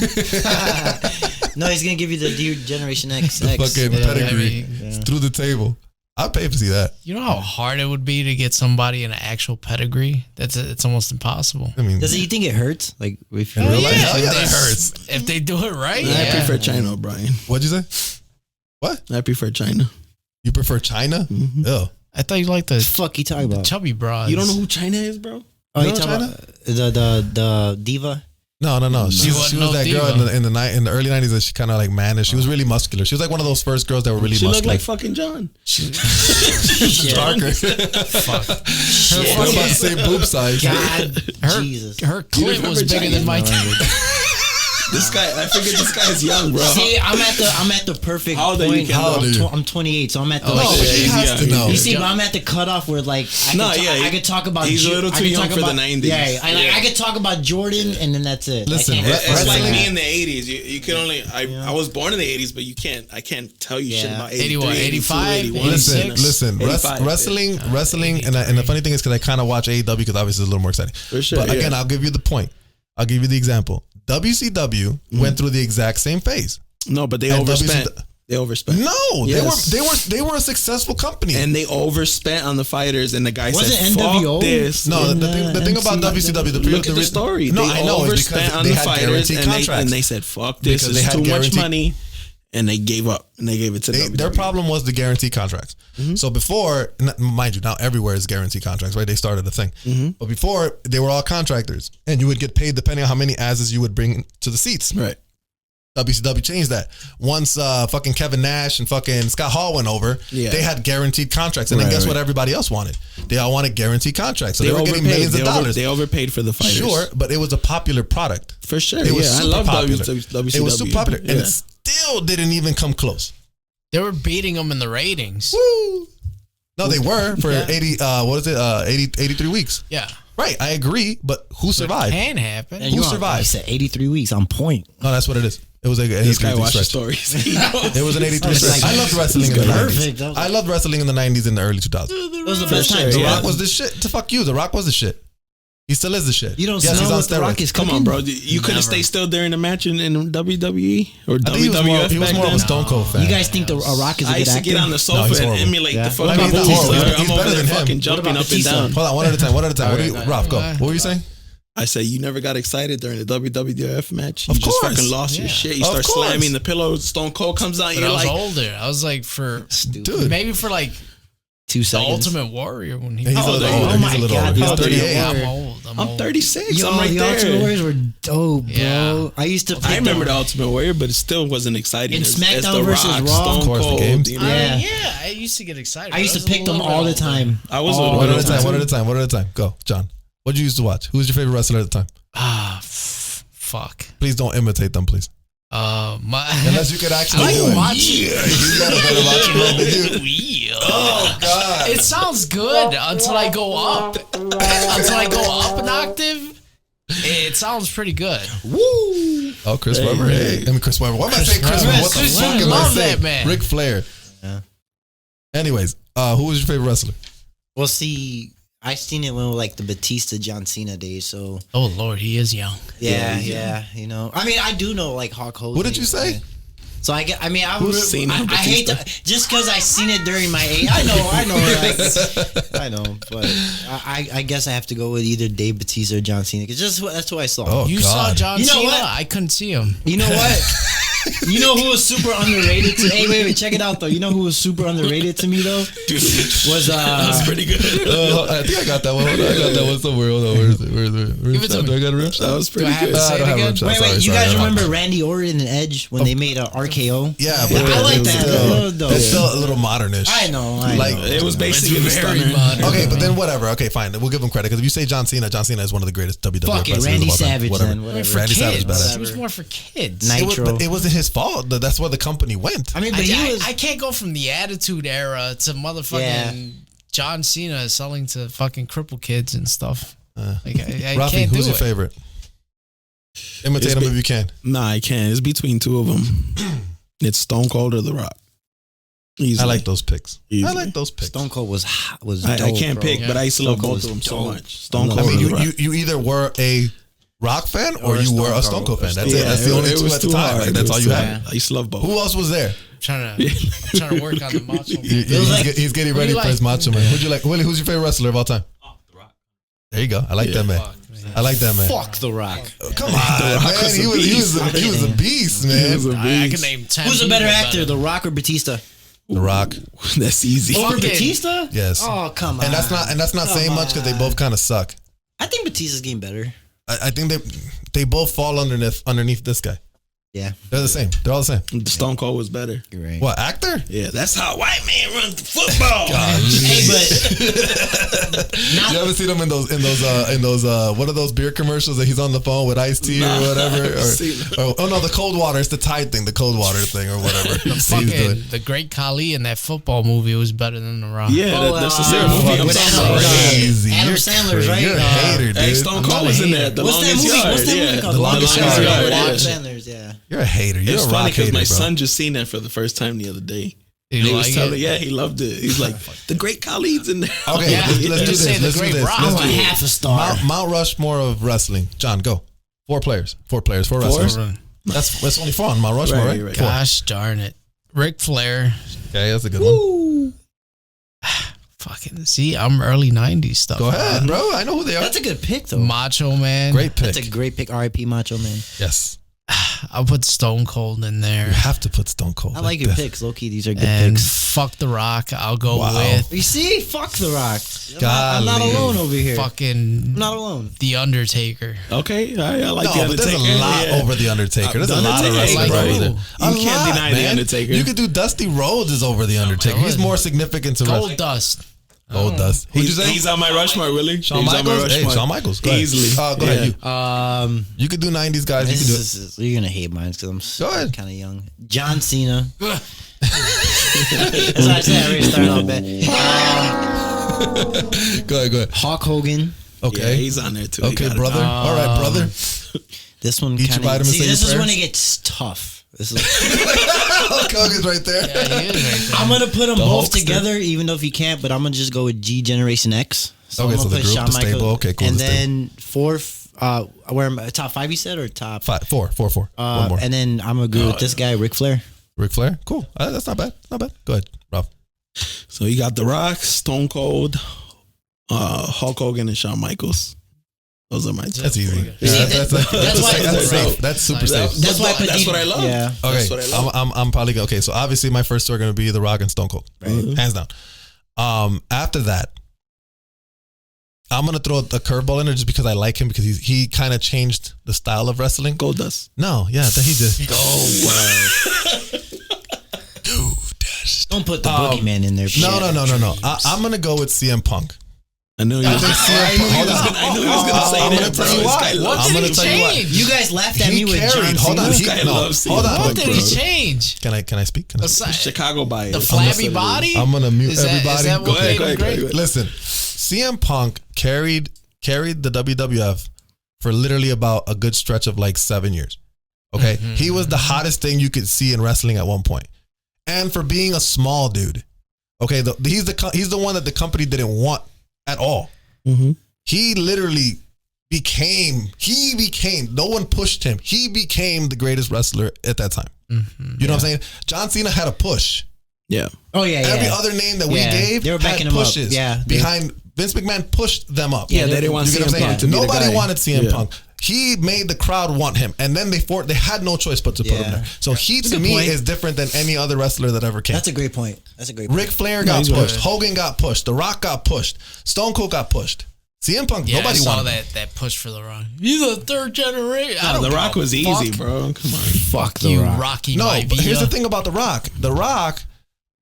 No, he's gonna give you the Generation X. The fucking pedigree through the table. I'd pay to see that. You know how hard it would be to get somebody an actual pedigree? It's almost impossible. I mean, you think it hurts? Like if in real life, hell yeah, that hurts. If they do it right, I prefer China, Brian. What'd you say? What? I prefer China. You prefer China? Mm-hmm. Oh, I thought you liked the fuck you talking about chubby broads. You don't know who China is, bro? Oh, you know talking about the diva? No. She was that diva. girl in the early 90s that she kind of like managed. She was really muscular. She was like one of those first girls that were really muscular. She looked like fucking John. She's darker. Fuck. What about the same boob size? God, Jesus. Her clit was bigger than my This guy, I figured this guy is young, bro. See, I'm at the perfect How old are you, point. Kendall? I'm 28, so I'm at the No, but she has to know. You see, but I'm at the cutoff where like I could talk about. He's a little too young for the 90s. Yeah, I could talk about Jordan, and then that's it. Listen, it's like me in the 80s. You can only. I was born in the 80s, but you can't. I can't tell you shit about 81, 85, 81. Listen. 85, Wrestling, and the funny thing is because I kind of watch AEW because obviously it's a little more exciting. For sure. But again, I'll give you the point. I'll give you the example. WCW went through the exact same phase. No, but they overspent. They overspent. No, Yes. they were a successful company, and they overspent on the fighters. And the guy Was said, it NWO? "Fuck this." No, the thing about WCW, Look at the story. No, they I know it's overspent because on they the had fighters, guaranteed and contracts. they said, "Fuck this! Because they It's had too much guaranteed- money," and they gave up and they gave it to WWE. Their problem was the guaranteed contracts. So before, mind you, now everywhere is guaranteed contracts, right? They started a thing. But before, they were all contractors, and you would get paid depending on how many asses you would bring to the seats. Right. WCW changed that. Once fucking Kevin Nash and fucking Scott Hall went over, they had guaranteed contracts. And then guess what everybody else wanted? They all wanted guaranteed contracts. So they were getting millions of dollars. They overpaid for the fighters. Sure, but it was a popular product. For sure. It was I super love popular. WCW. It was super popular. And it still didn't even come close. They were beating them in the ratings. Woo! No, they were for 80, 83 weeks. Yeah. Right, I agree, but who survived? It can happen. Who survived? I said 83 weeks on point. No, that's what it is. It was like an This guy 83 watches stretch. stories. It was an 83 stretch. I loved wrestling in the 90s. I loved wrestling in the 90s and the early 2000s. It was the For best sure, time. The yeah. Rock was the shit. To fuck you, The Rock was the shit. He still is the shit. You don't yes, smell he's on what The Rock steroids. is Come cooking? on, bro. You couldn't stay still during the match in WWE or I think he was more, WWF he was back more of a then? Stone Cold fan. You guys think The Rock is a I good used to actor? get on the sofa he's and horrible. emulate the Yeah. fucking I mean, he's not horrible. Batista. He's I'm over better there than him. fucking jumping about up and Batista? down. Hold on, one at a time. What were you All right. saying? I say you never got excited during the WWF match. You Of just course. fucking lost your shit. You Of start course. slamming the pillow. Stone Cold comes out. But You're I was like, older. I was like Dude. maybe for like 2 the seconds. Ultimate Warrior when he He's a was little Oh older. my He's a little God, older. He's how old are you? 38. I'm old. I'm 36. Yo, I'm right the Ultimate there. Warriors were dope, bro. Yeah. I used to pick I remember the them. Ultimate Warrior, but it still wasn't exciting. In as SmackDown The versus Rock, Raw. Stone Of course, the Cold, games. you know? Yeah, I used to get excited. I used to was a pick them little all the bit older. time. I was a All little One bit at a older. time. One at a time. Go, John. What did you used to watch? Who was your favorite wrestler at the time? Fuck. Please don't imitate them, please. Unless you could actually do it. Machi. You got a better Macho Man than you. Oh God. It sounds good until I go up. Until I go up an octave, it sounds pretty good. Woo! Oh, Chris Webber. Hey. I mean, Chris Webber. Why am I saying Chris Webber? What the Chris fuck Webber. am I Love saying? that man. Ric Flair. Yeah. Anyways, who was your favorite wrestler? Well, see, I seen it when like the Batista John Cena days. So Oh Lord, he is young. yeah, you know. I mean, I do know like Hulk Hogan. What did you say? So I get. I mean, I Cena, I hate to, just because I seen it during my age. I know. Like, I know, but I guess I have to go with either Dave Batista or John Cena because that's who I saw. Oh, You God. saw John You know Cena? what? I couldn't see him. You know what? You know who was super underrated to hey wait check it out though. You know who was super underrated to me though? Was That's pretty good. I think I got that one. I got that one somewhere. Hold on. Where is it? Give it to me. Do I got a rim shot? That was pretty Do I have good. to say I don't it have a again? rim shot. wait, Sorry, you guys sorry. remember Randy Orton and Edge when they made a RKO? Yeah, but I like that. It's still a little modernish. I know. Like, It was basically the very stunner. modern. Okay, but then whatever. Okay, fine. We'll give him credit because if you say John Cena is one of the greatest WWE Fuck it, wrestlers Randy of all time. Savage Whatever. then. Whatever. For Randy kids. Savage, badass. It was more for kids. Nice. It was, Nitro. but it was wasn't his fault. That's where the company went. I mean, but I can't go from the Attitude Era to motherfucking John Cena selling to fucking crippled kids and stuff. Like, I Rafi, can't do who's your it. favorite? Imitate him if you can. Nah, I can't. It's between two of them. It's Stone Cold or The Rock. Easily. I like those picks. Easily. I like those picks. Stone Cold was dope, I can't bro. pick, but I used to love Stone Cold both of them was so dope. much. Stone Cold. I mean, or The Rock. you either were a Rock fan or you were a Stone Cold fan. That's it. Yeah, That's the only two was at the too time. hard. Like, that's It all was you too had. hard. I used to love both. Who else was there? I'm trying to work on the Macho Man. He's getting ready for his Macho Man. Who'd you like? Willie, who's your favorite wrestler of all time? The Rock. There you go. I like that man. I like that man. Fuck The Rock. Come on, man. He was a beast, man. I can name 10 Who's a better people actor, The Rock or Batista? The Rock. That's easy. Over Fucking- Batista? Yes. Oh, come on. And that's not saying much because they both kind of suck. I think Batista's getting better. I think they both fall underneath this guy. Yeah. They're the same. They're all the same. Stone Cold was better. You're right. What, actor? Yeah, that's how white man runs the football. Hey, but You ever seen him in those what are those beer commercials that he's on the phone with Ice-T or whatever? Oh no, the cold water. It's the Tide thing, the cold water thing or whatever. The Great Khali in that football movie was better than The Rock. Yeah, that's the same movie. I'm with sorry. Crazy. Adam You're Sandler's, right? You're a hater, dude. Hey, Stone Cold was in there. The What's that longest movie? yard. What's that movie Yeah, called? The Longest Yard. Yeah. Adam Sandler's, yeah. You're a hater. You're It's a funny rock because hater, my bro. son just seen that for the first time the other day. Did He you was like telling, it? yeah, he loved it. He's like, the great Khalid's in there. Okay, Yeah. let's do Just this. say the Let's do Great this. Rock. Let's I'm do a this. half a star. Mount Rushmore of wrestling. John, go. Four players. Four wrestlers. That's only four on Mount Rushmore, right? Right. Gosh darn it. Ric Flair. Okay, that's a good one. Fucking see, I'm early 90s stuff. Go ahead, bro. I know who they are. That's a good pick, though. Macho Man. Great pick. That's a great pick. R.I.P. Macho Man. Yes. I'll put Stone Cold in there. You have to put Stone Cold. I like your picks, low key. These are good And picks. fuck The Rock. I'll go Wow. with You see, fuck The Rock. I'm not Golly. alone over here. fucking I'm not alone. The Undertaker. Okay, I like No, the but there's Undertaker. a lot Yeah. over the Undertaker. There's The a lot of Undertaker, wrestlers bro. over there. You can't deny the Undertaker. You could do Dusty Rhodes is over the Undertaker. He's more significant to Gold wrestle. Dust. Gold Dust. Who'd you say? He's on my Rushmore, really. Shawn He's on my Michaels? Hey, Rushmore. Shawn Michaels. Go ahead. Easily. Go ahead. You could do 90s guys. You could do it. You're gonna hate mine because Go ahead. I'm kind of young. John Cena. That's what I said. I already started off bad. Go ahead. Hawk Hogan. Okay. Yeah, he's on there too. Okay, brother. All right, brother. This one Eat your kind vitamins, of. say your This is when prayers. it gets tough. This is. Hulk Hogan's right there. Yeah, he is right there. I'm gonna put them The both Hulkster. together, even though if you can't. But I'm gonna just go with G Generation X. So Okay, I'm so gonna the put group, Shawn the stable. Michaels. Okay, cool, And the stable. then fourth, where am I? Top 5 you said or top? Four. One more. And then I'm gonna agree with this guy, Ric Flair. Ric Flair. Cool. That's not bad. Not bad. Go ahead, Rob. So you got The Rock, Stone Cold, Hulk Hogan, and Shawn Michaels. Those are my top. That's easy. pretty Yeah, good. that's why- safe. That's super safe. That's why I put That's D- what I love. Yeah. Okay, That's what I love. I'm probably okay. So obviously my first two are going to be The Rock and Stone Cold, hands down. After that, I'm going to throw a curveball in there just because I like him because he kind of changed the style of wrestling. Gold Dust. No, yeah, that he did. Don't put the boogeyman in there. No. I'm going to go with CM Punk. I knew he was going to say I that, I'm gonna bro. tell you This why. guy What loves I'm did gonna he tell you what. change? You guys laughed at me with John carried. Hold on. Cena. This guy loves Hold CM on. What Punk, did bro. he change? Can I speak? Can I speak? Aside- Chicago bias. The flabby body? I'm gonna mute Is that- everybody. is that what Go ahead, made go him ahead, go great? ahead. Listen, CM Punk carried the WWF for literally about a good stretch of like 7 years. Okay, he was the hottest thing you could see in wrestling at one point, and for being a small dude. Okay, he's the one that the company didn't want at all. Mm-hmm. He literally became. No one pushed him. He became the greatest wrestler at that time. You know what I'm saying? John Cena had a push. Yeah. Oh yeah, Every yeah. other name that we Yeah, gave they were backing had him up. pushes. Yeah, behind Vince McMahon pushed them up. Yeah, they didn't want You get what I'm CM saying? Punk to be the Nobody guy. wanted CM Yeah. Punk. He made the crowd want him, and then they had no choice but to put him Yeah. there. So he That's a to good me point. is different than any other wrestler that ever came. That's a great point. Ric Flair got he's pushed. right. Hogan got pushed. The Rock got pushed. Stone Cold got pushed. CM Punk, Yeah, nobody I saw wanted him. that push for The Rock. He's a third generation. I No, don't The give Rock a was easy, fuck. bro. Come on. Fuck The You Rock. Rocky No, Maivia. but here's the thing about The Rock. The Rock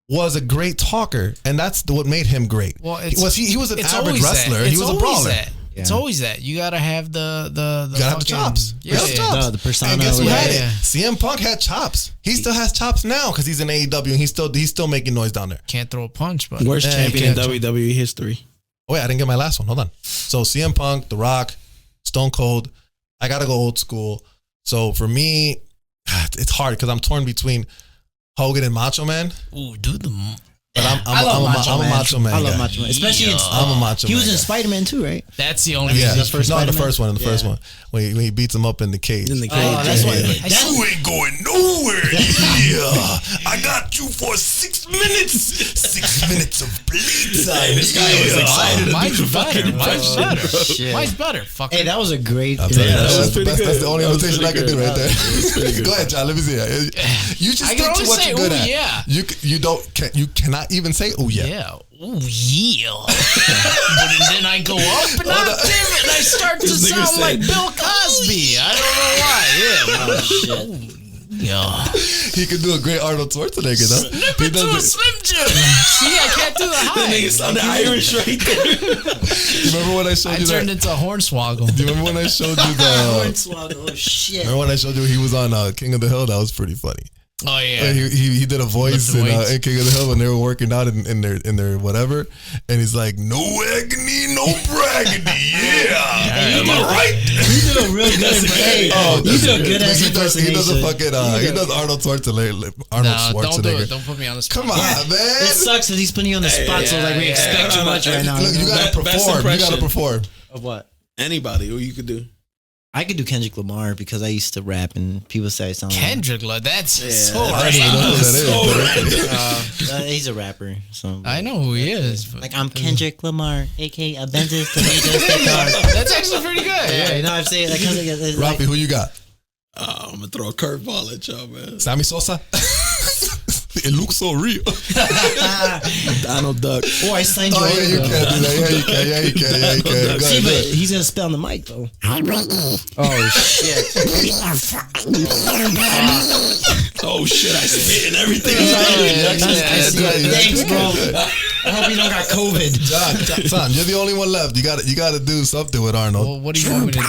was a great talker, and that's what made him great. Well, he was an it's average always wrestler. that. He It's was a always brawler. that. It's always that. You gotta have the you gotta have the chops. Yeah, chops. The persona. And guess who had it? Yeah. CM Punk had chops. He still has chops now because he's in AEW and he's still making noise down there. Can't throw a punch, but Worst champion in WWE history. Oh yeah, I didn't get my last one. Hold on. So CM Punk, The Rock, Stone Cold. I gotta go old school. So for me, it's hard because I'm torn between Hogan and Macho Man. Ooh, dude, But I'm a Macho Man. I love guy. Macho Man, especially I'm a Macho Man. he was in guy. Spider-Man too, right? that's the only Yeah, reason. the first one. The first Yeah. one when he beats him up in the cage. In the cage. Oh, that's why. You ain't going nowhere. Yeah, I got you for 6 minutes. 6 minutes of bleed time. This guy was excited. Mine's better. Mine's better. shit. Mine's better. Fuck Hey, it. that was a great. I'll tell you, that's pretty good. that's the only That was imitation I pretty can do good. right there. Go ahead, John. Let me see it. You just I stick can to only what say, you're good ooh, at. yeah. You cannot even say oh yeah. Yeah. Ooh, yeah. But then I go up and I start to This nigga sound like said, Bill Cosby. I don't know why. Yeah. Oh shit. Yeah. He could do a great Arnold Schwarzenegger though. Snip He it to a does it. Slim Jim. See, I can't do the high. Nigga sounded Irish right there. You remember when I showed I you turned that? into a hornswoggle. Do you remember when I showed you the? Oh shit. Remember when I showed you he was on King of the Hill? That was pretty funny. Oh yeah. He did a voice Lifting in weights. King of the Hill when they were working out in their whatever, and he's like, "No agony, no braggedy, yeah." Am I right? You do a real good. Hey, you do a good ass He does a impersonation. fucking he does Arnold Schwarzenegger. No, don't do it. Don't put me on the spot. Come on, man. It sucks that he's putting you on the spot, so like we expect too much right now. Look, you gotta Best perform. You impression. gotta perform. Of what? Anybody who you could do. I could do Kendrick Lamar because I used to rap and people say I sound like Kendrick, that's so I right. don't know who that is. he's a rapper. So I know who he is. But like I'm Kendrick Lamar, aka a Benzes Tomatoes Sticker. that's actually pretty good. Yeah, you know what I'm saying? Like, it's Rafi, who you got? I'm gonna throw a curveball at y'all, man. Sammy Sosa. It looks so real. Donald Duck. or I signed you. Oh yeah, you can do that. Yeah, you can. Go See, ahead, but go ahead. he's gonna spell on the mic though. Oh shit! Oh shit, I spit and everything. Thanks, bro. I hope you don't got COVID. Son, you're the only one left. You got to do something with Arnold. Well, what do you want me to do?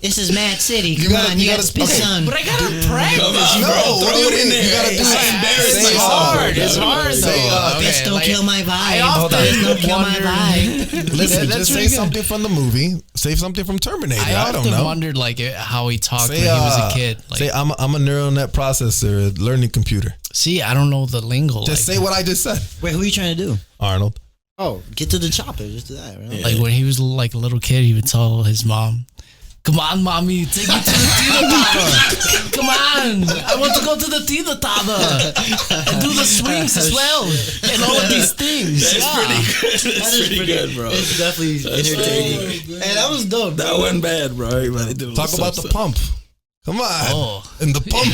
This is Mad City. You Come gotta- on, you you gotta gotta- spit okay. son. But I gotta practice. No, what do you mean? You gotta do I embarrassed It's myself. hard. It's hard Say, though. This Okay, don't like, kill my I vibe. often This don't kill my wonder- vibe. Listen, That's just say really good. something from the movie. Say something from Terminator. I don't often know. wondered like how he talked Say, when he was a kid. Like, say I'm a neural net processor, a learning computer. see, I don't know the lingo. Just like say what I just said, Wait, who are you trying to do? Arnold. Oh, get to the chopper. Just do that. Right? Like when he was like a little kid, he would tell his mom, "Come on, mommy, take me to the theater tata. Come on, I want to go to the theater tata and do the swings as well and all of these things." That's pretty good. That's pretty good, bro. It's definitely entertaining. Hey, that was dope. That wasn't bad, bro. Everybody did a Talk little about the something. pump. Come on. Oh. And the pump.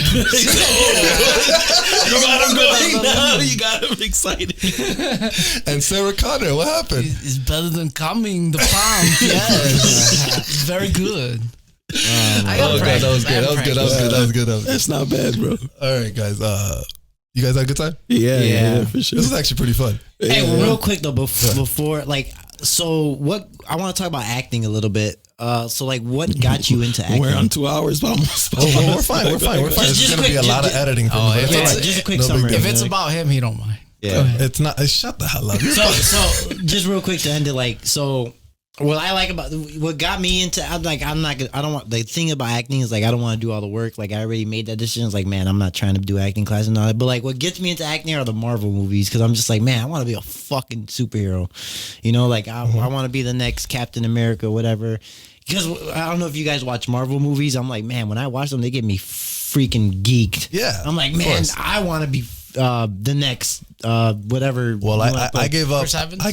You got him going now. You got him excited. And Sarah Connor, what happened? It's better than coming the pump. Yes, it's very good. I got practice. That was good. That was good. That's not bad, bro. All right, guys. You guys had a good time? Yeah, for sure. This is actually pretty fun. Hey, real quick though, before like, so what? I want to talk about acting a little bit. So like, what got you into acting? We're on 2 hours, but almost. Oh, we're fine. There's Just going to be a quick- lot of editing for me. Oh, But if it's all it's- right. just a quick No big summary. deal. If it's about him, he don't mind. Yeah. It's not. Shut the hell up. You're So just real quick to end it, like, so what I like about what got me into, I'm like, I don't want, the thing about acting is like, I don't want to do all the work. Like, I already made that decision. It's like, man, I'm not trying to do acting class and all that. But like, what gets me into acting are the Marvel movies, because I'm just like, man, I want to be a fucking superhero. You know, like, I want to be the next Captain America, whatever. Because I don't know if you guys watch Marvel movies. I'm like, man, when I watch them, they get me freaking geeked. Yeah, I'm like, of man, course. I want to be the next whatever. Well, you know, I gave up. Chris Evans?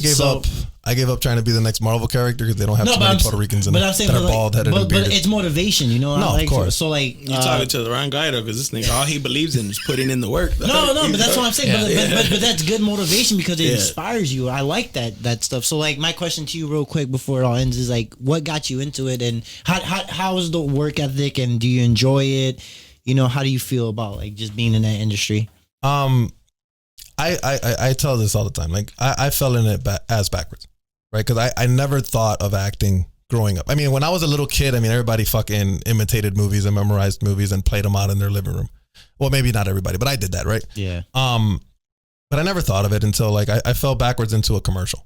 I gave up trying to be the next Marvel character because they don't have too but many I'm- Puerto Ricans in but it I'm saying, that are but like- bald headed and but bearded. it's motivation, you know. No, like, of course. So like, You talking to the wrong guy though, because this nigga, all he believes in is putting in the work. no, but that's what I'm saying. But that's good motivation because it Yeah. inspires you. I like that stuff. So like, my question to you, real quick, before it all ends, is like, what got you into it, and how is the work ethic, and do you enjoy it? You know, how do you feel about like just being in that industry? I tell this all the time. Like I fell in it ass backwards. right? Because I never thought of acting growing up. I mean, when I was a little kid, I mean, everybody fucking imitated movies and memorized movies and played them out in their living room. Well, maybe not everybody, but I did that, right? Yeah. But I never thought of it until like I fell backwards into a commercial.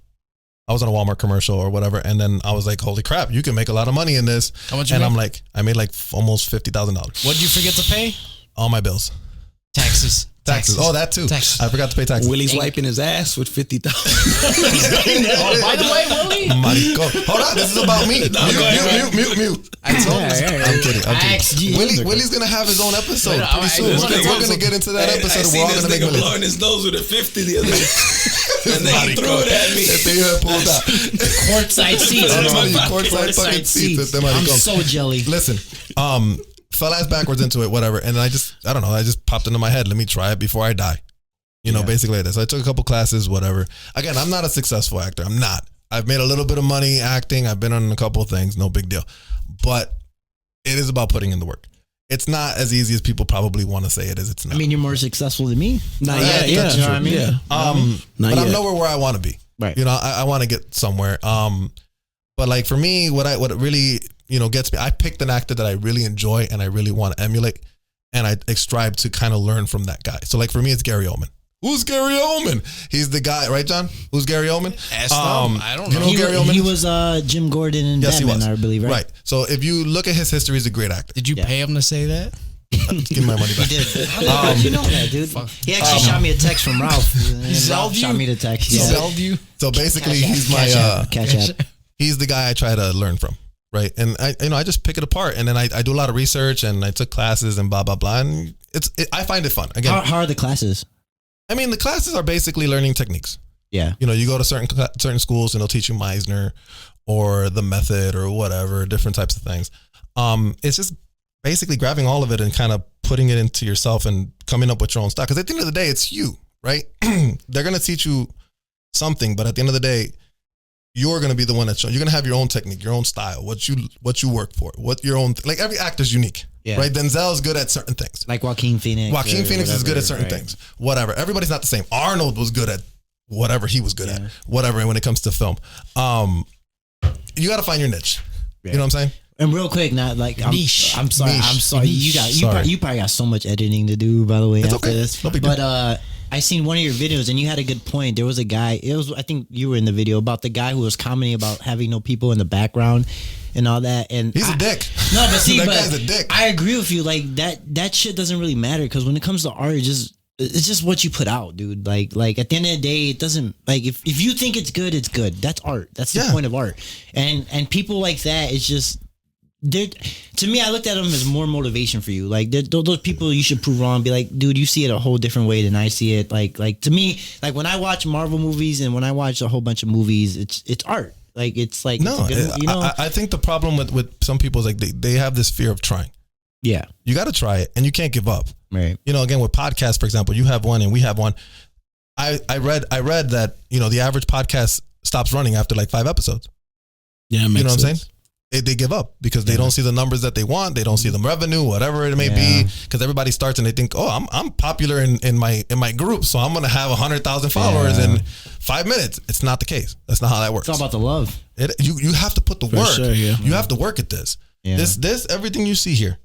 I was on a Walmart commercial or whatever, and then I was like, "Holy crap, you can make a lot of money in this!" How much? And I'm like, I made like almost $50,000. What did you forget to pay? All my bills. Taxes. Oh, that too. Taxes. I forgot to pay taxes. Willie's wiping his ass with 50,000. Oh, by the way, Willie. Marico. Hold on, this is about me. Mute. I told you. I'm kidding. Willie's gonna have his own episode pretty soon. We're gonna get into that episode. We're all gonna make millions. Blowing his nose with a 50 the other day. And then he threw it at me. Courtside seats. Courtside fucking seats. I'm so jelly. Listen, fell ass backwards into it, whatever. And I don't know, I just popped into my head, let me try it before I die. You know, basically like this. I took a couple classes, whatever. Again, I'm not a successful actor. I'm not. I've made a little bit of money acting. I've been on a couple of things, no big deal. But it is about putting in the work. It's not as easy as people probably want to say it is. It's not. I mean, you're more successful than me. Not yet. You know what I mean? Yeah. But I'm nowhere where I want to be. Right. You know, I want to get somewhere. But like for me, what it really, you know, gets me, I picked an actor that I really enjoy and I really want to emulate, and I strive to kind of learn from that guy. So like for me, it's Gary Oldman. Who's Gary Oldman? He's the guy, right, John? Who's Gary Oldman? I don't know. You know Gary Oldman? He was Jim Gordon in Batman, I believe, right? Right. So if you look at his history, he's a great actor. Did you pay him to say that? Give me my money back. He did. How did you know that, dude? He actually shot me a text from Ralph. He Ralph shot me the text. He sold you? So basically, he's Cash App. He's the guy I try to learn from. Right. And I just pick it apart, and then I do a lot of research, and I took classes and blah, blah, blah. And I find it fun. Again, How are the classes? I mean, the classes are basically learning techniques. Yeah. You know, you go to certain schools and they'll teach you Meisner or the method or whatever, different types of things. It's just basically grabbing all of it and kind of putting it into yourself and coming up with your own style. Because at the end of the day, it's you, right? They're going to teach you something, but at the end of the day, you're going to be the one that's you're going to have your own technique, your own style, what you work for, what your own, like every actor's unique, right? Denzel's good at certain things. Like Joaquin Phoenix. Joaquin Phoenix is good at certain things, whatever. Everybody's not the same. Arnold was good at whatever he was good at, whatever. And when it comes to film, you got to find your niche. You know what I'm saying? And real quick, not like I'm sorry. Niche. You probably got so much editing to do, by the way, it's after this. No big deal. But I seen one of your videos and you had a good point. There was a guy, I think you were in the video, about the guy who was commenting about having no people in the background and all that. And he's a dick. No, but see, that guy's a dick. I agree with you. Like that shit doesn't really matter, because when it comes to art, it's just what you put out, dude. Like at the end of the day, it doesn't, like if you think it's good, it's good. That's art. That's the point of art. And people like that, it's just, to me, I looked at them as more motivation for you. Like those people you should prove wrong. Be like, dude, you see it a whole different way than I see it. Like to me, like when I watch Marvel movies and when I watch a whole bunch of movies, it's art. Like it's like no. I think the problem with some people is like they have this fear of trying. Yeah, you got to try it, and you can't give up. Right. You know, again with podcasts, for example, you have one and we have one. I read that the average podcast stops running after like 5 episodes. Yeah, you know what I'm saying? They give up because they don't see the numbers that they want. They don't see the revenue, whatever it may be. Because everybody starts and they think, oh, I'm popular in my group, so I'm gonna have 100,000 followers in 5 minutes. It's not the case. That's not how that works. It's all about the love. You have to put the work. Sure, yeah. You have to work at this. Yeah. This everything you see here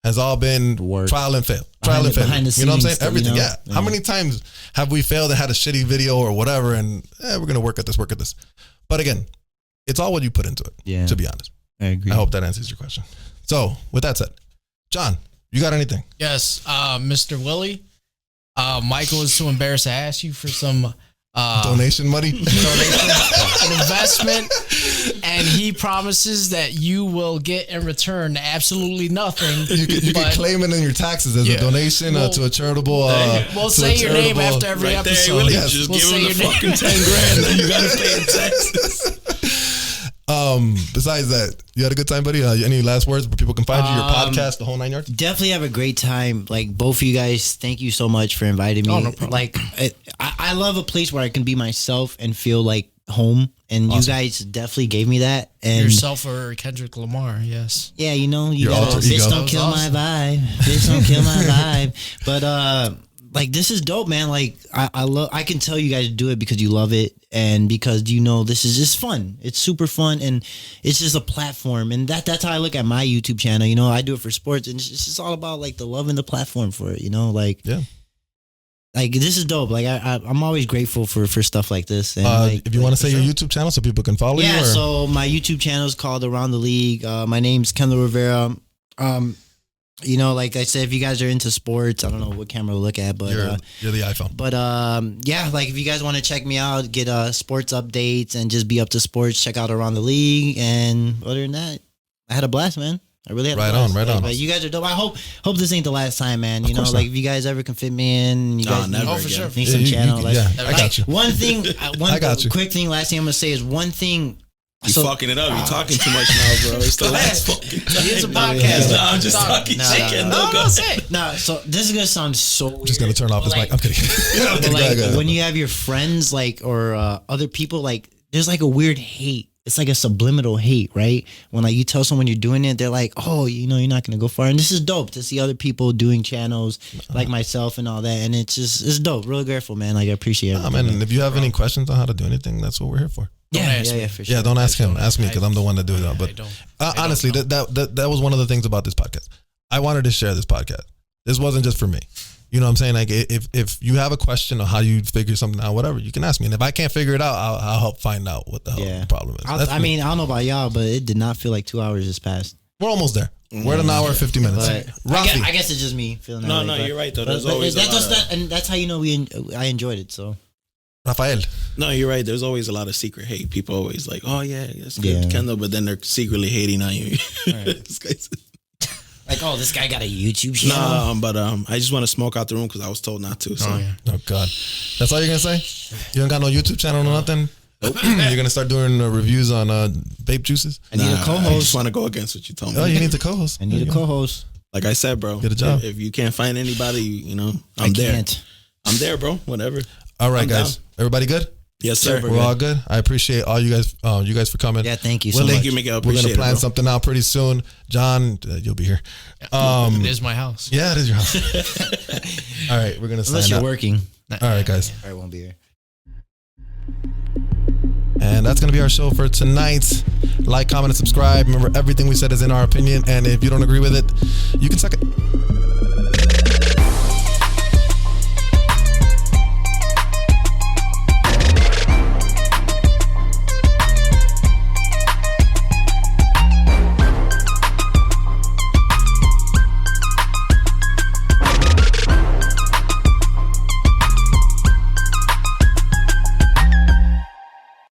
has all been trial and fail. Trial and fail. You know what I'm saying? Everything. Yeah. How many times have we failed and had a shitty video or whatever, and we're gonna work at this. But again, it's all what you put into it. Yeah. To be honest. I agree. I hope that answers your question. So, with that said, John, you got anything? Yes, Mr. Willie. Michael is too embarrassed to ask you for some donation money, an investment, and he promises that you will get in return absolutely nothing. You can claim it in your taxes as a donation to a charitable. We'll say your name after every episode. There, yes. Just give him the fucking $10,000 that you got to pay in taxes. Besides that, you had a good time, buddy? Any last words where people can find you, your podcast, the whole 9 yards? Definitely have a great time. Like both of you guys, thank you so much for inviting me. Oh, no problem. Like I love a place where I can be myself and feel like home. And you guys definitely gave me that. And yourself or Kendrick Lamar, yes. Yeah, you your gotta, bitch don't kill my vibe. Bitch don't kill my vibe. like, this is dope, man. Like, I can tell you guys do it because you love it and because this is just fun. It's super fun and it's just a platform. And that's how I look at my YouTube channel. I do it for sports and it's just all about like the love and the platform for it. Like, yeah. Like, this is dope. Like, I'm always grateful for stuff like this. And if you want to say your YouTube channel so people can follow you. Yeah, so my YouTube channel is called Around the League. My name's Kendall Rivera. Like I said, if you guys are into sports, I don't know what camera to look at, but you're the iPhone. But yeah, like if you guys want to check me out, get sports updates and just be up to sports, check out Around the League. And other than that, I had a blast, man. I really had a blast. Right on. But you guys are dope. I hope this ain't the last time, man. Like if you guys ever can fit me in, you guys never for sure. Need some channel. I got you. One thing, I got you. Quick thing, last thing I'm gonna say is one thing. You're fucking it up. You're talking too much now, bro. It's the last fucking time. It's a podcast. No, I'm just talking shit. No, so this is gonna sound so weird. I'm just gonna turn off this mic. I'm kidding. Like, when you have your friends, like, or other people, like, there's like a weird hate. It's like a subliminal hate, right? When like you tell someone you're doing it, they're like, "Oh, you're not gonna go far." And this is dope to see other people doing channels like myself and all that. And it's dope. Real grateful, man. Like, I appreciate it. Man, and if you have any questions on how to do anything, that's what we're here for. Yeah, for sure. Yeah, don't ask him. Ask me because I'm the one that do that. But honestly, that was one of the things about this podcast. I wanted to share this podcast. This wasn't just for me. You know what I'm saying? Like, if you have a question on how you figure something out, whatever, you can ask me. And if I can't figure it out, I'll help find out what the hell the problem is. I mean, I don't know about y'all, but it did not feel like 2 hours just passed. We're almost there. We're at an hour and 50 minutes. I guess it's just me feeling that way. No, you're right, though. There's always and that's how I enjoyed it, so. Rafael. No, you're right. There's always a lot of secret hate. People always like, oh, yeah, that's good, Kendall, but then they're secretly hating on you. Right. Like, oh, this guy got a YouTube channel. No, but I just want to smoke out the room because I was told not to. So. Oh, God. That's all you're going to say? You don't got no YouTube channel or nothing? Nope. You're going to start doing reviews on vape juices? I need a co-host. I just want to go against what you told me. Oh, you need the co-host. I need a co-host. Like I said, bro. Get a job. If you can't find anybody, I'm there. I'm there, bro. Whatever. All right, guys. Down. Everybody good? Yes, sir. We're all good. I appreciate all you guys for coming. Yeah, thank you so much. Thank you, Miguel. We're gonna plan something out pretty soon. John, you'll be here. It is my house. Yeah, it is your house. All right, we're gonna sign unless you're out. working. All right, guys. I won't be here. And that's gonna be our show for tonight. Like, comment, and subscribe. Remember, everything we said is in our opinion, and if you don't agree with it, you can suck it.